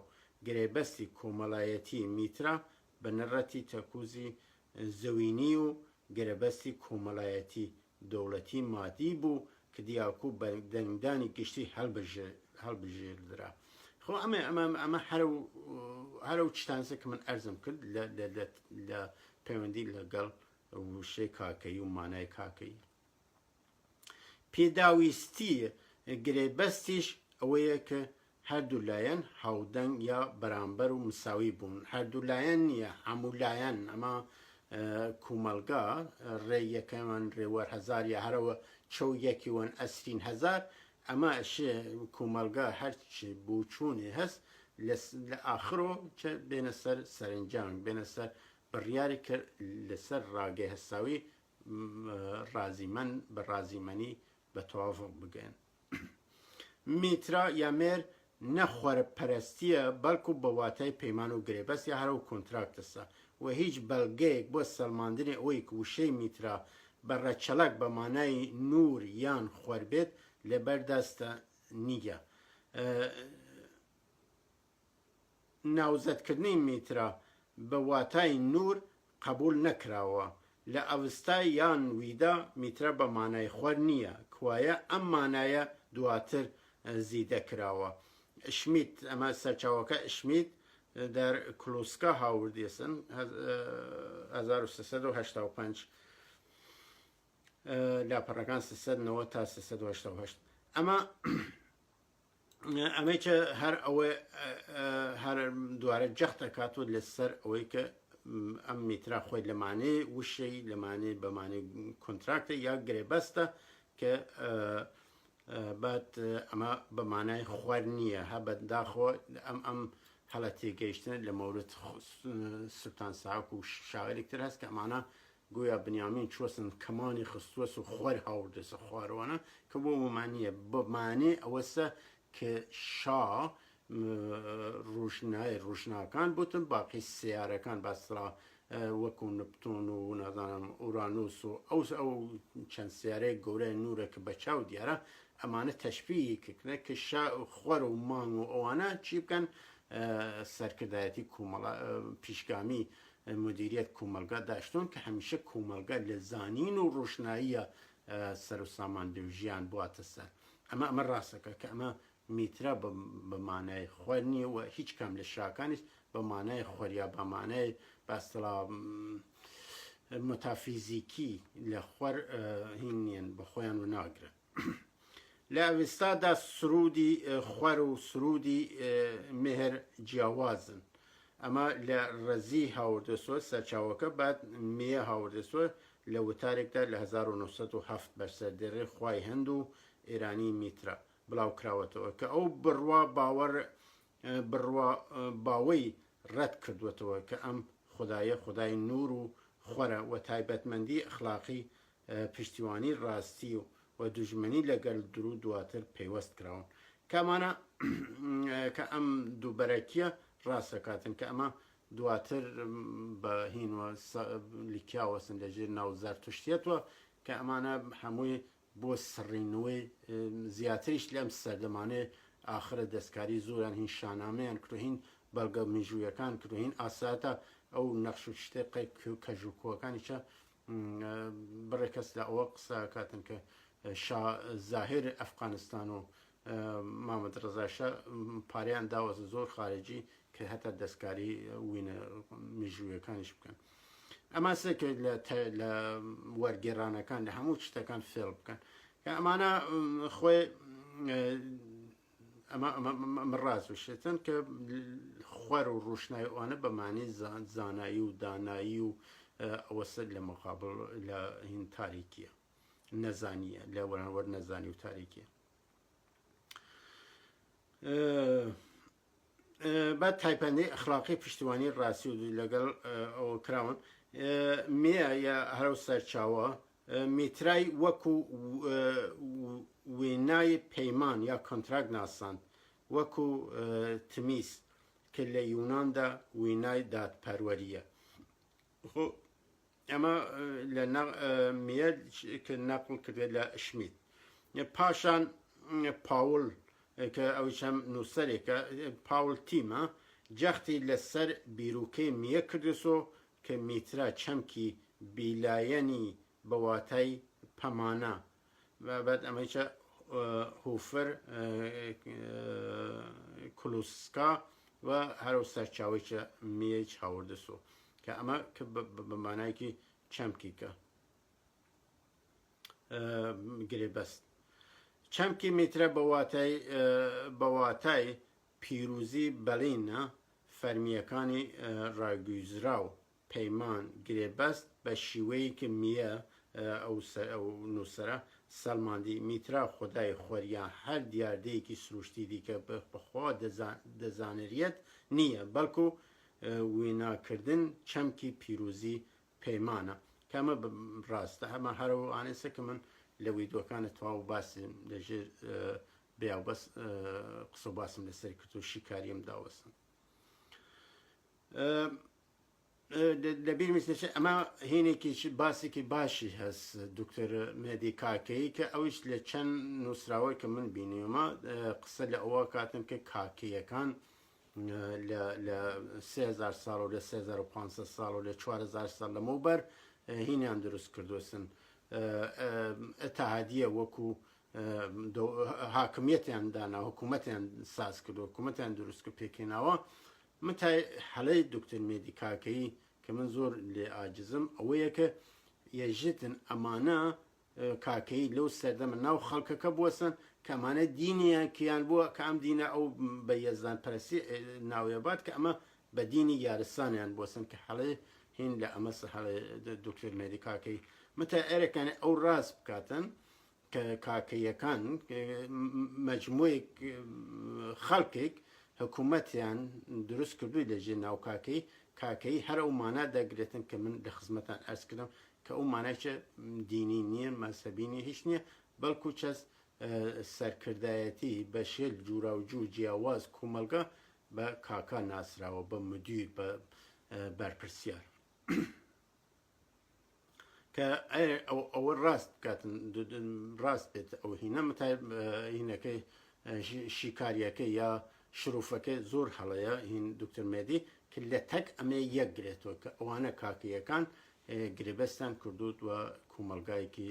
گرێبەستی کۆمەڵایەتی میترا بە نەڕەتی تەکوزی زەوینی و گرێبەستی کۆمەڵایەتی دەوڵەتی مادی بوو کە دیاکو بە دەنگدانی گشتی هەڵبژێردرا. خۆ ئەمە هەرە و چتانسە کە من ئەرزم کرد لە پەیوەندی لەگەڵ وشەی کاکەی و مانای کاکەی. پێداویستی گرێبەستیش ئەوەیە کە هەردوو لایەن هاودەنگ یا بەرامبەر و مساوی بوون. هەردوو لایەن نییە، هەموو لایەن. ئەمە کومەلگا ڕێ یەکەمان ڕێوەرهەزار یا هەرەوە چەو یەکیوەن ئەسرین هەزار، ئەمە کومەلگا هەرچ بووچوونێ هەست لە ئاخرۆ چ بێنە سەر سەرنجام بێنە سەر بڕیاری کرد لەسەر ڕاگەی هەستاوی بە ڕازیمەنی بە تەواوق بگەن. میترا یا مێر نەخوەرە پەرستیە بەڵکو بە واتای پەیمان و گرێبەست یا هەرە و کۆنتراکتەسە و هیچ بەڵگەیەک بۆ سەلماندنی ئەوەی کە وشەی میترا بە ڕەچەڵک بە مانای نور یان خوەر بێت لەبەردەستە نییە. ناوزەتکردنی میترا بە واتای نور قبول نەکراوە. لە ئەوستای یان ویدا میترا بە مانای خوەر نییە، کوایە ئەم مانایە دواتر زیدە کراوە. شمیت ئەمە سەرچاوەکە شمیت در کلوسکا هاوردێسن 1385 لاپەڕەکان 390 تا 388. ئەمەی کە هەر دوارە جەختە کاتۆ لەسەر ئەوەی کە ئەم میترا خۆی لەمانەی وشەی لەمانەی بەمانەی کۆنتراکتە یا گرێبەستە کە بەت ئەمە بەمانای خوەر نییە. هەبەت داخۆ ئەم هەڵە تێگەیشتن لە مەورد سولتان ساحاک و شاعرێکتر هەست کە ئەمانە گویا بنیامین چوەسن کەمانی خستووەس و خوەر هاوردەسە خوارەوەنە کە بۆ ومانیە بەمانێ ئەوەسە کە شا ڕوشناکان بوتن باقی سیارەکان بەسرا وەکو نپتون و نازانم ئورانوس و ئەو چەند سیارەیە گەورەی نورە کە بە چاو دیارە ئەمانە تەشبیهی کردنە کە خوەر و مانگ و ئەوانە چی بکەن سەرکردایەتی پیشگامی مدیریت کومەلگا داشتون کە هەمیشە کومەلگا لە زانین و ڕۆشناییە سەر و ساماندی و ژیان بواتە سەر. ئەمە ڕاستەکە کە ئەمە میترا بە مانای خوەر نییە و هیچ کام لە شاکانیش بە مانای خوەریا بە مانای بەستڵا متافیزیکی لە خوەر هین نیەن بە خۆیان و ناگرن. لە ئەوستادا سرودی خوەر و سرودی مێهر جیاوازن. ئەمە لە ڕەزی هاوردەسوە سەرچاوەکە بعد مێە هاوردەسوە لە وتارێکدا لە 1970 بەرسەردێڕێ خوای هەند و ئێرانی میترا بڵاو کراوەتەوە کە ئەو بڕوا باوەی ڕەت کردوێتەوە کە ئەم خدای نور و خوەرە و تایبەتمەندی ئەخلاقی پشتیوانی ڕاستی و دوژمنی لەگەڵ درو دواتر پەیوەست کراون کەمانە کە ئەم دووبەرەکیە ڕاستەکاتن کە ئەمە دواتر بە هینوە لیکیاوەسن لەژێر ناو زەرتشتێتەوە کە ئەمانە هەمووی بۆ سڕینەوەی زیاتریش لەم سەردەمانێ ئاخرە دەستکاری زۆران هین شانامەیان کروهین بەڵگە میژوویەکان کروهین ئاساتە ئەو نەخش و شتێقی کەژوکۆەکانیچە بڕێکەس لە ئەوە قسە کاتن کە زاهر ئەفغانستان و مامەد ڕەزاشە پاریان داوەزە زۆر خارجی کە هەتا دەستکاری وینە میژوویەکانیش بکەن. ئەمە سێکە لە وەرگێڕانەکان لە هەموو شتەکان فێڵ بکەن کە ئەمانە خۆی ئەمە ڕاز وشێتن کە خوەر و ڕوشنای ئەوانە بەمانی زانایی و دانایی و ئەوەسە لە مقابل لە هین تاریکیە نەزانیە لە وەرانوەر نەزانی و تاریکیە. بە تایپەندی ئەخلاقی پشتیوانی ڕاستی و لەگەڵ ئەوە کراون مێ یا هەرو سەرچاوە میترای وەکو وێنای پەیمان یا کۆنتراکت ناسان وەکو تمیس کە لە یوناندا وێنای دادپەروەریە. ئەمە لە مێ کە نەقڵ کردێت لە شمیت. پاشان پاول کە ئەوی چەم نووسەرێکە پاول تیمە جەختی لەسەر بیرروکەی میە کردوسۆ کە میترا چەمکی بیلایەنی بەواتای پەمانە بەبەت ئەمەیچە هوفر کلوسکا و هەرو سەرچاوێکە میە چاوردسۆ کە ئەمە کە بەمانایکی چەمکیکە گرێبەست چەمکی میترە بەواتای پیرروزی بەڵینە فەرمیەکانی ڕاگوزرا و پەیمان گرێبەست بە شیوەیەکی میە ئەو نووسرە سەلماندی میترا خدای خۆریان هەر دیاردەیەکی سروشتی دیکە بەخوا دەزانریەت نییە بەڵکو ویناکردن چەمکی پیرروزی پەیمانە کەمە ڕاستە هەمە هەروانێسە کە من لە ویدۆکانە تەواو باسم لەژێر بێاو بەس قسە باسم لەسەر کرد و شیکاریم داوەسن لەبیر میسێ ئەمە هینێکی باسێکی باشی هەست دکتۆر مێدی کاکەیی کە ئەوش لە چەند نووسراوەی کە من بینیومە قسە لە ئەوە کاتم کە کاکەیەکان لە 3000 ساڵ و لە 3500 ساڵ و لە 4000 ساڵ لەمەوبەر هینیان دروست کردوسن ئەتەهادیە وەکو حاکمیەتیان دانا حکوومەتیان ساز کرد و حکوومەتیان دروست کرد پێکێناوە متای هەڵەی دکتۆر مێدی کاکەیی کە من زۆر لێ ئاجزم ئەوەیە کە یەژتن ئەمانە کاکەی لەو سەردەمە ناو خەڵکەکە بوەسن کە ئەمانە دینیان کیان بووە کە ئەم دینە ئەو بە یەزدان پەرستی ناوێبات کە ئەمە بە دینی یارستانیان بوەسن کە هەڵێ هین لە ئەمە هەڵێ دکتۆر مێدی کاکەی متە ئێرەکانی ئەو ڕاست بکاتن کە کاکەیەکان مەجموعێک خەڵکێک حکوومەتیان دروست کردووی لەژێر ناو کاکەی هەر ئەو مانا دەگرێتن کە من لە خزمەتان ئەرز کردم کە ئەو مانایکە دینی نییە مەسەبینی هیچ نییە بەڵکو چەست سەرکردایەتی بە شێل جوورا و جوو جیاواز کۆمەلگا بە کاکا ناسراوە بە مدیر بە بەرپرسیار کە ئەوە ڕاست بکاتن ڕاست بێت ئەو هینە متای هینەکەی شیکاریەکەی یا شرۆفەکە زۆر هەڵەیە هین دکتۆر مێدی کە لە تەک ئەمێ یەک گرێتەوە کە ئەوانە کاکیەکان گرێبەستان کردوت و کۆمەلگایەکی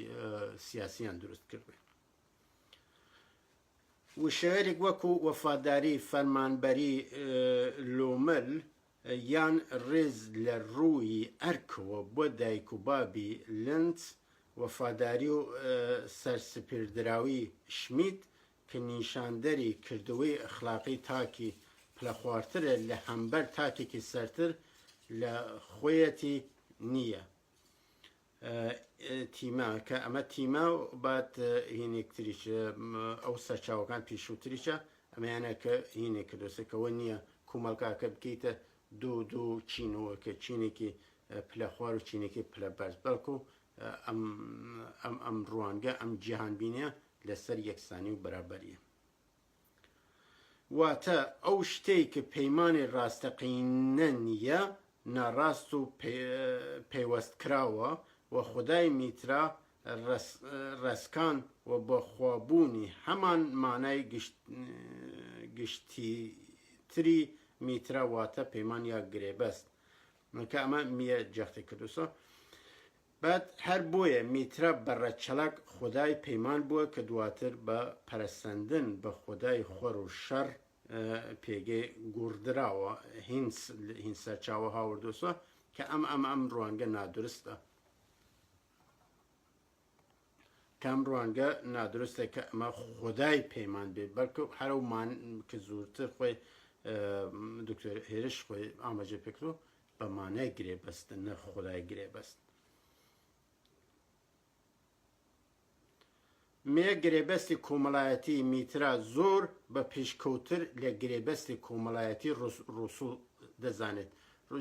سیاسیان دروست کردوێ وشەیەرێک وەکو وەفاداری فەرمانبەری لۆمل یان ڕێز لە ڕووی ئەرکەوە بۆ دایک و بابی لنت وەفاداری و سەرسپێردراوی شمیت کە نیشاندەری کردەوەی ئەخلاقی تاکی پلەخواردترە لە هەمبەر تاکێکی سەرتر لە خۆیەتی نییە تیما کە ئەمە تیما بات هینێکتریش ئەو سەرچاوەکان پیشووتریشە ئەمەیانە کە هینێک کردوسەکەەوە نییە کومەلکاکە بکەیتە دوو چینەوە کە چینێکی پلەخوار و چینێکی پلەبەرز بەڵکو ئەم ڕوانگە ئەم جیهانبینە لەسەر یەکسانی و بەرابەریە واتە ئەو شتەی کە پەیمانی ڕاستەقینە نییە ناڕاست و پەیوەست کراوە و خودای میترا ڕسکان و بەخوابوونی هەمان مانای گشتیتری میترا واتە پەیمان یا گرێبەست کە ئەمە میە جەختی کردوسە بعد هەر بۆیە میترا بەڕەچەڵک خودای پەیمان بووە کە دواتر بە پەرستاندن بە خودای خۆر و شەڕ پێگەی گوڕدراوە هین سەرچاوە هاوردوسە کە ئەم ڕوانگە نادروستە کەم ڕوانگە نادروستە کە ئەمە خودای پەیمان بێت بەڵکو هەرومان کە زۆرتر خۆی دکتۆر هێرش خۆی ئاماژە پێکرۆ بە مانای گرێبەستە نە خودای گرێبەست مێ گرێبەستی کۆمەڵایەتی میترا زۆر بە پێشکەوتر لە گرێبەستی کۆمەڵایەتی ڕووسوو دەزانێت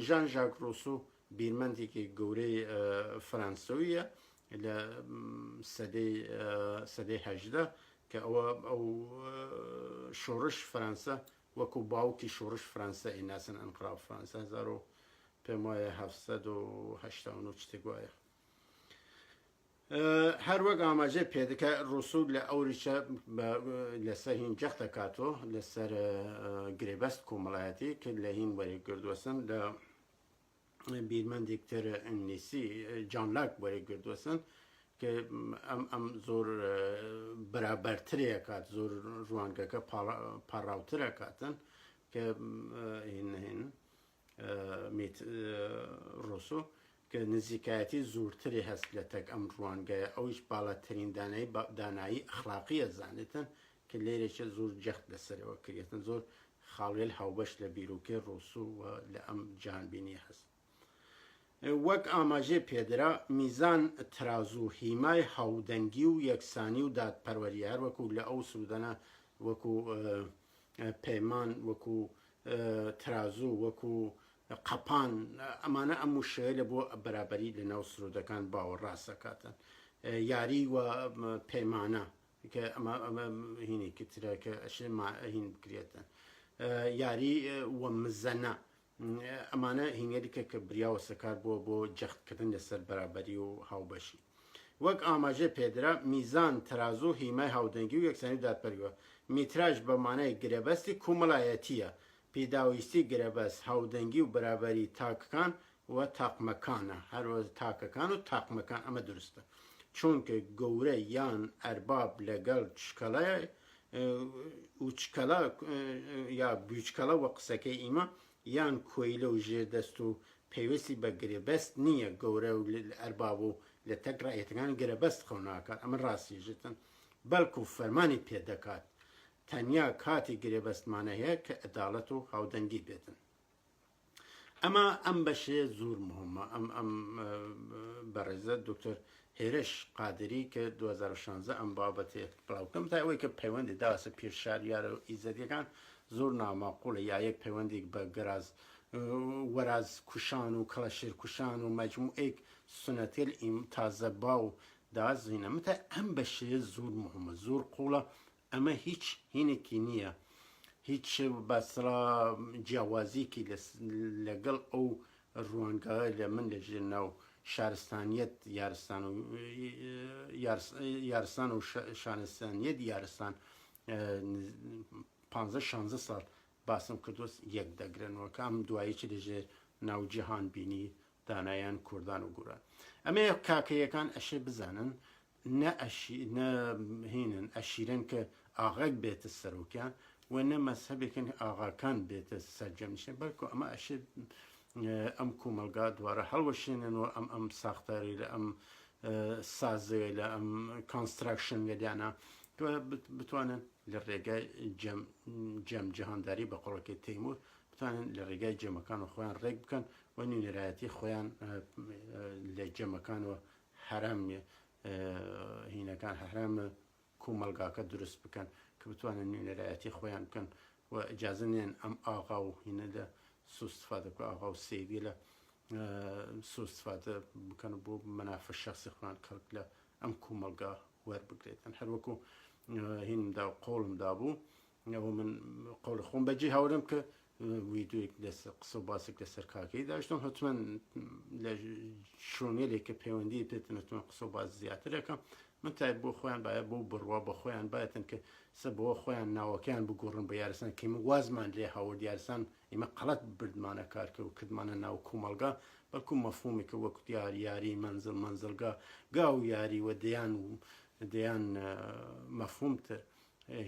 ژان ژاک ڕووسو بیرمەندێکی گەورەی فەرانسەویە لە سەدەی هەژدە کە ئەو شۆڕش فەرانسە وەکو باوکی شۆڕش فەرانسە ئیناسن ئەنقراو فەرانسە 1789 شتێک وایە هەر وەک ئاماژە پێدەکە ڕووسود لە ئەوریشە لەسەر هین جەختە کاتۆ لەسەر گرێبەست کۆمەڵایەتی کرد لە هین وەرەگردووەسن لە بیرمەندێکتر ئینگلیسی جان لاک وەرەگردووەسن کە ئەم زۆر بەرابەرترێ کات زۆر ڕوانگەکە پاڕاوترە کاتن کە هین ڕۆسۆ کە نزیکایەتی زۆرتری هەست لە تەک ئەم ڕوانگەیە ئەویش باڵاترین دانایی ئەخلاقیە زانێتن کە لێرێکە زۆر جەخت لەسەرەوە کردێتن زۆر خاڵێل هاوبەش لە بیرۆکەی ڕۆسۆ لە ئەم جانبینی هەست وەک ئاماژێ پێدرا میزان ترازوو هیمای هاودەنگی و یەکسانی و دادپەروەریار وەکو لە ئەو سوودەنە وەکو پەیمان وەکو ترازوو وەکو قەپان ئەمانە ئەم وشەیە لە بۆ بەرابەری لە ناو سرودەکان باوەڕاستەکاتن یاری و پەیمانە کە ئەمە هینێکی ترە کە ئەشێ هین بکرێتن یاری وە مزەنە ئەمانە هینێریکە کە بریاوە سەکار بۆ جەختکردن لەسەر بەرابەری و هاوبەشی وەک ئاماژە پێدرا میزان ترازوو هیمای هاودەنگی و یەکسانی و دادپەروەریە میتراژ بە مانای گرێبەستی کۆمەڵایەتیە پێداویستی گرێبەست هاودەنگی و بەرابەری تاکەکان و تاقمەکانە هەروە تاکەکان و تاقمەکان ئەمە دروستە چونکە گەورە یان ئەرباب لەگەڵ چکەڵە و چکەڵە یا بچکەڵە وە قسەکەی ئیمە یان کۆیلە و ژێردەست و پێویستی بە گرێبەست نییە گەورە و ئەرباب و لە تەکڕایەتەکان گرێبەست خەو ناکات ئەمە ڕاستیژتن بەڵکو فەرمانی پێدەکات تەنیا کاتی گرێبەستمانە هەیە کە ئەداڵەت و هاودەنگی بێتن ئەمە ئەم بەشێ زۆر مهمە ئەم بەڕێزە دکتۆر هێرش قادری کە 2016 ئەم بابەتێ بڵاوکەم تا ئەوەی کە پەیوەندی داوەسە پیرشاریارە و ئیزەدیەکان زۆر ناماقوڵە یا یەک پەیوەندێک بە گەراز وەراز کوشان و کەڵەشێر کوشان و مەجموعێک سونەتێل تازە باو دازینە متە ئەم بەشێ زۆر مهمە زۆر قوڵە ئەمە هیچ هینێکی نییە هیچ بەسرا جیاوازیکی لەگەڵ ئەو ڕوانگەی لە من لەژێر ناو شارستانیەت یارستان و شارستانیەت یارستان 15-16 ساڵ باسم کردوس یەک دەگرنەوە کە ئەم دواییکی لەژێر ناو جیهان بینی دانایان کوردان و گوران ئەمە کاکەیەکان ئەشێ بزانن نەهینن ئەشیرن کە ئاغاک بێتە سەرۆکیان و نە مەسهەبێکن ئاغاکان بێتە سەرجەمیشن بەڵکو ئەمە ئەشێ ئەم کۆمەلگا دوارە هەڵوەشێننەوە ئەم ساختاری لە ئەم سازەوە لە ئەم کۆنستراکشن لەدیانە بتوانن لە ڕێگای جەم جیهانداری بە قوڵەکەی تەیمور بتوانن لە ڕێگای جەمەکان و خۆیان ڕێک بکەن و نوێنەرایەتی خۆیان لە جەمەکانەوە هەرام هینەکان هەرامە کۆمەلگاکە دروست بکەن کە بتوانن نوێنەرایەتی خۆیان بکەن و ئەجازنیان ئەم ئاغا و هینە لە سوستفادە بکە ئاغا و سێوی لە سوستفادە بکەن بۆ مەنافە شخصی خۆیان کەڵک لە ئەم کۆمەلگا وەربگرێتن هەروەکو هینمدا و قۆڵمدا بوو ئەوە من قۆڵ خۆم بەجێ هاورم کە ویددیوێک لەسەر قسە و باسێک لەسەر کاکەی داشتم هەتومەن لە شوێنێک کە پەیوەندی پێتن هەتومەن قسە و باس زیاترەکەم من تای بۆ خۆیان باید بۆ بڕوا بە خۆیان باەتن کە سە بۆ خۆیان ناوەکەیان بگۆڕن بە یارستان کە وازمان لێ هاورد یارستان ئێمە قەڵەت بردمانە کارکە و کردمانە ناو کۆمەلگا بەڵکو مەفهومێکە وەکو یاری منزل منزلگا گا و یاری و دەیان مەفهومتر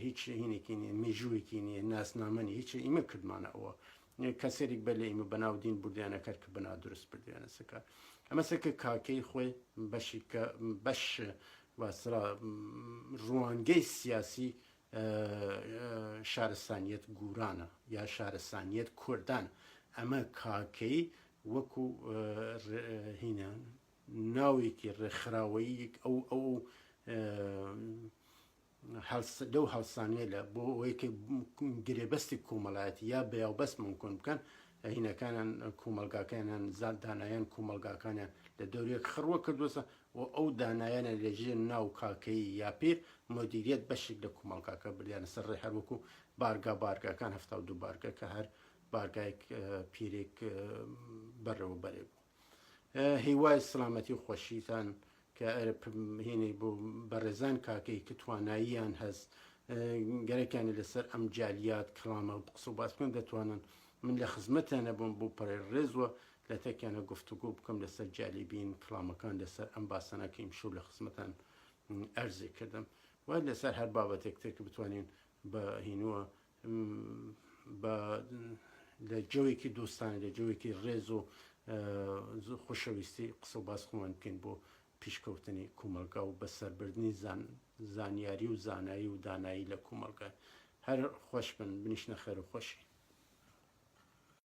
هیچ هینێکی نیە مێژوویەکی نیە ناسنامەنی هیچ ئیمە کردمانە ئەوە کەسێک بە لە ئیمە بەناودین بردیانە کار کە بەنا دروست بردیانە سەکار ئەمە سەکە کاکەی خۆی بەشی کە بەش واسرا ڕوانگەی سیاسی شارستانیەت گورانە یا شارستانیەت کوردان ئەمە کاکەی وەکو هینە ناوێکی ڕێکخراوەیەک ئەو لەو هەڵسانەیە لە بۆ ئەوەی کە گرێبەستی کۆمەڵایەتی یا بەیاوبەست ممکن بکەن هینەکانیان کۆمەلگاکانیان دانایان کۆمەلگاکانیان لە دەورێک خڕوە کردوسە و ئەو دانایانە لەژێر ناو کاکەی یا پیر مدیریەت بەشێک لە کۆمەلگاکە بریانە سەر ڕێ هەروەکو بارگاکان 72 بارگە کە هەر بارگایك پیرێک بەرەوە بەرێ بوو هیوای سلامەتی و خۆشیتان کە هینی بۆ بەڕێزان کاکەی کە تواناییان هەست گەرەکیانی لەسەر ئەم جالیات کڵامە قسە و باس بکەن دەتوانن من لە خزمەتیانە بووم بۆ پەڕێڕێزوە لە تەکیانە گفتوگۆ بکەم لەسەر جالیبین کڵامەکان لەسەر ئەم باسەنەکەی شو لە خزمەتان ئەرزێ کردم وای لەسەر هەر بابەتێک تێک بتوانین بە هینووە لە جەوێکی دۆستانە لە جەوێکی ڕێز و خۆشەویستی قسە و باس خۆمان بکەین بۆ پیشکەوتنی کومەلگا و بەسەربردنی زانیاری و زانایی و دانایی لە کومەلگا هەر خۆش بن بنیشنە خێر و خۆشی